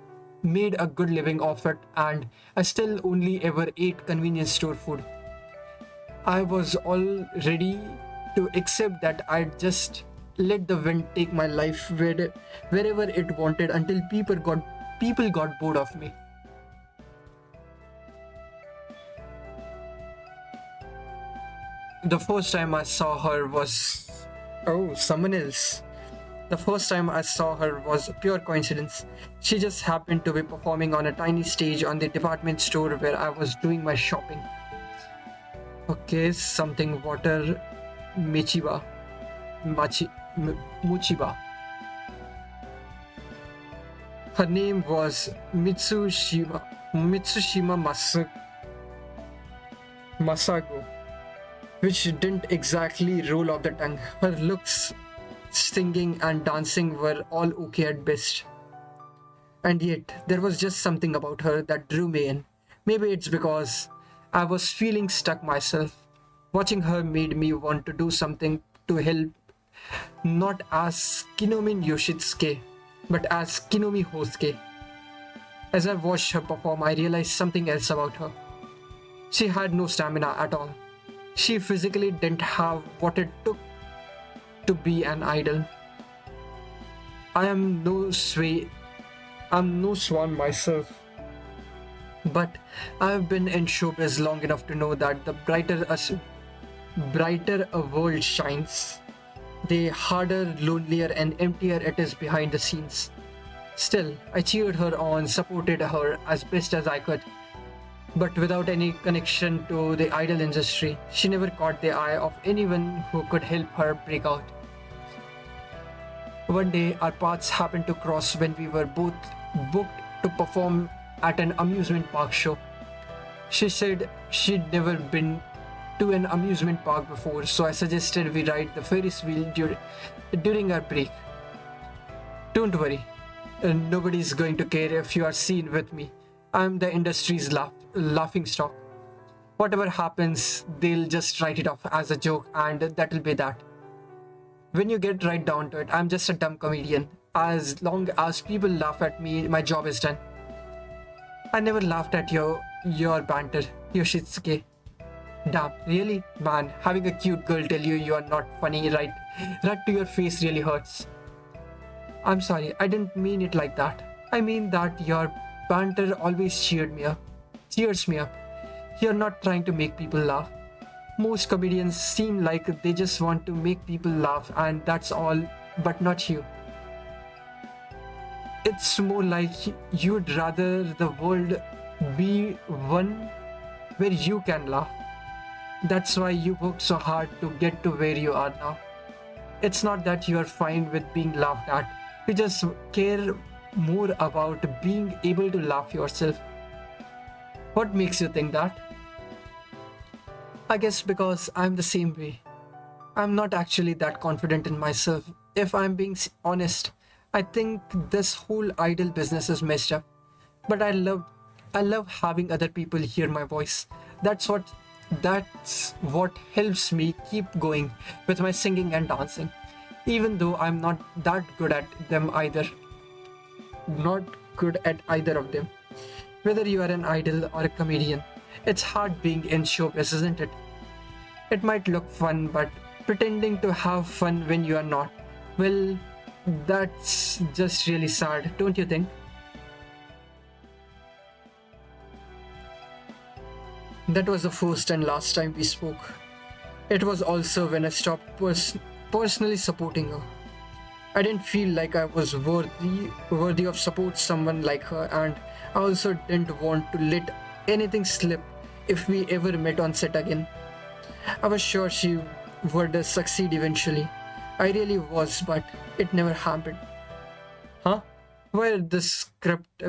made a good living off it, and I still only ever ate convenience store food. I was all ready to accept that I'd just let the wind take my life wherever it wanted until people got bored of me. The first time I saw her was someone else. The first time I saw her was pure coincidence. She just happened to be performing on a tiny stage on the department store where I was doing my shopping. Okay, something water Muchiba. Her name was Mitsushima Masago, which didn't exactly roll off the tongue. Her looks, singing and dancing were all okay at best. And yet, there was just something about her that drew me in. Maybe it's because I was feeling stuck myself. Watching her made me want to do something to help, not as Kinomi Yoshitsuke, but as Kinomi Hosuke. As I watched her perform, I realized something else about her. She had no stamina at all. She physically didn't have what it took to be an idol. I'm no swan myself, but I've been in showbiz long enough to know that the brighter a world shines, the harder, lonelier, and emptier it is behind the scenes. Still, I cheered her on, supported her as best as I could, but without any connection to the idol industry. She never caught the eye of anyone who could help her break out. One day, our paths happened to cross when we were both booked to perform at an amusement park show. She said she'd never been to an amusement park before, so I suggested we ride the Ferris wheel during our break. Don't worry, nobody's going to care if you are seen with me. I'm the industry's laughing stock. Whatever happens, they'll just write it off as a joke, and that'll be that. When you get right down to it, I'm just a dumb comedian. As long as people laugh at me, my job is done. I never laughed at your banter, Yoshitsuke. Damn, really? Man, having a cute girl tell you are not funny right to your face really hurts. I'm sorry, I didn't mean it like that. I mean that your banter always cheers me up. You're not trying to make people laugh. Most comedians seem like they just want to make people laugh and that's all, but not you. It's more like you'd rather the world be one where you can laugh. That's why you worked so hard to get to where you are now. It's not that you are fine with being laughed at. You just care more about being able to laugh yourself. What makes you think that? I guess because I'm the same way. I'm not actually that confident in myself. If I'm being honest, I think this whole idol business is messed up. But I love having other people hear my voice. That's what that's what helps me keep going with my singing and dancing. Even though I'm not that good at them either. Not good at either of them. Whether you are an idol or a comedian, it's hard being in showbiz, isn't it? It might look fun, but pretending to have fun when you are not, well, that's just really sad, don't you think? That was the first and last time we spoke. It was also when I stopped personally supporting her. I didn't feel like I was worthy of support someone like her, and I also didn't want to let anything slip if we ever met on set again. I was sure she would succeed eventually. I really was, but it never happened. Huh? Why the script?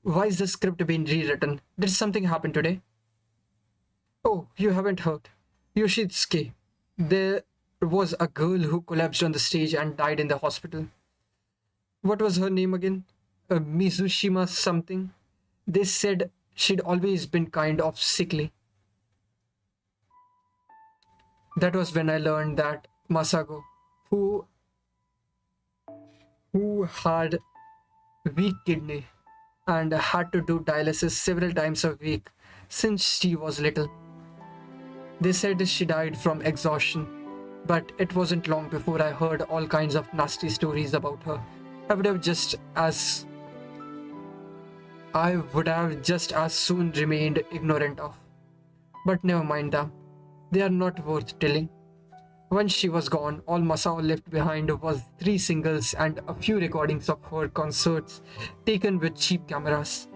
Why is the script being rewritten? Did something happen today? Oh, you haven't heard. Yoshitsuke. There was a girl who collapsed on the stage and died in the hospital. What was her name again? Mizushima something. They said she'd always been kind of sickly. That was when I learned that Masago, who had weak kidney and had to do dialysis several times a week since she was little. They said she died from exhaustion, but it wasn't long before I heard all kinds of nasty stories about her. I would have just as I would have just as soon remained ignorant of. But never mind them. They are not worth telling. Once she was gone, all Masao left behind was 3 singles and a few recordings of her concerts taken with cheap cameras.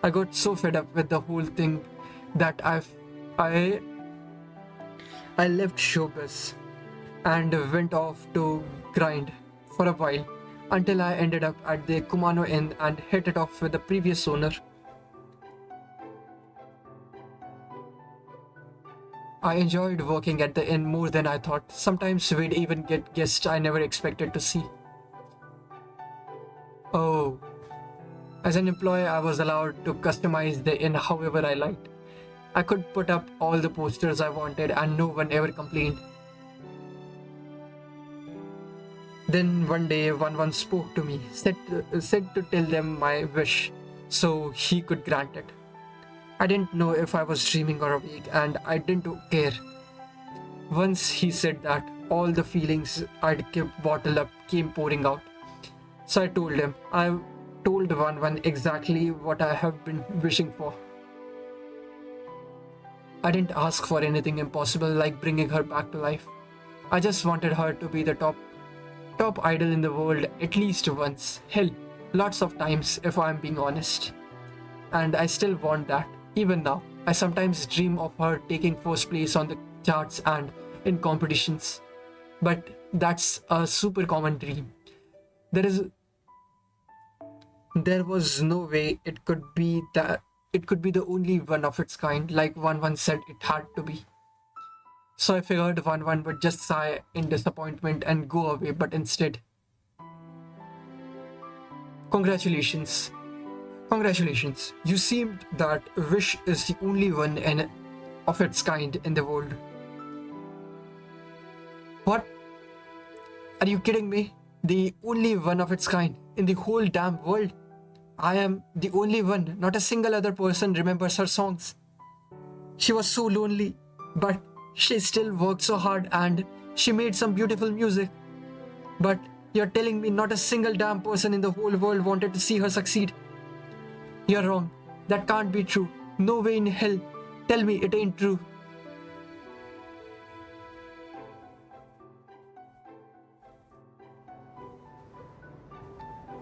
I got so fed up with the whole thing that I left showbiz and went off to grind for a while until I ended up at the Kumano Inn and hit it off with the previous owner. I enjoyed working at the inn more than I thought. Sometimes we'd even get guests I never expected to see. Oh, as an employee, I was allowed to customize the inn however I liked. I could put up all the posters I wanted and no one ever complained. Then one day, one spoke to me, said to tell them my wish so he could grant it. I didn't know if I was dreaming or awake, and I didn't care. Once he said that, all the feelings I'd kept bottled up came pouring out. So I told him. I told One exactly what I have been wishing for. I didn't ask for anything impossible like bringing her back to life. I just wanted her to be the top idol in the world at least once. Hell, lots of times if I'm being honest. And I still want that. Even now, I sometimes dream of her taking first place on the charts and in competitions. But that's a super common dream. There was no way it could be the only one of its kind, like One said it had to be. So I figured One would just sigh in disappointment and go away, but instead, Congratulations. Congratulations. You seemed that Wish is the only one of its kind in the world. What? Are you kidding me? The only one of its kind in the whole damn world? I am the only one. Not a single other person remembers her songs. She was so lonely, but she still worked so hard and she made some beautiful music. But you're telling me not a single damn person in the whole world wanted to see her succeed? You're wrong. That can't be true. No way in hell. Tell me it ain't true.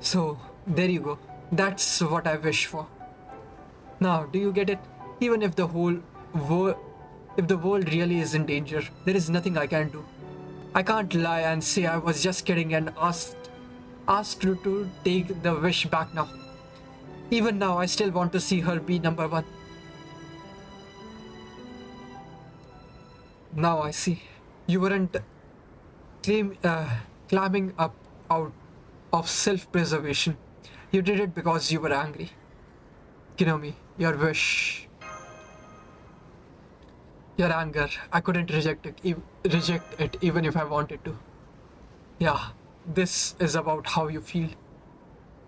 So, there you go. That's what I wish for. Now, do you get it? Even if the world really is in danger, there is nothing I can do. I can't lie and say I was just kidding and asked you to take the wish back now. Even now, I still want to see her be number one. Now I see. You weren't climbing up out of self-preservation. You did it because you were angry. Kinomi, your wish, your anger, I couldn't reject it even if I wanted to. Yeah, this is about how you feel.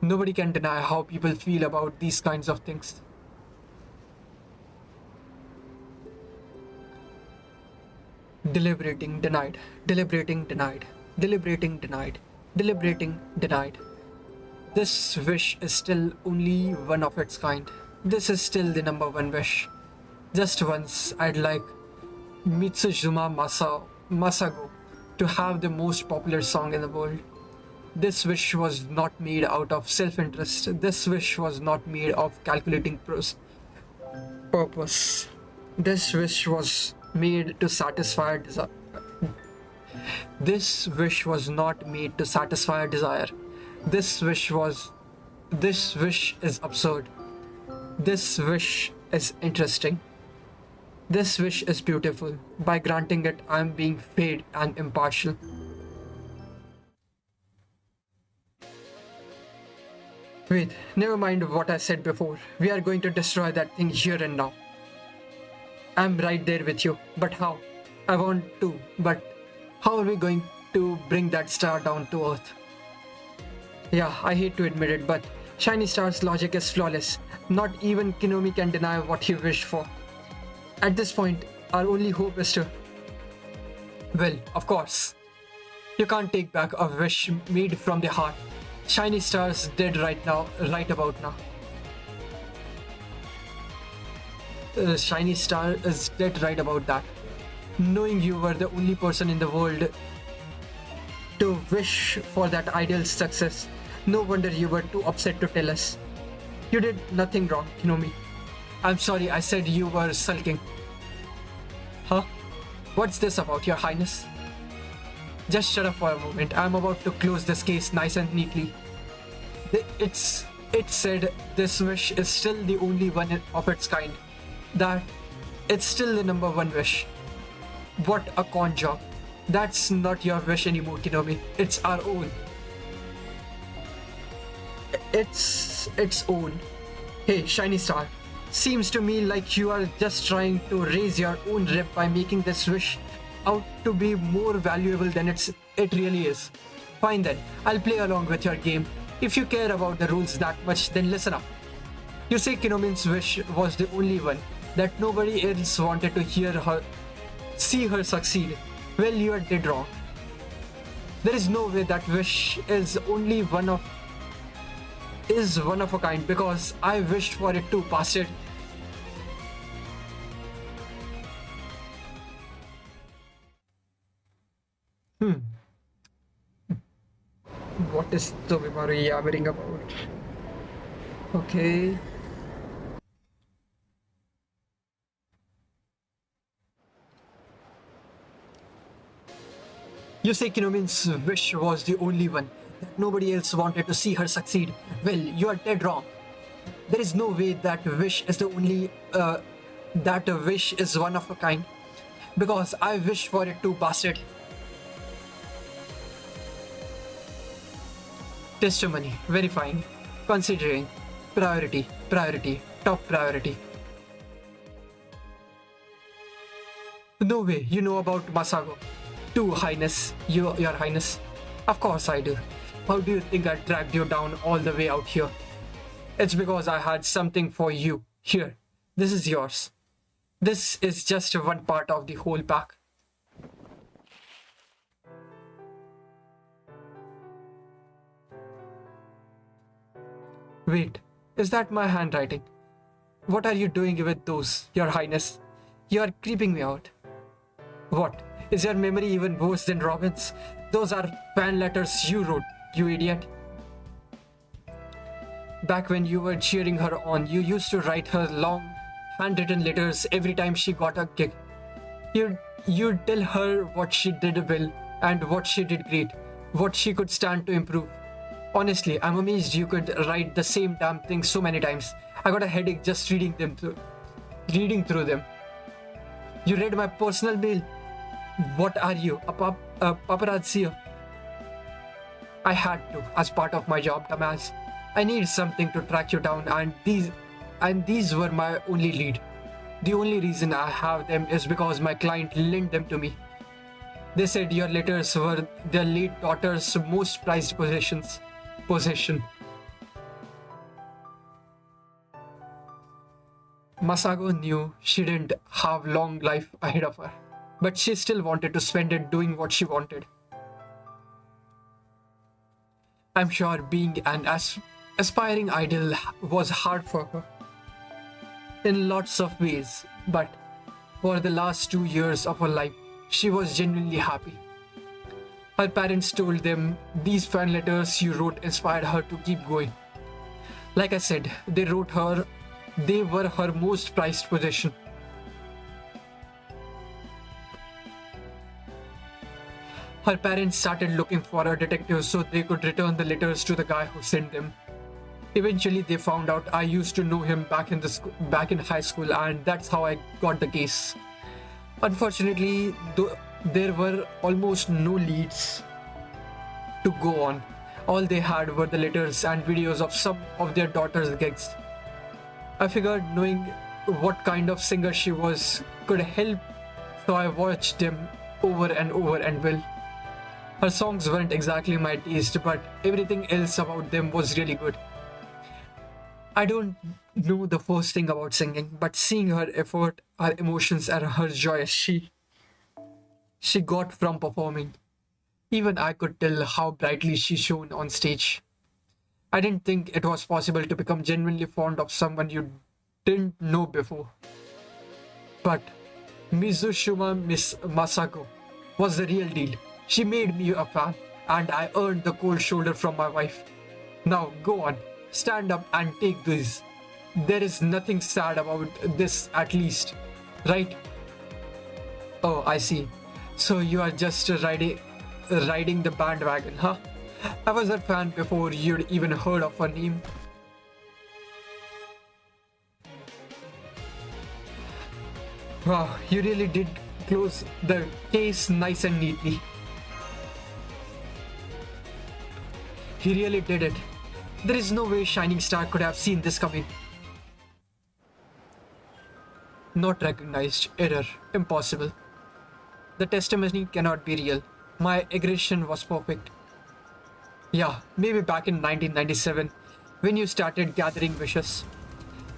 Nobody can deny how people feel about these kinds of things. Deliberating denied, deliberating denied, deliberating denied, deliberating denied. This wish is still only one of its kind. This is still the number one wish. Just once, I'd like Masago to have the most popular song in the world. This wish was not made out of self-interest. This wish was not made of calculating purpose. This wish was made to satisfy a desire. This wish was not made to satisfy a desire. This wish is absurd. This wish is interesting. This wish is beautiful. By granting it, I am being fair and impartial. Wait, never mind what I said before. We are going to destroy that thing here and now. I'm right there with you, but how? I want to, but how are we going to bring that star down to Earth? Yeah, I hate to admit it, but Shiny Star's logic is flawless. Not even Kinomi can deny what he wished for. At this point, our only hope is to... Well, of course. You can't take back a wish made from the heart. Shiny Star's dead right about now. Shiny Star is dead right about that. Knowing you were the only person in the world to wish for that ideal success, no wonder you were too upset to tell us. You did nothing wrong, Kinomi. I'm sorry, I said you were sulking. Huh? What's this about, Your Highness? Just shut up for a moment. I'm about to close this case nice and neatly. It said this wish is still the only one of its kind. That it's still the number one wish. What a con job. That's not your wish anymore, Kinomi. It's our own. It's its own. Hey, Shiny Star. Seems to me like you are just trying to raise your own rep by making this wish out to be more valuable than it really is. Fine then, I'll play along with your game. If you care about the rules that much, then listen up. You say Kinomi's wish was the only one, that nobody else wanted to see her succeed. Well, you are dead wrong. There is no way that wish is one of a kind, because I wished for it too, bastard. What is Tobimaru yammering about? Okay. You say Kinomi's wish was the only one, that nobody else wanted to see her succeed. Well, you are dead wrong. There is no way that wish is that a wish is one of a kind, because I wish for it too, bastard. Testimony, verifying, considering, priority, top priority. No way, you know about Masago. Too, Highness, Your Highness. Of course I do. How do you think I dragged you down all the way out here? It's because I had something for you. Here, this is yours. This is just one part of the whole pack. Wait, is that my handwriting? What are you doing with those, Your Highness? You are creeping me out. What? Is your memory even worse than Robin's? Those are fan letters you wrote, you idiot. Back when you were cheering her on, you used to write her long, handwritten letters every time she got a gig. You'd tell her what she did well and what she did great, what she could stand to improve. Honestly, I'm amazed you could write the same damn thing so many times. I got a headache just reading through them. You read my personal mail. What are you, a paparazzi? I had to, as part of my job, dumbass. I need something to track you down, and these were my only lead. The only reason I have them is because my client lent them to me. They said your letters were their late daughter's most prized possession. Masago knew she didn't have long life ahead of her, but she still wanted to spend it doing what she wanted. I'm sure being an aspiring idol was hard for her in lots of ways, but for the last 2 years of her life, she was genuinely happy. Her parents told them these fan letters you wrote inspired her to keep going. Like I said, they were her most prized possession. Her parents started looking for a detective so they could return the letters to the guy who sent them. Eventually, they found out I used to know him back in high school, and that's how I got the case. Unfortunately, there were almost no leads to go on. All they had were the letters and videos of some of their daughter's gigs. I figured knowing what kind of singer she was could help, so I watched them over and over, and well, her songs weren't exactly my taste, but everything else about them was really good. I don't know the first thing about singing, but seeing her effort, her emotions, and her joy she got from performing, even I could tell how brightly she shone on stage. I didn't think it was possible to become genuinely fond of someone you didn't know before. But Miss Masako was the real deal. She made me a fan, and I earned the cold shoulder from my wife. Now go on, stand up and take this. There is nothing sad about this, at least, right? Oh, I see. So you are just riding the bandwagon, huh? I was a fan before you'd even heard of her name. Wow, you really did close the case nice and neatly. He really did it. There is no way Shining Star could have seen this coming. Not recognized. Error. Impossible. The testimony cannot be real. My aggression was perfect. Yeah, maybe back in 1997 when you started gathering wishes.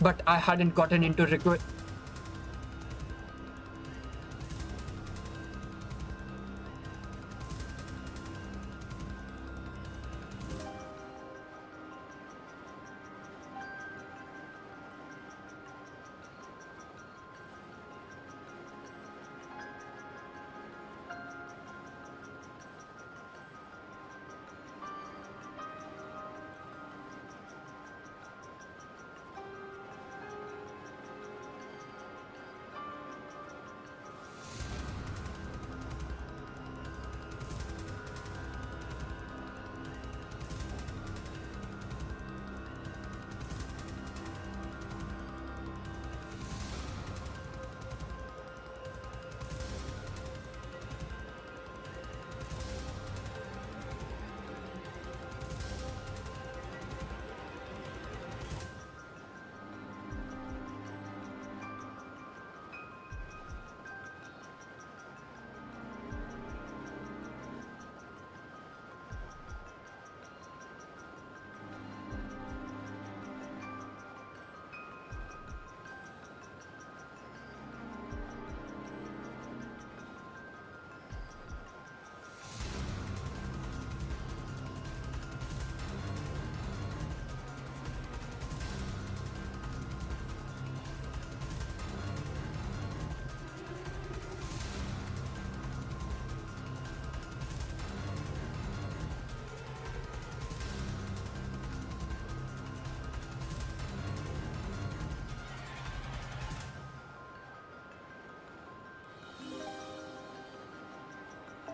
But I hadn't gotten into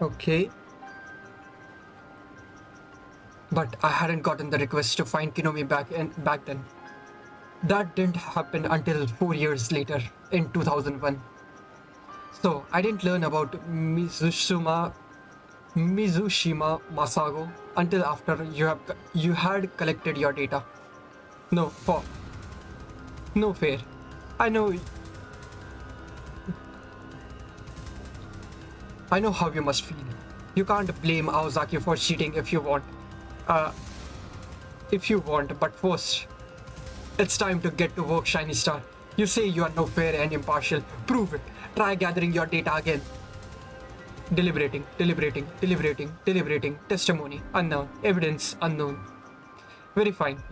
Okay. But I hadn't gotten the request to find Kinomi back then. That didn't happen until 4 years later, in 2001. So I didn't learn about Mizushima Masago until after you had collected your data. No, no fair. I know I know how you must feel. You can't blame Aozaki for cheating if you want. Uh, but first, it's time to get to work, Shiny Star. You say you are no fair and impartial. Prove it. Try gathering your data again. Deliberating. Testimony unknown. Evidence unknown. Very fine.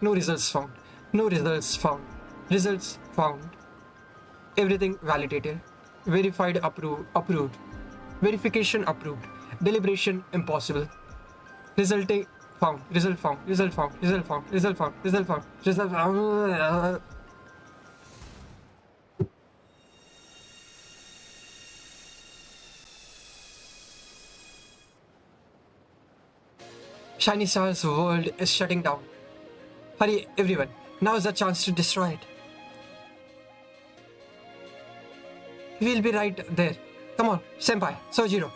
No results found. Results found. Everything validated. Verified, approved. Verification approved. Deliberation impossible. Resulting found. Result found. Shiny Star's world is shutting down. Hurry, everyone. Now is the chance to destroy it. We'll be right there. Come on, Senpai, Sojiro.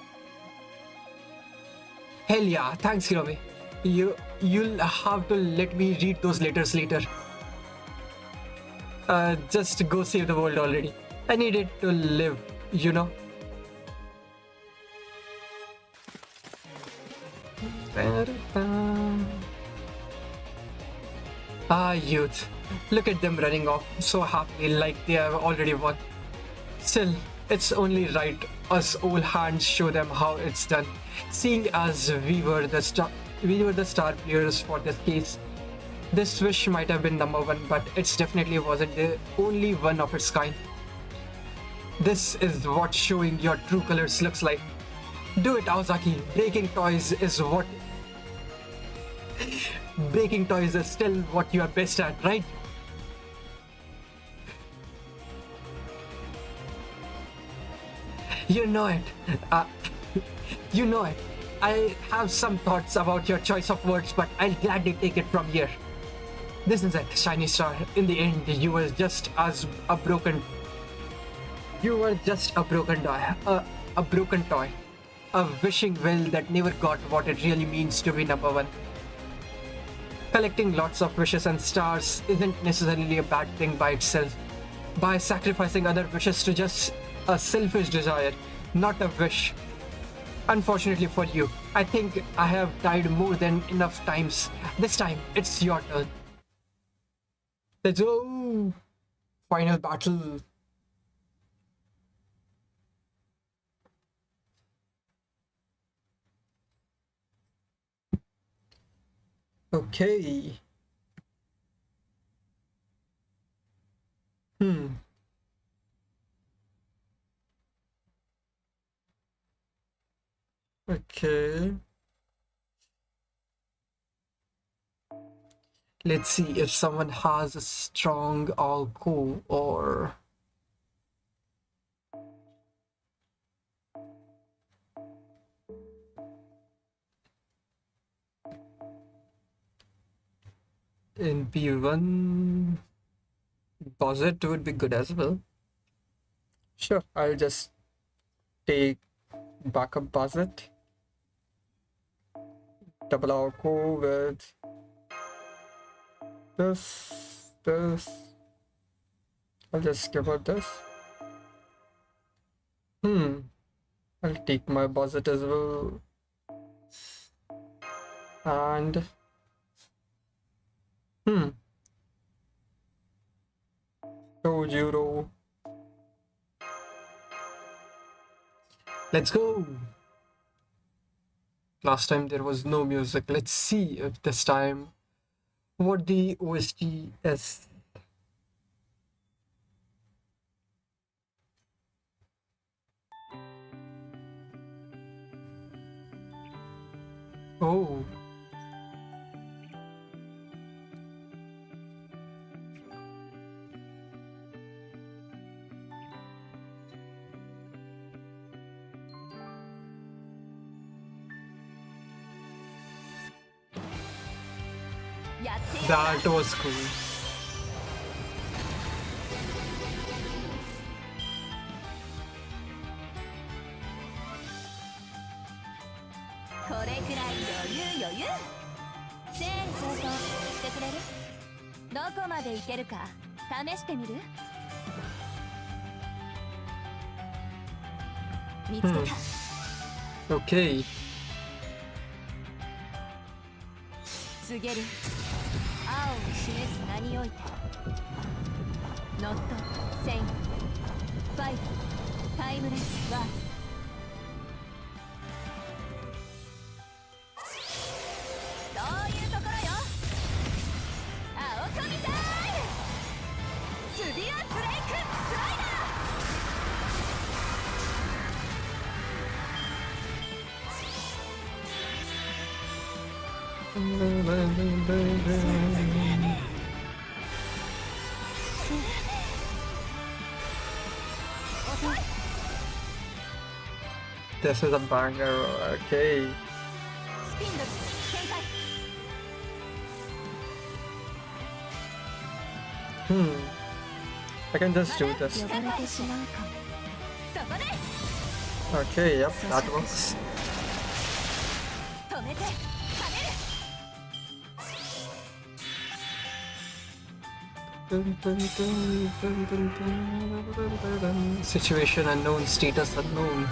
Hell yeah, thanks, Hiromi. You'll have to let me read those letters later. Just go save the world already. I need it to live, you know. Ah, youth. Look at them running off so happily like they have already won. Still, it's only right us old hands show them how it's done. Seeing as we were the star players for this case. This wish might have been number one, but it definitely wasn't the only one of its kind. This is what showing your true colors looks like. Do it, Aozaki. Breaking toys is still what you are best at, right? You know it. You know it. I have some thoughts about your choice of words, but I'll gladly take it from here. This is it, Shiny Star. In the end, you were just a broken toy. A broken toy. A wishing well that never got what it really means to be number one. Collecting lots of wishes and stars isn't necessarily a bad thing by itself. By sacrificing other wishes to just a selfish desire, not a wish. Unfortunately for you, I think I have died more than enough times. This time, it's your turn. Let's go! Final battle. Okay. Okay. Let's see if someone has a strong alco or... In B1, Posit would be good as well. Sure, I'll just take backup Posit. Double alco with this. I'll just give her this. I'll take my Posit as well. And Tojiro. Let's go. Last time there was no music. Let's see if this time what the OST is. Oh. That was cool. これくらい余裕整理整頓してくれる？どこまでいけるか試してみる？見つけた。Okay. 告げる。青を示す名においてノット、セイン、ファイト、タイムレス、ワール。そういうところよ。青神タイム。スディアブレイクスライダー。This is a banger. Okay. スピンドル展開。I can just do this. 汚れてしまうかも。そこで Okay, yep, that works. 止めて跳ねる。Situation unknown, status unknown.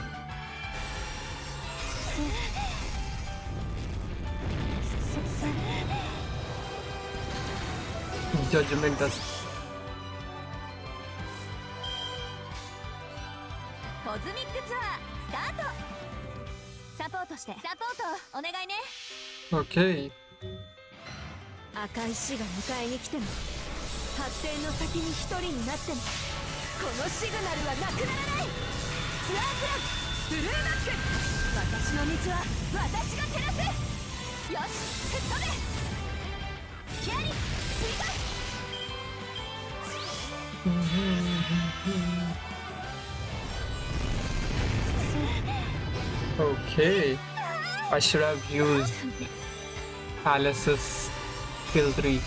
Judgment does. コズミックツアースタート。サポートしてサポートお願いね。 Okay. 赤い死が迎えに来ても発展の先に一人になってもこのシグナルはなくならない。ツアークラブブルーマック。私の道は私が照らす。よし吹っ飛べ。スキャリ追加。Okay. I should have used Alice's skill 3.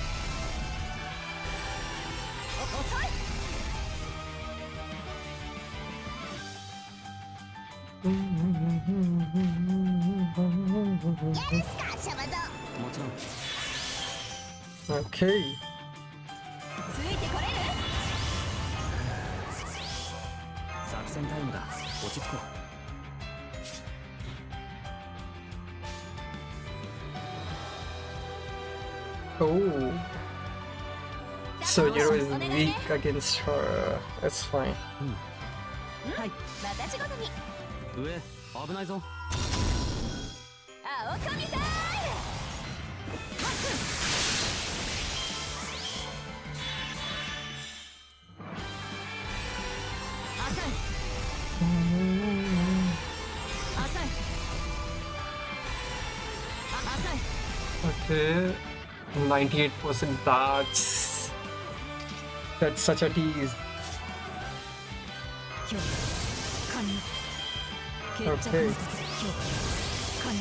遅い。よろしかシャバゾ。もちろん Okay. ついてこれる？作戦タイムだ。落ち着こう。 Oh. So Zero is weak against her. That's fine. はい。私ごとに上危ないぞ。青神さん。浅い。浅い。浅い。 Okay. 98%. That's such a tease. 今日完了。決着の時で今日完了。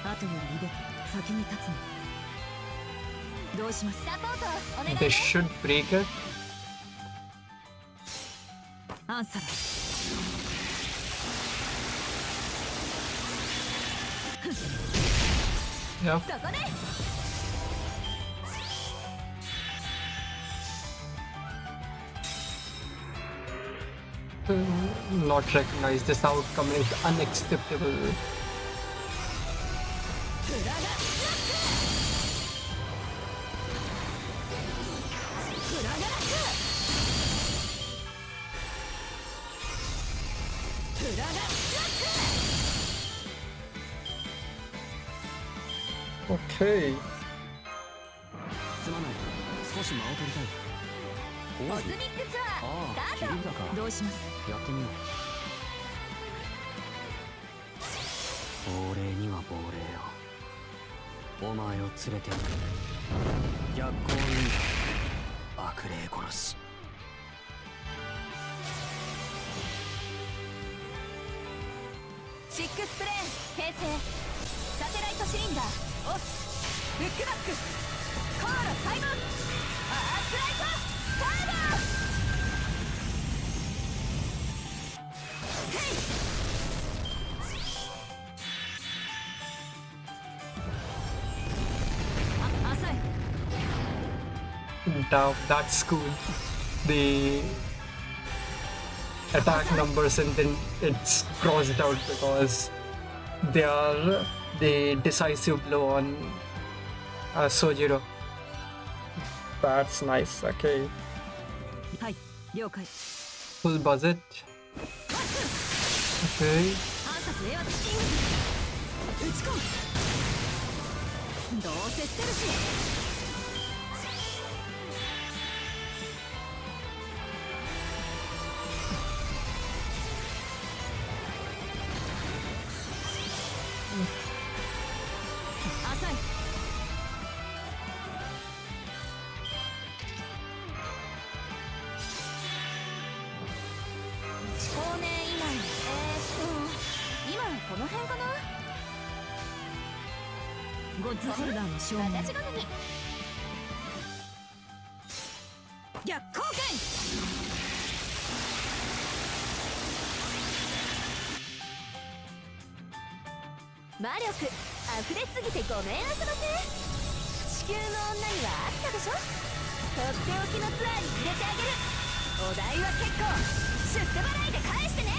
後より動く先に立つの。どうします？サポートお願い。 This should break it. アンサラ。 Yep. そこで Not recognize this outcome is unacceptable. フラガラック。フラガラック。フラガラック。 Okay. すまない。少し間を取りたい。コズミックツアースタート。切り札か。どうします？やってみよう。亡霊には亡霊よ。お前を連れて行く。逆行忍者悪霊殺し。シックスプレーン形成。サテライトシリンダーオフ。ブックバック。コーラタイム。アースライトスタード。ヘイ。top. That's cool. The attack numbers and then it's crossed out because they are the decisive blow on Sojiro. That's nice. Okay. はい、了解。 Full budget. Okay. 暗殺英和的キング打ち込む。どうせ捨てるし。浅い。少年以外今この辺かな。ゴッズホルダーの証明。私好み。逆光剣。魔力溢れすぎてごめんあそばせ。地球の女にはあったでしょ。とっておきのツアーに入れてあげる。お代は結構出世払いで返してね。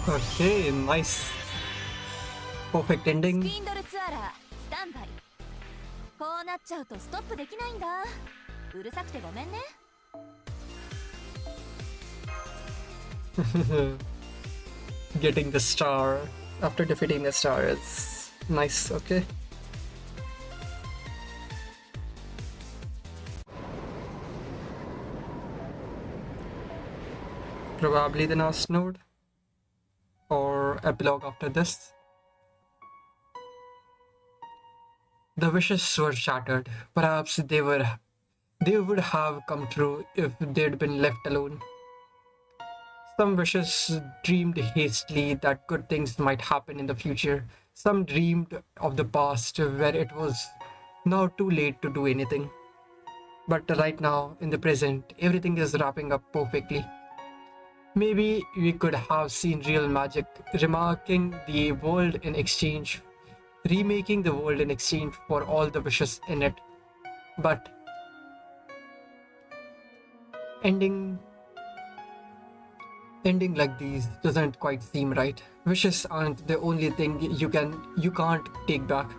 Okay, nice. Perfect ス ending. ピンドルツアラースタンバイ。こうなっちゃうとストップできないんだ。うるさくてごめんね。Getting the star after defeating the star is nice. Okay. Probably the last node or epilogue after this. The wishes were shattered. Perhaps they would have come true if they'd been left alone. Some wishes dreamed hastily that good things might happen in the future. Some dreamed of the past where it was now too late to do anything. But right now, in the present, everything is wrapping up perfectly. Maybe we could have seen real magic, remaking the world in exchange for all the wishes in it. But ending like these doesn't quite seem right. Wishes aren't the only thing you can't take back.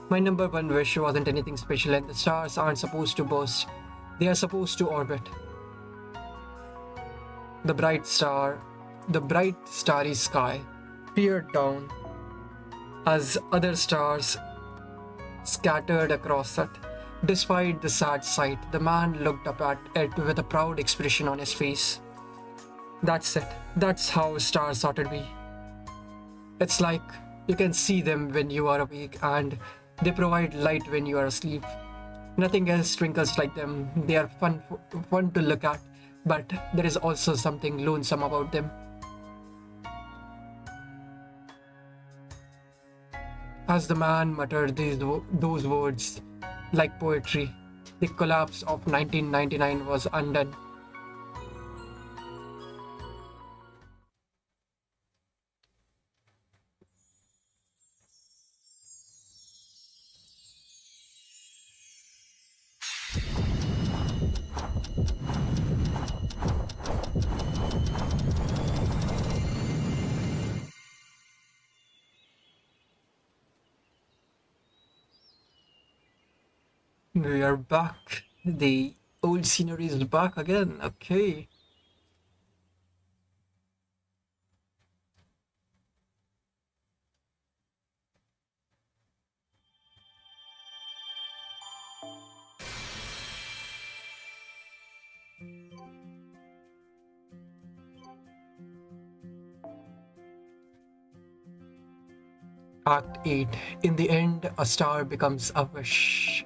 My number one wish wasn't anything special, and the stars aren't supposed to burst. They are supposed to orbit. The bright starry sky peered down as other stars scattered across it. Despite the sad sight, the man looked up at it with a proud expression on his face. That's it. That's how stars ought to be. It's like you can see them when you are awake and they provide light when you are asleep. Nothing else twinkles like them. They are fun to look at, but there is also something lonesome about them. As the man muttered those words like poetry, the collapse of 1999 was undone. We are back. The old scenery is back again. Okay. Act 8. In the end, a star becomes a wish.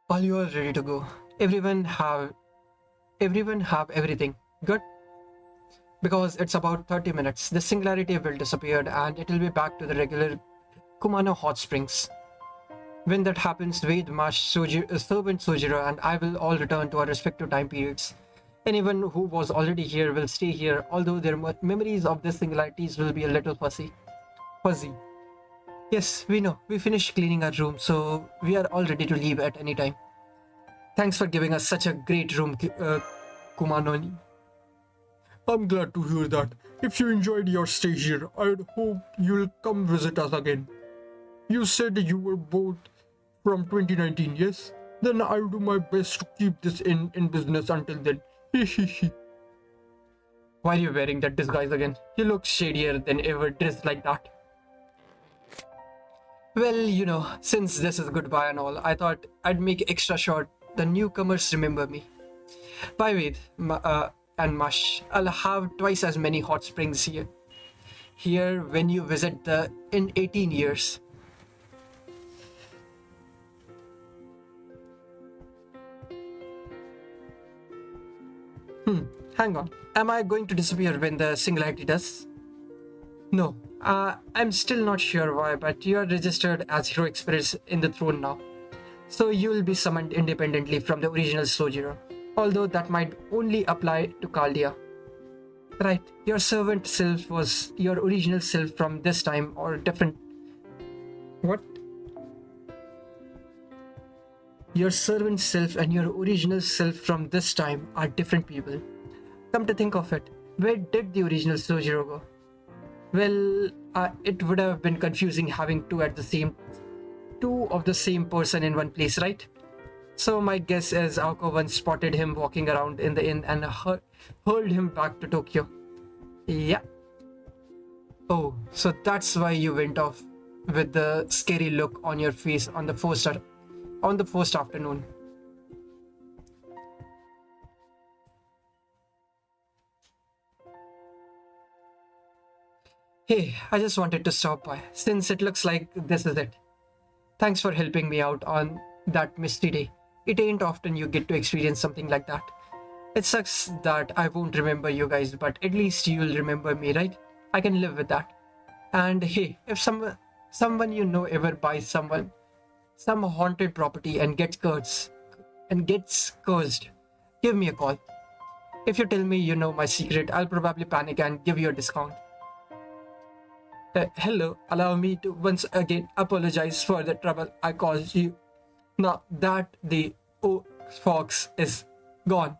All you are ready to go. Everyone have everything. Good. because it's about 30 minutes. The singularity will disappear and it will be back to the regular Kumano hot springs. When that happens, Ved, Mash, Servant Sojiro, and I will all return to our respective time periods. Anyone who was already here will stay here, although their memories of these singularities will be a little fuzzy. Yes, we know. We finished cleaning our room, so we are all ready to leave at any time. Thanks for giving us such a great room, Kumanoni. I'm glad to hear that. If you enjoyed your stay here, I'd hope you'll come visit us again. You said you were both from 2019, yes? Then I'll do my best to keep this in business until then. Why are you wearing that disguise again? You look shadier than ever dressed like that. Well, you know, since this is goodbye and all, I thought I'd make extra sure the newcomers remember me. Bye, Ved and Mash. I'll have twice as many hot springs here when you visit in 18 years. Hang on. Am I going to disappear when the singularity does? No. I'm still not sure why, but you are registered as heroic spirits in the throne now. So you will be summoned independently from the original Sojiro, although that might only apply to Caldia. Right, your servant self was your original self from this time or different. What? Your servant self and your original self from this time are different people. Come to think of it, where did the original Sojiro go? Well, it would have been confusing having two of the same person in one place, right? So my guess is Aoko once spotted him walking around in the inn and hurled him back to Tokyo. Yeah. Oh, so that's why you went off with the scary look on your face on the first afternoon. Hey, I just wanted to stop by, since it looks like this is it. Thanks for helping me out on that misty day. It ain't often you get to experience something like that. It sucks that I won't remember you guys, but at least you'll remember me, right? I can live with that. And hey, if someone you know ever buys some haunted property and gets cursed, give me a call. If you tell me you know my secret, I'll probably panic and give you a discount. Hello, allow me to once again apologize for the trouble I caused you. Now that the fox is gone,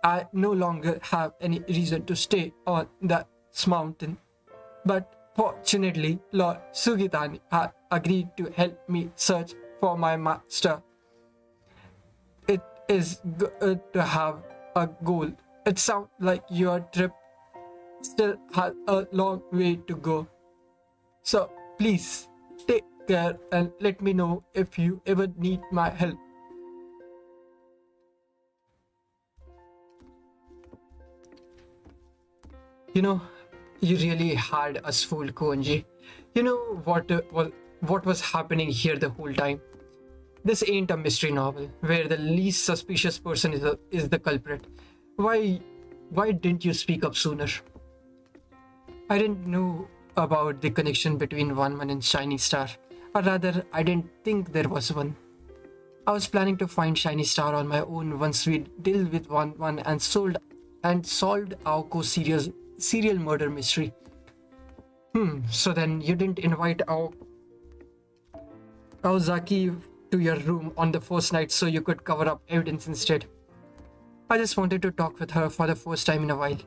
I no longer have any reason to stay on this mountain. But fortunately, Lord Sugitani had agreed to help me search for my master. It is good to have a goal. It sounds like your trip still has a long way to go. So please take care and let me know if you ever need my help. You know, you really had us fooled, Konji. You know what was happening here the whole time? This ain't a mystery novel where the least suspicious person is the culprit. Why didn't you speak up sooner? I didn't know about the connection between One and Shiny Star, or rather, I didn't think there was one. I was planning to find Shiny Star on my own once we dealt with One and solved Aoko's serial murder mystery. So then you didn't invite Aozaki to your room on the first night so you could cover up evidence instead. I just wanted to talk with her for the first time in a while.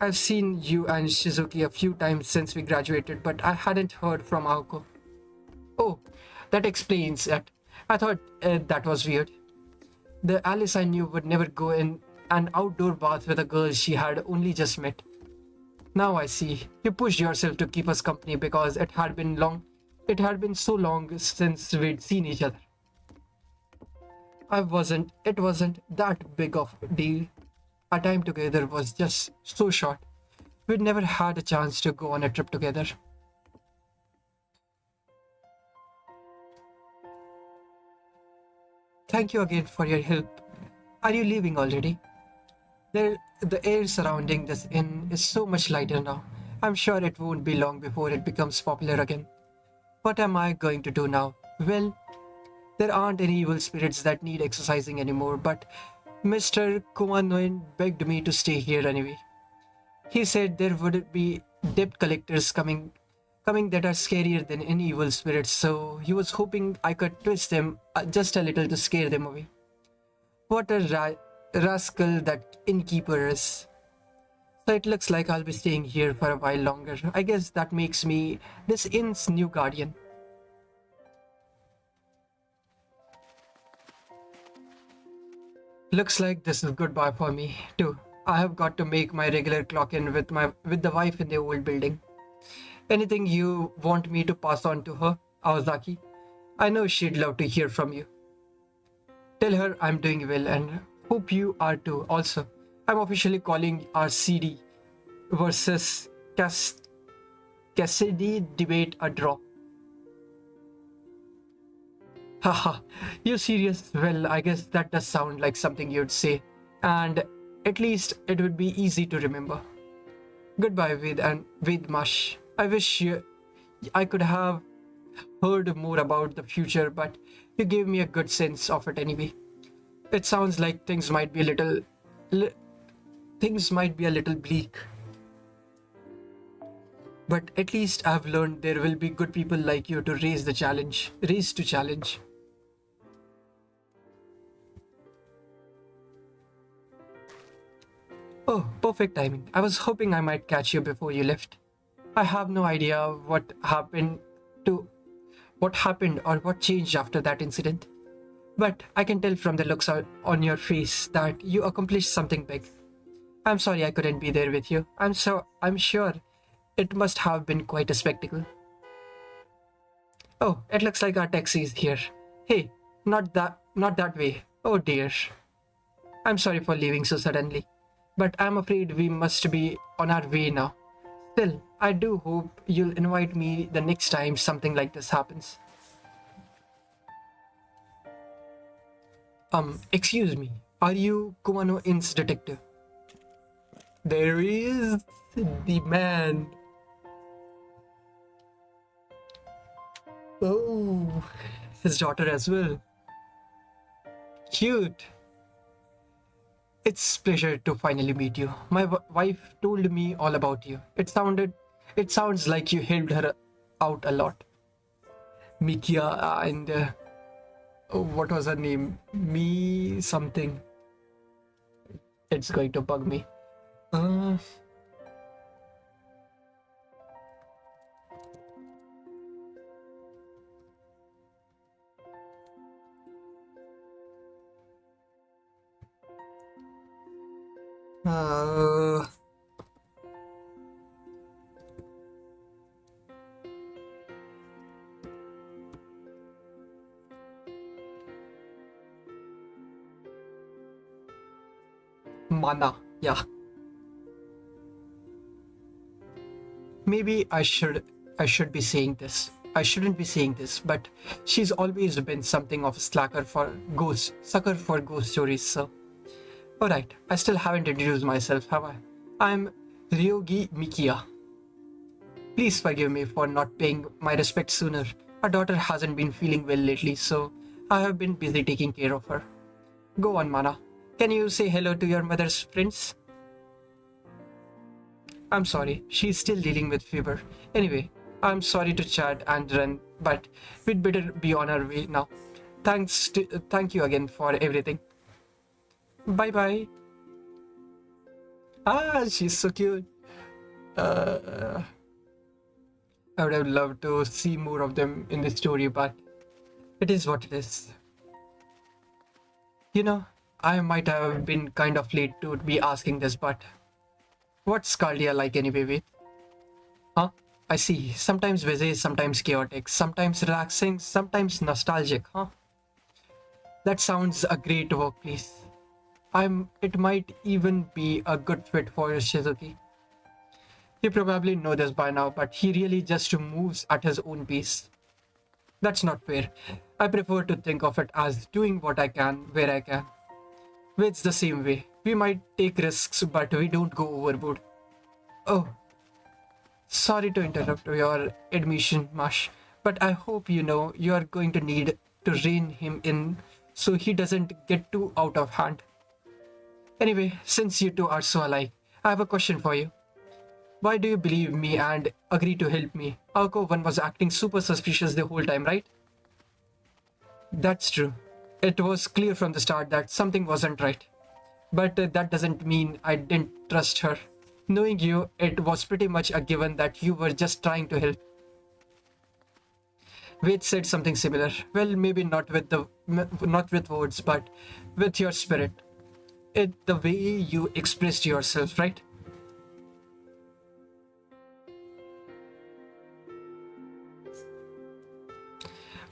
I've seen you and Shizuki a few times since we graduated, but I hadn't heard from Aoko. Oh, that explains it. I thought that was weird. The Alice I knew would never go in an outdoor bath with a girl she had only just met. Now I see. You pushed yourself to keep us company because it had been so long since we'd seen each other. It wasn't that big of a deal. Our time together was just so short. We'd never had a chance to go on a trip together. Thank you again for your help. Are you leaving already? The air surrounding this inn is so much lighter now. I'm sure it won't be long before it becomes popular again. What am I going to do now? Well, there aren't any evil spirits that need exercising anymore, but Mr. Kumanoin begged me to stay here anyway. He said there would be debt collectors coming that are scarier than any evil spirits, so he was hoping I could twist them just a little to scare them away. What a rascal that innkeeper is. So it looks like I'll be staying here for a while longer. I guess that makes me this inn's new guardian. Looks like this is goodbye for me too. I have got to make my regular clock in with the wife in the old building. Anything you want me to pass on to her, Awazaki? I know she'd love to hear from you. Tell her I'm doing well and hope you are too. Also, I'm officially calling our CD versus Cassidy debate a draw. Haha, you serious? Well, I guess that does sound like something you'd say. And at least it would be easy to remember. Goodbye, Ved Mash. I could have heard more about the future, but you gave me a good sense of it anyway. It sounds like things might be a little bleak. But at least I've learned there will be good people like you to raise to challenge. Oh, perfect timing. I was hoping I might catch you before you left. I have no idea to what happened or what changed after that incident. But I can tell from the looks on your face that you accomplished something big. I'm sorry I couldn't be there with you. I'm sure it must have been quite a spectacle. Oh, it looks like our taxi is here. Hey, not that way. Oh dear. I'm sorry for leaving so suddenly, but I'm afraid we must be on our way now. Still, I do hope you'll invite me the next time something like this happens. Excuse me. Are you Kumano Inn's detective? There is the man. Oh, his daughter as well. Cute. It's pleasure to finally meet you. My wife told me all about you. It sounds like you helped her out a lot. Mikia and what was her name? Me something. It's going to bug me. Uh, uh, Mana. Yeah. Maybe I should be saying this. I shouldn't be saying this, but she's always been something of a sucker for ghost stories, so alright, I still haven't introduced myself, have I? I'm Ryogi Mikia. Please forgive me for not paying my respect sooner. Our daughter hasn't been feeling well lately, so I have been busy taking care of her. Go on, Mana. Can you say hello to your mother's friends? I'm sorry, she's still dealing with fever. Anyway, I'm sorry to chat and run, but we'd better be on our way now. Thank you again for everything. Bye bye. Ah, she's so cute. Uh, I would have loved to see more of them in the story, but it is what it is. You know, I might have been kind of late to be asking this, but what's Skaldia like anyway, Wait? Huh? I see. Sometimes busy, sometimes chaotic, sometimes relaxing, sometimes nostalgic, huh? That sounds a great workplace. It might even be a good fit for Shizuki. You probably know this by now, but he really just moves at his own pace. That's not fair. I prefer to think of it as doing what I can, where I can. It's the same way. We might take risks, but we don't go overboard. Oh, sorry to interrupt your admission, Mash, but I hope you know you are going to need to rein him in so he doesn't get too out of hand. Anyway, since you two are so alike, I have a question for you. Why do you believe me and agree to help me? Aoko 1 was acting super suspicious the whole time, right? That's true. It was clear from the start that something wasn't right. But that doesn't mean I didn't trust her. Knowing you, it was pretty much a given that you were just trying to help. Wade said something similar. Well, maybe not with words, but with your spirit. The way you expressed yourself, right?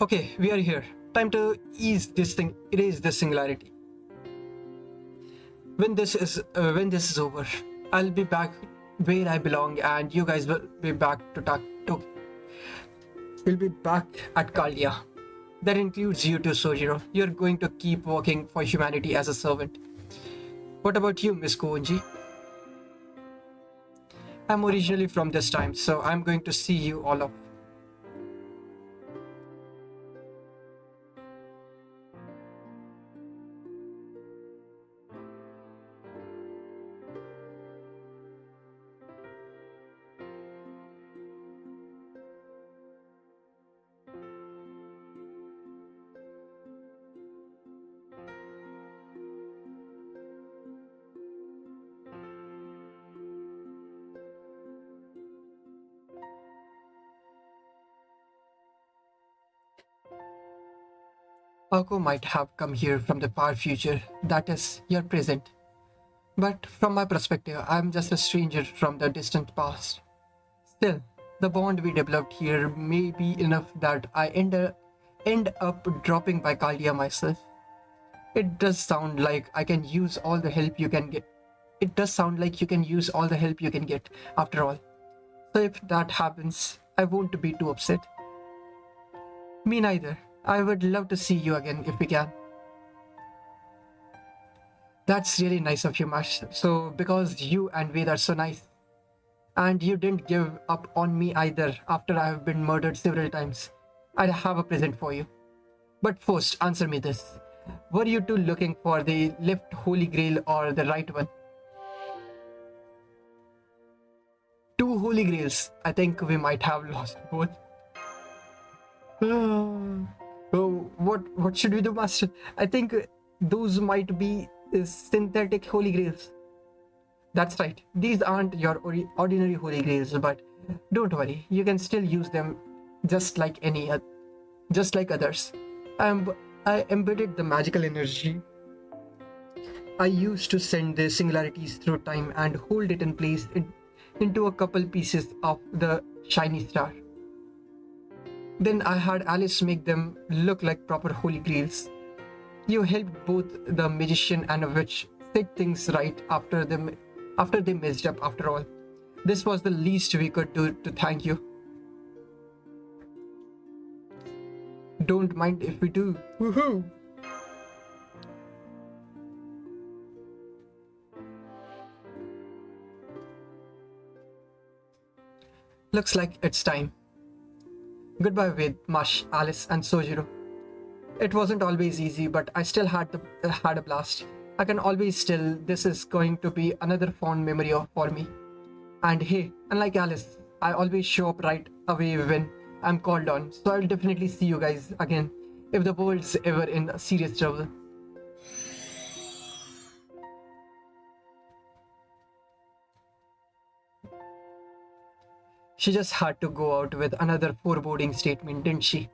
Okay, we are here. Time to erase this singularity. When this is over, I'll be back where I belong, and you guys will be back to We'll be back at Kaldia. That includes you too, Sojiro. You're going to keep working for humanity as a servant. What about you, Miss Koonji? I'm originally from this time, so I'm going to see you all off. Aoko might have come here from the far future, that is, your present. But from my perspective, I'm just a stranger from the distant past. Still, the bond we developed here may be enough that I end up dropping by Kaldia myself. It does sound like I can use all the help you can get. It does sound like you can use all the help you can get, after all. So if that happens, I won't be too upset. Me neither. I would love to see you again if we can. That's really nice of you, Mash. So, because you and Ved are so nice. And you didn't give up on me either after I have been murdered several times. I have a present for you. But first, answer me this. Were you two looking for the left holy grail or the right one? Two holy grails. I think we might have lost both. Oh, what should we do, Master? I think those might be synthetic holy grails. That's right. These aren't your ordinary holy grails, but don't worry. You can still use them just like just like others. I embedded the magical energy I used to send the singularities through time and hold it in place into a couple pieces of the shiny star. Then I had Alice make them look like proper holy grails. You helped both the magician and a witch set things right after they messed up after all. This was the least we could do to thank you. Don't mind if we do. Woohoo! Looks like it's time. Goodbye, Ved, Mash, Alice, and Sojiro. It wasn't always easy, but I still had a blast. I can always tell this is going to be another fond memory for me. And hey, unlike Alice, I always show up right away when I'm called on, so I'll definitely see you guys again if the world's ever in serious trouble. She just had to go out with another foreboding statement, didn't she?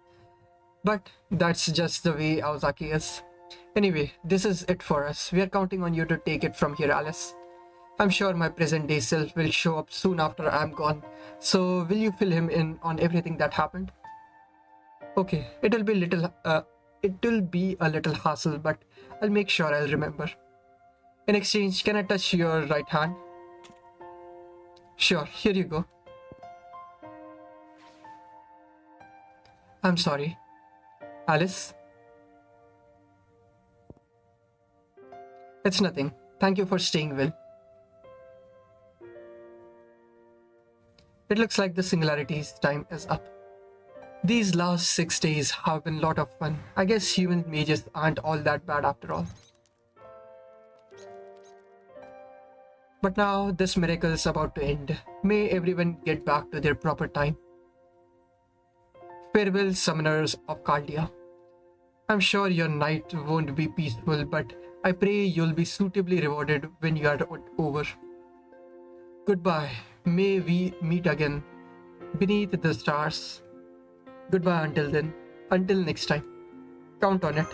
But that's just the way Aozaki is. Anyway, this is it for us. We are counting on you to take it from here, Alice. I'm sure my present day self will show up soon after I'm gone, so will you fill him in on everything that happened? Okay, it'll be a little hassle, but I'll make sure I'll remember. In exchange, can I touch your right hand? Sure, here you go. I'm sorry. Alice? It's nothing. Thank you for staying well. It looks like the Singularity's time is up. These last 6 days have been a lot of fun. I guess human mages aren't all that bad after all. But now this miracle is about to end. May everyone get back to their proper time. Farewell, summoners of Caldia. I'm sure your night won't be peaceful, but I pray you'll be suitably rewarded when you are over. Goodbye. May we meet again beneath the stars. Goodbye until then. Until next time. Count on it.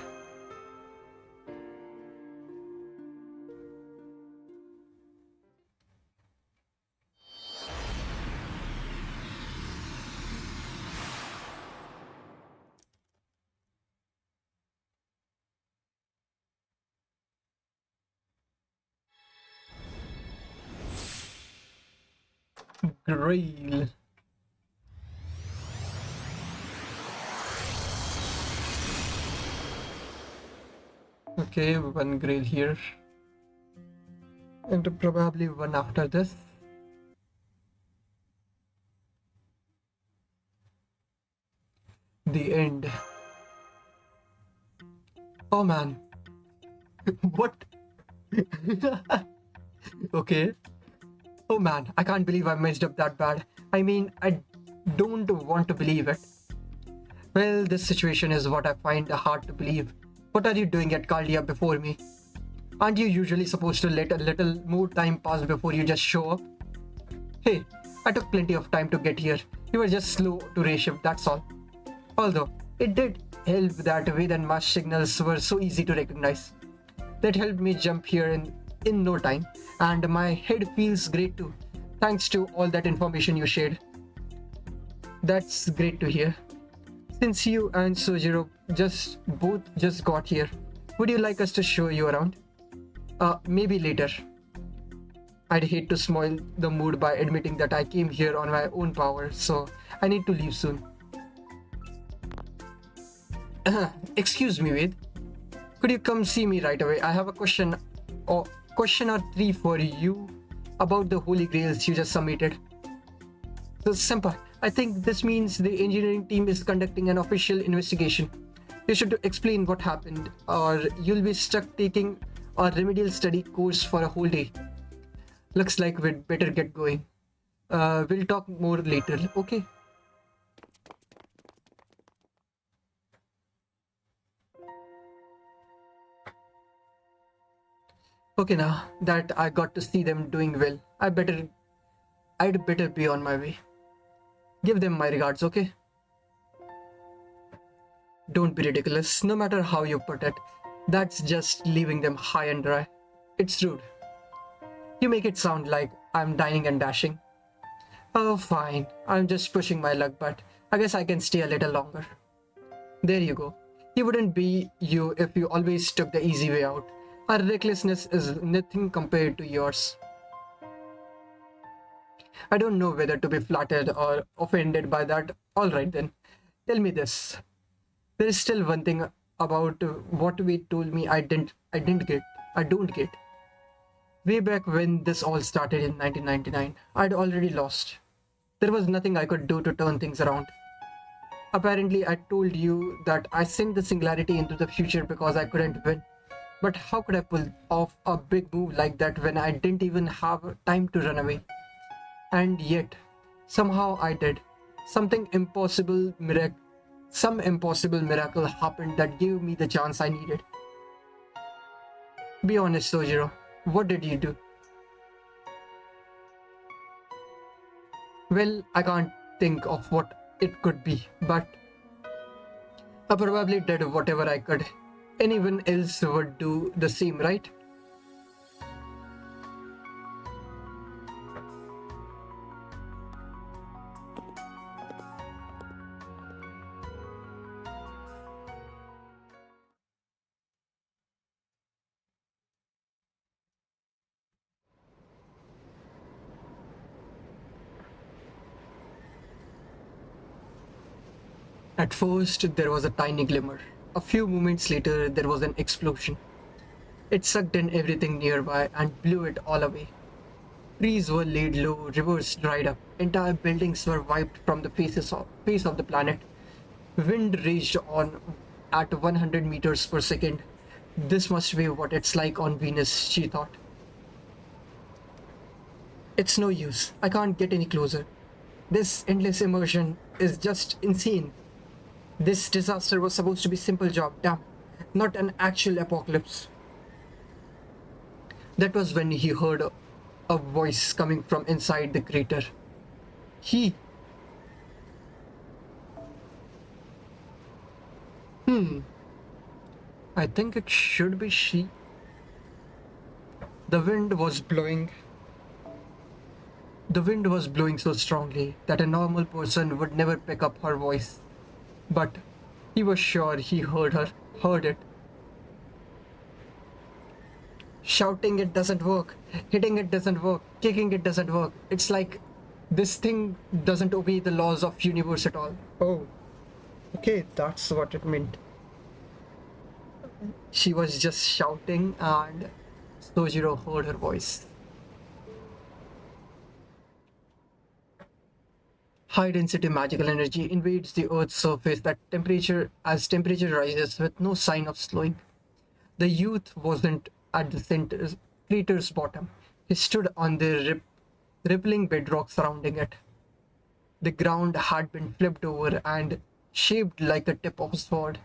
Grail. Okay, one grail here. And probably one after this. The end. Oh man. What? Okay. Oh man, I can't believe I messed up that bad. I mean, I don't want to believe it. Well, this situation is what I find hard to believe. What are you doing at Caldia before me? Aren't you usually supposed to let a little more time pass before you just show up? Hey, I took plenty of time to get here. You were just slow to reshift, that's all. Although, it did help that Ved and Mash signals were so easy to recognize. That helped me jump here in no time, and my head feels great too, thanks to all that information you shared. That's great to hear. Since you and Sojiro both got here, would you like us to show you around? Maybe later. I'd hate to spoil the mood by admitting that I came here on my own power, so I need to leave soon. Excuse me, Ved. Could you come see me right away? I have a question or three for you about the Holy Grails you just submitted. So, Senpai, I think this means the engineering team is conducting an official investigation. You should explain what happened, or you'll be stuck taking a remedial study course for a whole day. Looks like we'd better get going. We'll talk more later, okay? Okay, now that I got to see them doing well, I'd better be on my way. Give them my regards, okay? Don't be ridiculous, no matter how you put it. That's just leaving them high and dry. It's rude. You make it sound like I'm dining and dashing. Oh, fine. I'm just pushing my luck, but I guess I can stay a little longer. There you go. You wouldn't be you if you always took the easy way out. Our recklessness is nothing compared to yours. I don't know whether to be flattered or offended by that. Alright then, tell me this. There is still one thing about what we told me I don't get. Way back when this all started in 1999, I'd already lost. There was nothing I could do to turn things around. Apparently, I told you that I sent the Singularity into the future because I couldn't win. But how could I pull off a big move like that when I didn't even have time to run away? And yet, somehow I did. Some impossible miracle happened that gave me the chance I needed. Be honest, Sojiro. What did you do? Well, I can't think of what it could be, but I probably did whatever I could. Anyone else would do the same, right? At first, there was a tiny glimmer. A few moments later, there was an explosion. It sucked in everything nearby and blew it all away. Trees were laid low, rivers dried up, entire buildings were wiped from the face of the planet. Wind raged on at 100 meters per second. This must be what it's like on Venus, she thought. It's no use. I can't get any closer. This endless immersion is just insane. This disaster was supposed to be a simple job, damn, not an actual apocalypse. That was when he heard a voice coming from inside the crater. He. I think it should be she. The wind was blowing. The wind was blowing so strongly that a normal person would never pick up her voice. But he was sure he heard it. Shouting it doesn't work, hitting it doesn't work, kicking it doesn't work. It's like this thing doesn't obey the laws of universe at all. Oh, okay, that's what it meant. She was just shouting and Sojiro heard her voice. High density magical energy invades the Earth's surface as temperature rises with no sign of slowing. The youth wasn't at the crater's bottom. He stood on the rippling bedrock surrounding it. The ground had been flipped over and shaped like a tip of a sword.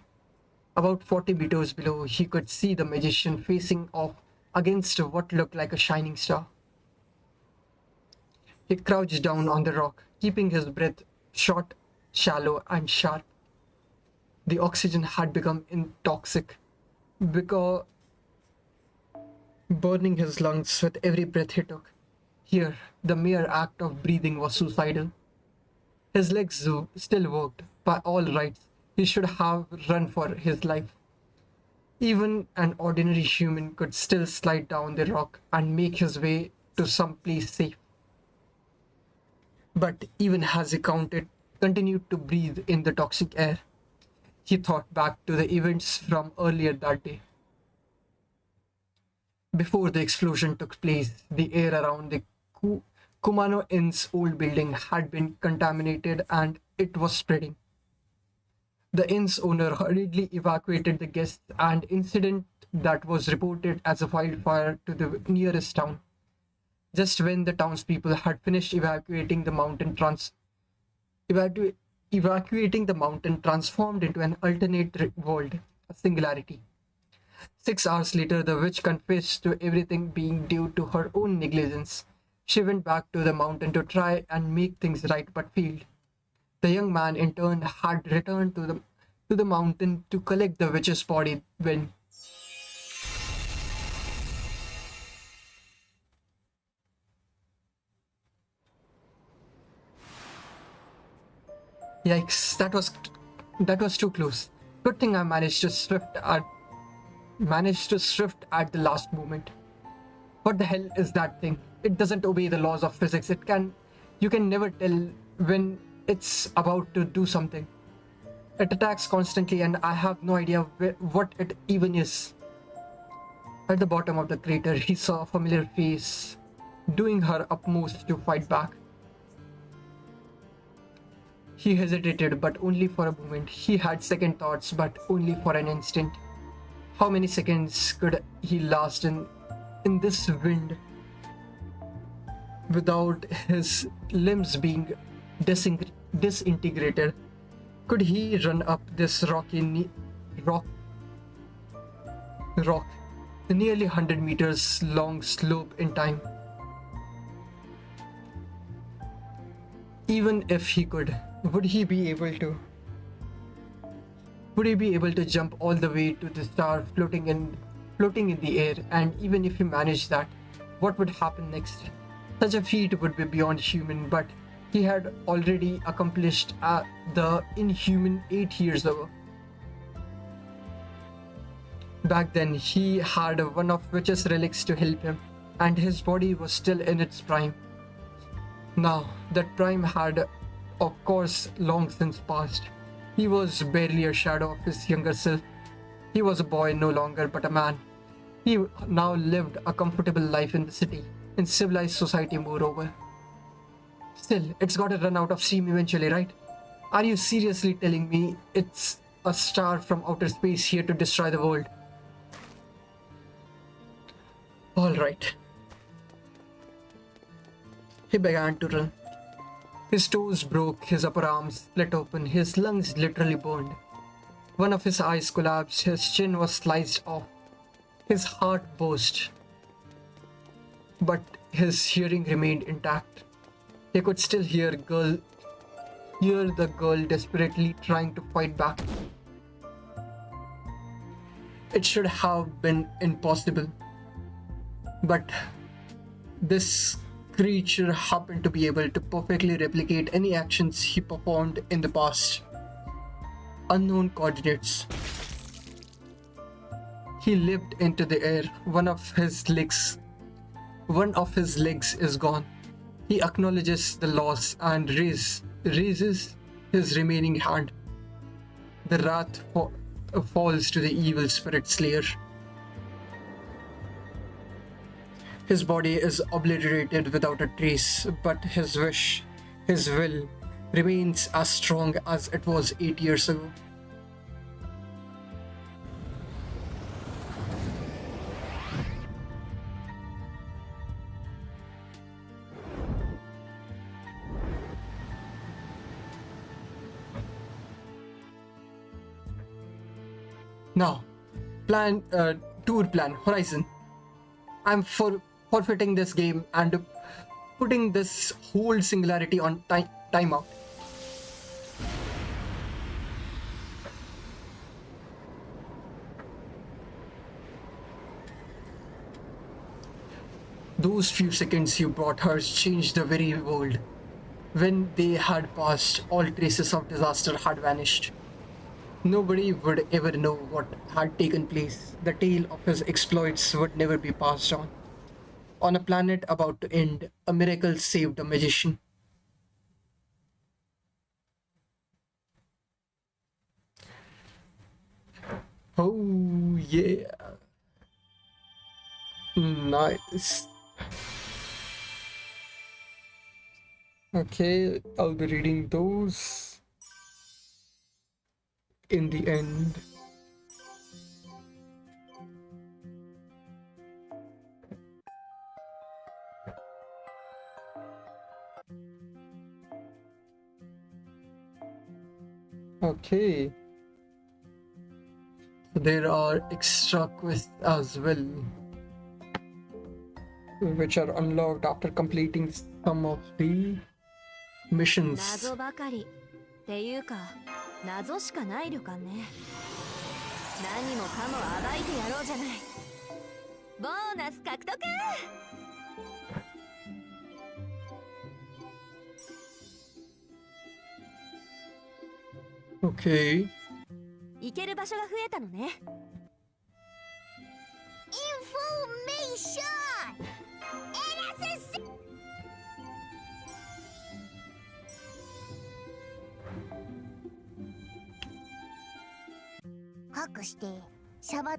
About 40 meters below, he could see the magician facing off against what looked like a shining star. He crouched down on the rock, keeping his breath short, shallow, and sharp. The oxygen had become toxic, because burning his lungs with every breath he took. Here, the mere act of breathing was suicidal. His legs still worked. By all rights, he should have run for his life. Even an ordinary human could still slide down the rock and make his way to some place safe. But even as he continued to breathe in the toxic air, he thought back to the events from earlier that day. Before the explosion took place, the air around the Kumano Inn's old building had been contaminated and it was spreading. The inn's owner hurriedly evacuated the guests, and incident that was reported as a wildfire to the nearest town. Just when the townspeople had finished evacuating the mountain, transformed into an alternate world, a singularity. 6 hours later, the witch confessed to everything being due to her own negligence. She went back to the mountain to try and make things right, but failed. The young man, in turn, had returned to the mountain to collect the witch's body when yikes, that was too close. Good thing I managed to swift at the last moment. What the hell is that thing? It doesn't obey the laws of physics. You can never tell when it's about to do something. It attacks constantly and I have no idea what it even is. At the bottom of the crater, he saw a familiar face, doing her utmost to fight back. He hesitated, but only for a moment. He had second thoughts, but only for an instant. How many seconds could he last in this wind without his limbs being disintegrated? Could he run up this rock, the nearly 100 meters long slope in time? Even if he could, would he be able to jump all the way to the star floating in the air? And even if he managed that, what would happen next? Such a feat would be beyond human, but he had already accomplished the inhuman 8 years ago. Back then, he had one of Witch's relics to help him, and his body was still in its prime. Now, that prime had, of course, long since passed. He was barely a shadow of his younger self. He was a boy no longer, but a man. He now lived a comfortable life in the city, in civilized society moreover. Still, it's gotta run out of steam eventually, right? Are you seriously telling me it's a star from outer space here to destroy the world? Alright. He began to run. His toes broke, his upper arms split open, his lungs literally burned. One of his eyes collapsed, his chin was sliced off, his heart burst. But his hearing remained intact. He could still hear the girl desperately trying to fight back. It should have been impossible. But this creature happened to be able to perfectly replicate any actions he performed in the past. Unknown coordinates. He leapt into the air. One of his legs is gone. He acknowledges the loss and raises his remaining hand. The wrath falls to the evil spirit's lair. His body is obliterated without a trace, but his will, remains as strong as it was 8 years ago. Now, tour plan, Horizon. I'm forfeiting this game and putting this whole singularity on timeout. Those few seconds you brought her changed the very world. When they had passed, all traces of disaster had vanished. Nobody would ever know what had taken place. The tale of his exploits would never be passed on. On a planet about to end, a miracle saved a magician. Oh yeah. Nice. Okay, I'll be reading those in the end. Okay. There are extra quests as well, which are unlocked after completing some of the missions. 謎ばかりっていうか謎しかない旅館ね。何もかも暴いてやろうじゃない。ボーナス獲得。Okay. 行ける場所が増えたのね。Information! NSS! かくしてシャバ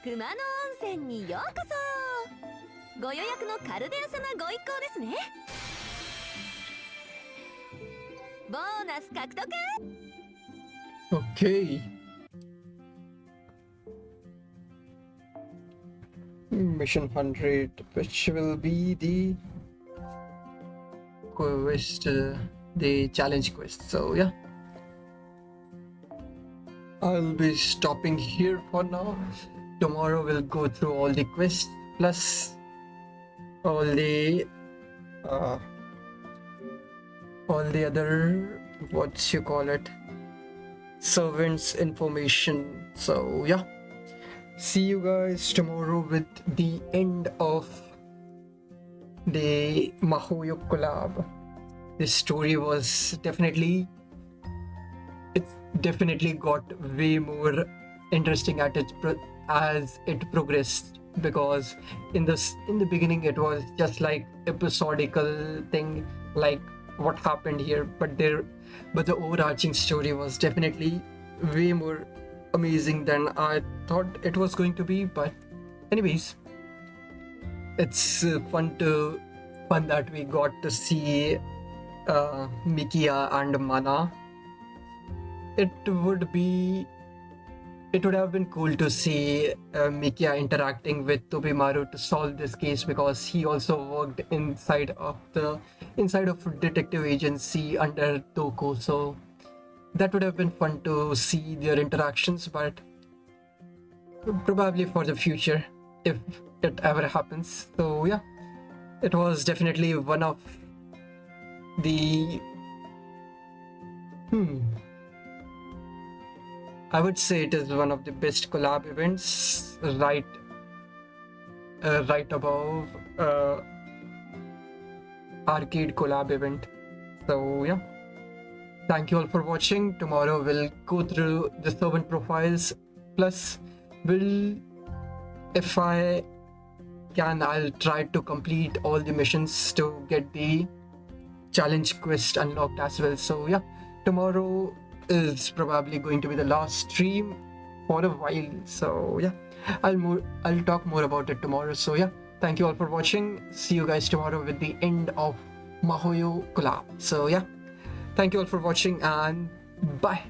熊野温泉にようこそ。ご予約のカルデラ様ご一行ですね。ボーナス獲得。 Okay. Mission 100, which will be the quest, the challenge quest. So yeah, I'll be stopping here for now. Tomorrow we'll go through all the quests plus all the other, what you call it, servants information. So yeah, see you guys tomorrow with the end of the Mahoyo Collab. This story was definitely got way more interesting as it progressed, because in the beginning it was just like episodical thing, like what happened here, but the overarching story was definitely way more amazing than I thought it was going to be. But anyways, it's fun that we got to see Mikia and Mana. It would have been cool to see Mikia interacting with Tobimaru to solve this case, because he also worked inside of detective agency under Toko. So that would have been fun to see their interactions, but probably for the future if it ever happens. So yeah, it was definitely one of the I would say it is one of the best collab events, right above arcade collab event. So yeah, thank you all for watching. Tomorrow we'll go through the servant profiles, plus if I can, I'll try to complete all the missions to get the challenge quest unlocked as well. So yeah, tomorrow is probably going to be the last stream for a while. So yeah, I'll talk more about it tomorrow. So yeah, thank you all for watching. See you guys tomorrow with the end of Mahoyo Collab. So yeah, thank you all for watching and bye.